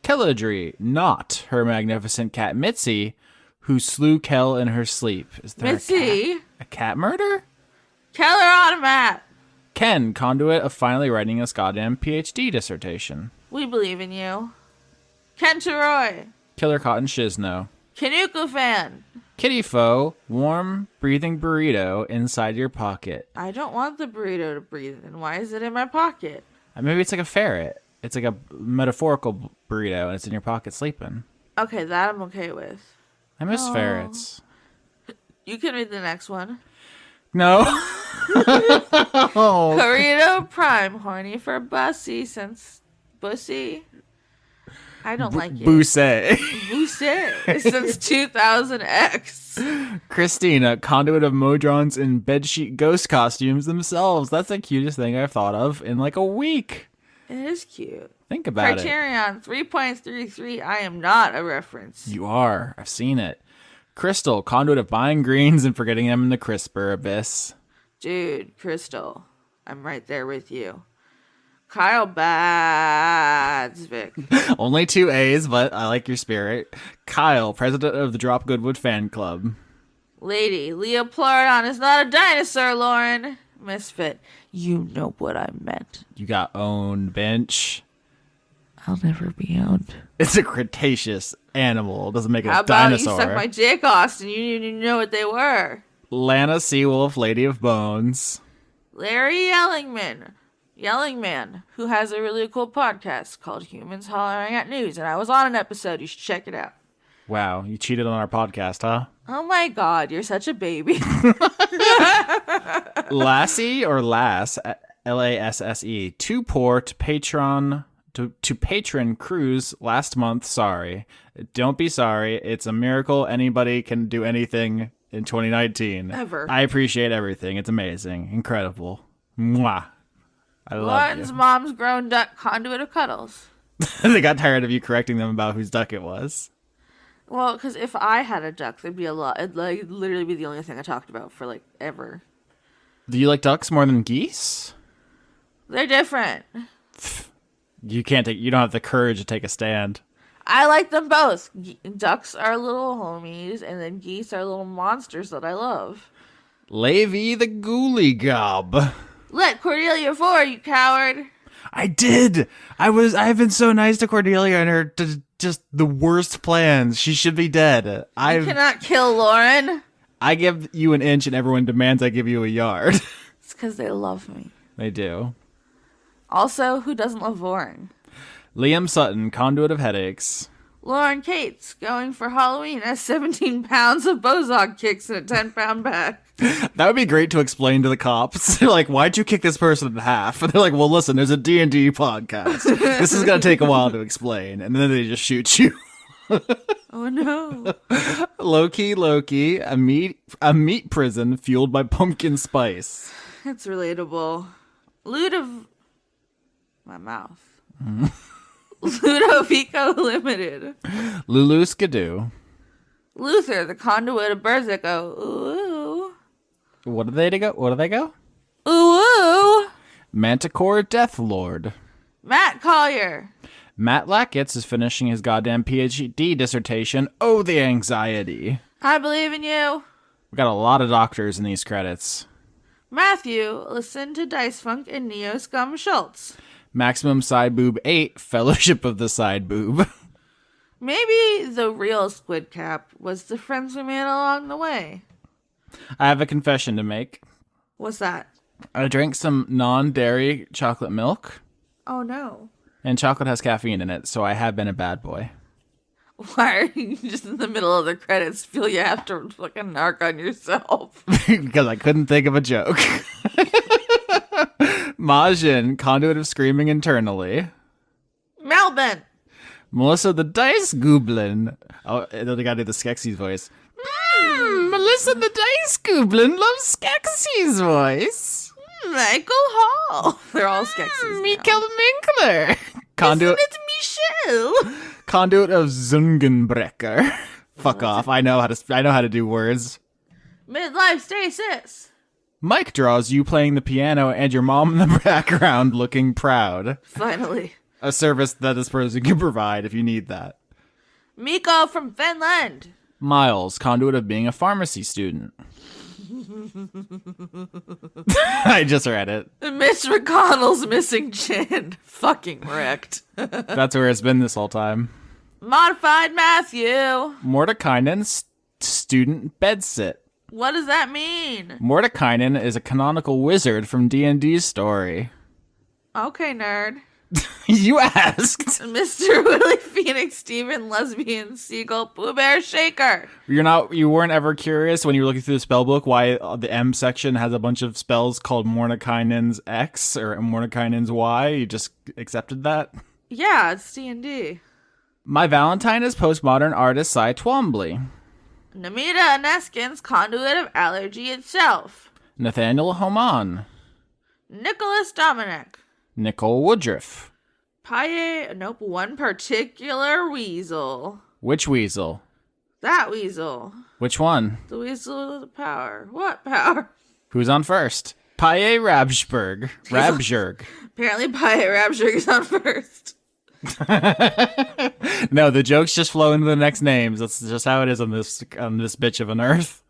[SPEAKER 5] Kelladry, not her magnificent cat Mitzi, who slew Kel in her sleep. Is there
[SPEAKER 1] Mitzi.
[SPEAKER 5] a cat murder?
[SPEAKER 1] Keller Automat.
[SPEAKER 5] Ken, conduit of finally writing his goddamn PhD dissertation.
[SPEAKER 1] We believe in you. Kenta Roy.
[SPEAKER 5] Killer Cotton Shizno.
[SPEAKER 1] Kanuku fan.
[SPEAKER 5] Kitty Foe, warm, breathing burrito inside your pocket.
[SPEAKER 1] I don't want the burrito to breathe in. Why is it in my pocket?
[SPEAKER 5] Maybe it's like a ferret. It's like a metaphorical burrito, and it's in your pocket sleeping.
[SPEAKER 1] Okay, that I'm okay with.
[SPEAKER 5] I miss ferrets.
[SPEAKER 1] You can read the next one.
[SPEAKER 5] No.
[SPEAKER 1] Burrito Prime, horny for Bussy since Bussy. I don't like it.
[SPEAKER 5] Bousse.
[SPEAKER 1] Bussy since 2000X.
[SPEAKER 5] Christina, conduit of Modrons in bedsheet ghost costumes themselves. That's the cutest thing I've thought of in like a week.
[SPEAKER 1] It is cute.
[SPEAKER 5] Think about
[SPEAKER 1] Criterion 3.33. I am not a reference.
[SPEAKER 5] You are. I've seen it. Crystal, conduit of buying greens and forgetting them in the crisper abyss.
[SPEAKER 1] Dude, Crystal, I'm right there with you. Kyle Badsvik.
[SPEAKER 5] Only 2 A's, but I like your spirit. Kyle, president of the Drop Goodwood fan club.
[SPEAKER 1] Lady, Leopleurodon is not a dinosaur, Lauren. Misfit, you know what I meant.
[SPEAKER 5] You got owned, bench.
[SPEAKER 1] I'll never be owned.
[SPEAKER 5] It's a Cretaceous animal. It doesn't make it
[SPEAKER 1] How
[SPEAKER 5] a
[SPEAKER 1] about
[SPEAKER 5] dinosaur.
[SPEAKER 1] you suck my dick, Austin? You didn't even know what they were.
[SPEAKER 5] Lana Seawolf, Lady of Bones.
[SPEAKER 1] Larry Yellingman, who has a really cool podcast called Humans Hollering at News, and I was on an episode. You should check it out.
[SPEAKER 5] Wow, you cheated on our podcast, huh?
[SPEAKER 1] Oh my god, you're such a baby.
[SPEAKER 5] Lassie or Lass, Lasse, too poor to patron cruise last month. Sorry. Don't be sorry. It's a miracle anybody can do anything in 2019.
[SPEAKER 1] Ever.
[SPEAKER 5] I appreciate everything. It's amazing. Incredible. Mwah. I love
[SPEAKER 1] Lauren's
[SPEAKER 5] you.
[SPEAKER 1] mom's grown duck conduit of cuddles.
[SPEAKER 5] They got tired of you correcting them about whose duck it was.
[SPEAKER 1] Well, because if I had a duck, there'd be a lot. It'd like literally be the only thing I talked about for like ever.
[SPEAKER 5] Do you like ducks more than geese?
[SPEAKER 1] They're different.
[SPEAKER 5] You don't have the courage to take a stand.
[SPEAKER 1] I like them both. Ducks are little homies, and then geese are little monsters that I love.
[SPEAKER 5] Levi the Ghoulie Gob.
[SPEAKER 1] Let Cordelia for you coward.
[SPEAKER 5] I did. I've been so nice to Cordelia and her just the worst plans. She should be dead.
[SPEAKER 1] You cannot kill Lauren.
[SPEAKER 5] I give you an inch and everyone demands I give you a yard.
[SPEAKER 1] It's because they love me.
[SPEAKER 5] They do.
[SPEAKER 1] Also, who doesn't love Lauren?
[SPEAKER 5] Liam Sutton, conduit of headaches.
[SPEAKER 1] Lauren Cates, going for Halloween, has 17 pounds of Bozog kicks in a 10-pound bag.
[SPEAKER 5] That would be great to explain to the cops. They're like, why'd you kick this person in half? And they're like, well, listen, there's a D&D podcast. This is going to take a while to explain. And then they just shoot you.
[SPEAKER 1] Oh, no.
[SPEAKER 5] Loki, a meat prison fueled by pumpkin spice.
[SPEAKER 1] It's relatable. My mouth. Ludovico Limited.
[SPEAKER 5] Lulu Skidoo.
[SPEAKER 1] Luther, the conduit of birds that go, ooh.
[SPEAKER 5] What do they go?
[SPEAKER 1] Ooh, ooh.
[SPEAKER 5] Manticore Death Lord.
[SPEAKER 1] Matt Collier.
[SPEAKER 5] Matt Lackitz is finishing his goddamn PhD dissertation. Oh, the anxiety.
[SPEAKER 1] I believe in you.
[SPEAKER 5] We got a lot of doctors in these credits.
[SPEAKER 1] Matthew, listen to Dice Funk and Neo Scum Schultz.
[SPEAKER 5] Maximum Side Boob 8, Fellowship of the Side Boob.
[SPEAKER 1] Maybe the real Squid Cap was the friends we made along the way.
[SPEAKER 5] I have a confession to make.
[SPEAKER 1] What's that?
[SPEAKER 5] I drank some non-dairy chocolate milk,
[SPEAKER 1] Oh no.
[SPEAKER 5] and chocolate has caffeine in it, so I have been a bad boy.
[SPEAKER 1] Why are you just in the middle of the credits feel you have to fucking narc on yourself?
[SPEAKER 5] Because I couldn't think of a joke. Majin, conduit of screaming internally.
[SPEAKER 1] Melbourne.
[SPEAKER 5] Melissa the Dice Goblin. Oh, they gotta do the Skeksis voice. Melissa the Dice Goblin loves Skeksis voice.
[SPEAKER 1] Michael Hall. They're all Skeksis.
[SPEAKER 5] Mikkel Minkler. Conduit,
[SPEAKER 1] Isn't it Michelle?
[SPEAKER 5] conduit of Zungenbrecher. Fuck off. I know how to do words.
[SPEAKER 1] Midlife stasis.
[SPEAKER 5] Mike draws you playing the piano and your mom in the background looking proud.
[SPEAKER 1] Finally.
[SPEAKER 5] A service that this person can provide if you need that.
[SPEAKER 1] Miko from Finland.
[SPEAKER 5] Miles, conduit of being a pharmacy student. I just read it.
[SPEAKER 1] Mitch McConnell's missing chin. Fucking wrecked.
[SPEAKER 5] That's where it's been this whole time.
[SPEAKER 1] Modified Matthew.
[SPEAKER 5] Mordekainen's student bedsit.
[SPEAKER 1] What does that mean?
[SPEAKER 5] Mordekainen is a canonical wizard from D&D's story.
[SPEAKER 1] Okay, nerd.
[SPEAKER 5] You asked.
[SPEAKER 1] Mr. Willie Phoenix, Steven, Lesbian, Seagull, Pooh Bear, Shaker.
[SPEAKER 5] You weren't ever curious when you were looking through the spell book why the M section has a bunch of spells called Mordekainen's X or Mordekainen's Y? You just accepted that?
[SPEAKER 1] Yeah, it's D&D.
[SPEAKER 5] My Valentine is postmodern artist Cy Twombly.
[SPEAKER 1] Namita Neskin's Conduit of Allergy itself.
[SPEAKER 5] Nathaniel Homan.
[SPEAKER 1] Nicholas Dominic.
[SPEAKER 5] Nicole Woodruff.
[SPEAKER 1] One particular weasel.
[SPEAKER 5] Which weasel?
[SPEAKER 1] That weasel.
[SPEAKER 5] Which one?
[SPEAKER 1] The weasel with the power. What power?
[SPEAKER 5] Who's on first? Paye Rabsberg. Rabjerg.
[SPEAKER 1] Apparently Paye Rabjerg is on first.
[SPEAKER 5] No, the jokes just flow into the next names. That's just how it is on this bitch of an earth.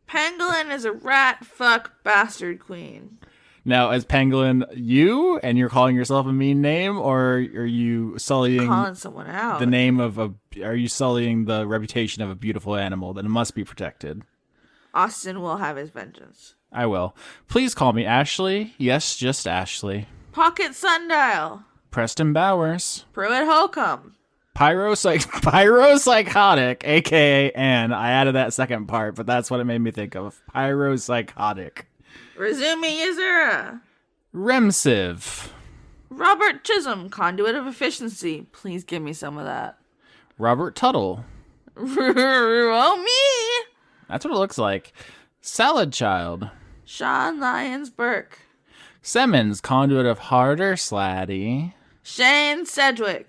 [SPEAKER 1] Pangolin is a rat fuck bastard queen.
[SPEAKER 5] Now, is Pangolin you, and you're calling yourself a mean name, or are you sullying
[SPEAKER 1] calling someone out?
[SPEAKER 5] the name of a? Are you sullying the reputation of a beautiful animal that must be protected?
[SPEAKER 1] Austin will have his vengeance.
[SPEAKER 5] I will. Please call me Ashley. Yes, just Ashley.
[SPEAKER 1] Pocket Sundial.
[SPEAKER 5] Preston Bowers.
[SPEAKER 1] Pruitt Holcomb.
[SPEAKER 5] Pyropsychotic, aka Anne. I added that second part, but that's what it made me think of. Pyropsychotic.
[SPEAKER 1] Razumi Yuzura.
[SPEAKER 5] Remsiv.
[SPEAKER 1] Robert Chisholm, Conduit of Efficiency. Please give me some of that.
[SPEAKER 5] Robert Tuttle.
[SPEAKER 1] Oh, me.
[SPEAKER 5] That's what it looks like. Salad Child.
[SPEAKER 1] Sean Lyons Burke.
[SPEAKER 5] Simmons, Conduit of Harder Sladdy.
[SPEAKER 1] Shane Sedgwick.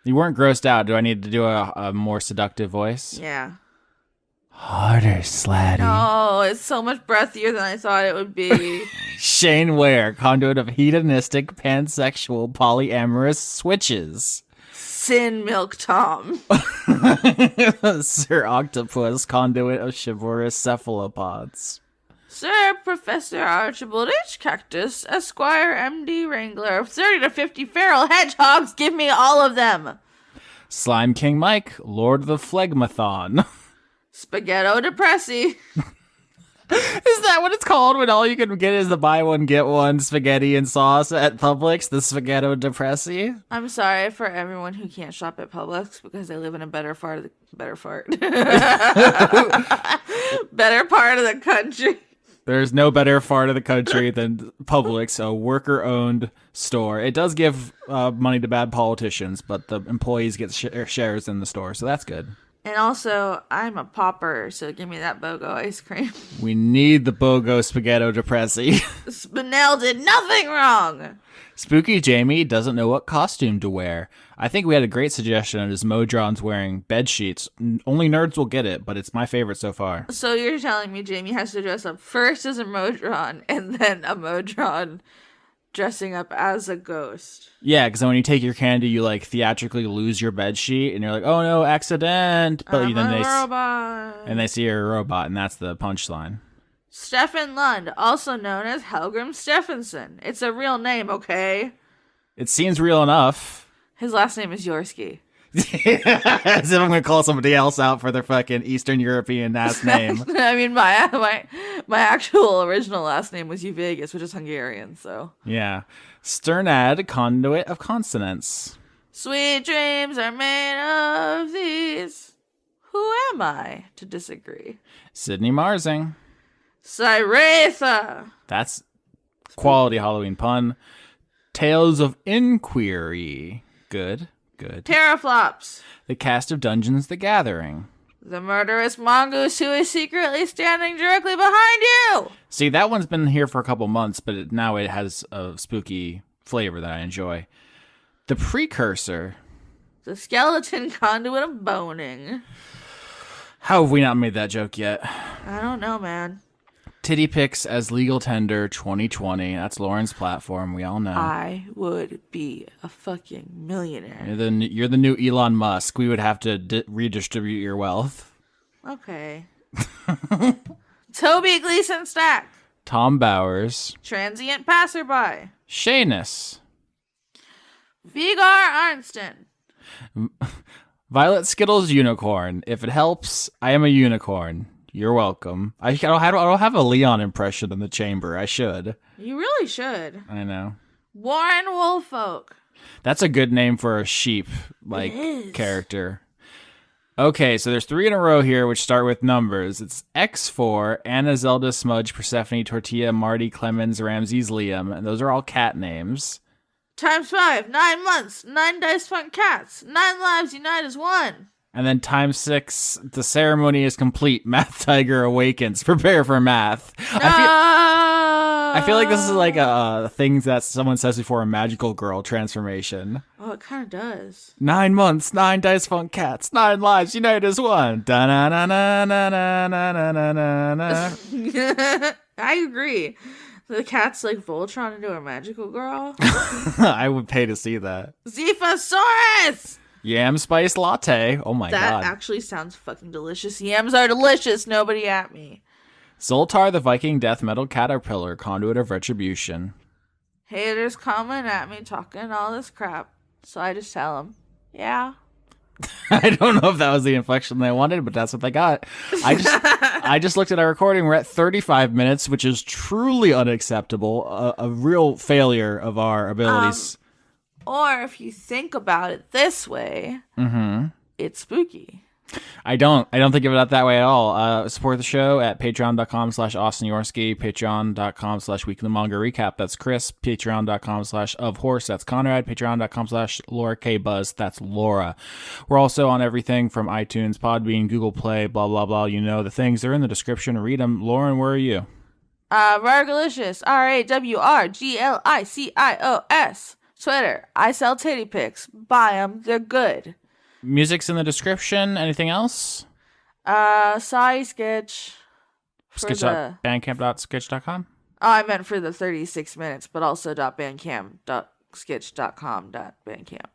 [SPEAKER 5] You weren't grossed out. Do I need to do a more seductive voice?
[SPEAKER 1] Yeah.
[SPEAKER 5] Harder Sladdy.
[SPEAKER 1] Oh, it's so much breathier than I thought it would be. Shane
[SPEAKER 5] Ware, Conduit of Hedonistic, Pansexual, Polyamorous Switches.
[SPEAKER 1] Sin Milk Tom.
[SPEAKER 5] Sir Octopus, Conduit of Chivalrous Cephalopods.
[SPEAKER 1] Sir Professor Archibald H. Cactus, Esquire M.D. Wrangler, 30 to 50 feral hedgehogs, give me all of them.
[SPEAKER 5] Slime King Mike, Lord of the Phlegmathon.
[SPEAKER 1] Spaghetto Depressi.
[SPEAKER 5] Is that what it's called when all you can get is the buy one, get one spaghetti and sauce at Publix, the Spaghetto Depressi?
[SPEAKER 1] I'm sorry for everyone who can't shop at Publix because they live in a better part of the country.
[SPEAKER 5] There's no better part of the country than Publix, a worker-owned store. It does give money to bad politicians, but the employees get shares in the store, so that's good.
[SPEAKER 1] And also, I'm a pauper, so give me that BOGO ice cream.
[SPEAKER 5] We need the BOGO Spaghetto Depressi.
[SPEAKER 1] Spinell did nothing wrong.
[SPEAKER 5] Spooky Jamie doesn't know what costume to wear. I think we had a great suggestion as Modron's wearing bed sheets. Only nerds will get it, but it's my favorite so far.
[SPEAKER 1] So you're telling me Jamie has to dress up first as a Modron and then a Modron dressing up as a ghost.
[SPEAKER 5] Yeah, because when you take your candy, you like theatrically lose your bed sheet, and you're like, "Oh no, accident!" But
[SPEAKER 1] I'm a robot.
[SPEAKER 5] And they see you're a robot, and that's the punchline.
[SPEAKER 1] Stefan Lund, also known as Helgrim Stephenson. It's a real name, okay?
[SPEAKER 5] It seems real enough.
[SPEAKER 1] His last name is Yorsky.
[SPEAKER 5] As if I'm gonna call somebody else out for their fucking Eastern European ass name.
[SPEAKER 1] I mean, my actual original last name was Uvegas, which is Hungarian. So
[SPEAKER 5] yeah, Sternad, Conduit of Consonants.
[SPEAKER 1] Sweet dreams are made of these. Who am I to disagree?
[SPEAKER 5] Sydney Marsing.
[SPEAKER 1] Cyratha.
[SPEAKER 5] That's quality Halloween pun. Tales of Inquiry. Good.
[SPEAKER 1] Teraflops.
[SPEAKER 5] The cast of Dungeons the Gathering.
[SPEAKER 1] The murderous mongoose who is secretly standing directly behind you.
[SPEAKER 5] See, that one's been here for a couple months, but now it has a spooky flavor that I enjoy. The Precursor.
[SPEAKER 1] The skeleton conduit of boning.
[SPEAKER 5] How have we not made that joke yet?
[SPEAKER 1] I don't know, man.
[SPEAKER 5] Titty Pics as Legal Tender 2020. That's Lauren's platform. We all know.
[SPEAKER 1] I would be a fucking millionaire.
[SPEAKER 5] You're the new Elon Musk. We would have to redistribute your wealth.
[SPEAKER 1] Okay. Toby Gleason Stack.
[SPEAKER 5] Tom Bowers.
[SPEAKER 1] Transient Passerby.
[SPEAKER 5] Shanus.
[SPEAKER 1] Vigar Arnston.
[SPEAKER 5] Violet Skittles unicorn. If it helps, I am a unicorn. You're welcome. I don't have a Leon impression in the chamber. I should.
[SPEAKER 1] You really should.
[SPEAKER 5] I know.
[SPEAKER 1] Warren Woolfolk.
[SPEAKER 5] That's a good name for a sheep character. Okay, so there's 3 in a row here, which start with numbers. It's X4, Anna, Zelda, Smudge, Persephone, Tortilla, Marty, Clemens, Ramses, Liam, and those are all cat names.
[SPEAKER 1] Times 5, 9 months, 9 dice funk cats, 9 lives unite as one.
[SPEAKER 5] And then times 6, the ceremony is complete. Math Tiger awakens. Prepare for math. I feel like this is like a thing that someone says before a magical girl transformation.
[SPEAKER 1] Oh, it kind of does.
[SPEAKER 5] 9 months, 9 dice funk cats, 9 lives unite as one. Da-na-na-na-na-na-na-na-na-na.
[SPEAKER 1] I agree. The cat's like Voltron into a magical girl.
[SPEAKER 5] I would pay to see that.
[SPEAKER 1] Zephosaurus!
[SPEAKER 5] Yam spice latte. Oh my god.
[SPEAKER 1] That actually sounds fucking delicious. Yams are delicious. Nobody at me.
[SPEAKER 5] Zoltar the Viking death metal caterpillar, conduit of retribution.
[SPEAKER 1] Haters coming at me talking all this crap. So I just tell them, yeah.
[SPEAKER 5] I don't know if that was the inflection they wanted, but that's what they got. I just looked at our recording. We're at 35 minutes, which is truly unacceptable. A real failure of our abilities.
[SPEAKER 1] Or if you think about it this way, it's spooky.
[SPEAKER 5] I don't think of it that way at all. Support the show at patreon.com/Austin Yorsky, patreon.com/Weekly Manga Recap. That's Chris. Patreon.com/ofhorse. That's Conrad. Patreon.com/Laura K Buzz. That's Laura. We're also on everything from iTunes, Podbean, Google Play, blah, blah, blah. You know the things. They're in the description. Read them. Lauren, where are you?
[SPEAKER 1] Rargalicious. RAWRGLICIOS. Twitter. I sell titty pics. Buy them. They're good.
[SPEAKER 5] Music's in the description. Anything else?
[SPEAKER 1] Sorry, Sketch.
[SPEAKER 5] Bandcamp.sketch.com?
[SPEAKER 1] Oh, I meant for the 36 minutes, but also .bandcamp.sketch.com.bandcamp.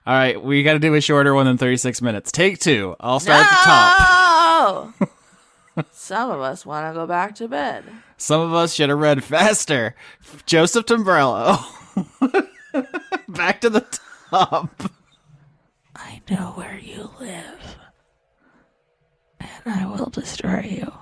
[SPEAKER 5] All right, we got to do a shorter one than 36 minutes. Take 2. I'll start at the top.
[SPEAKER 1] Some of us want to go back to bed.
[SPEAKER 5] Some of us should have read faster. Joseph Tombrello. Back to the top.
[SPEAKER 1] I know where you live, and I will destroy you.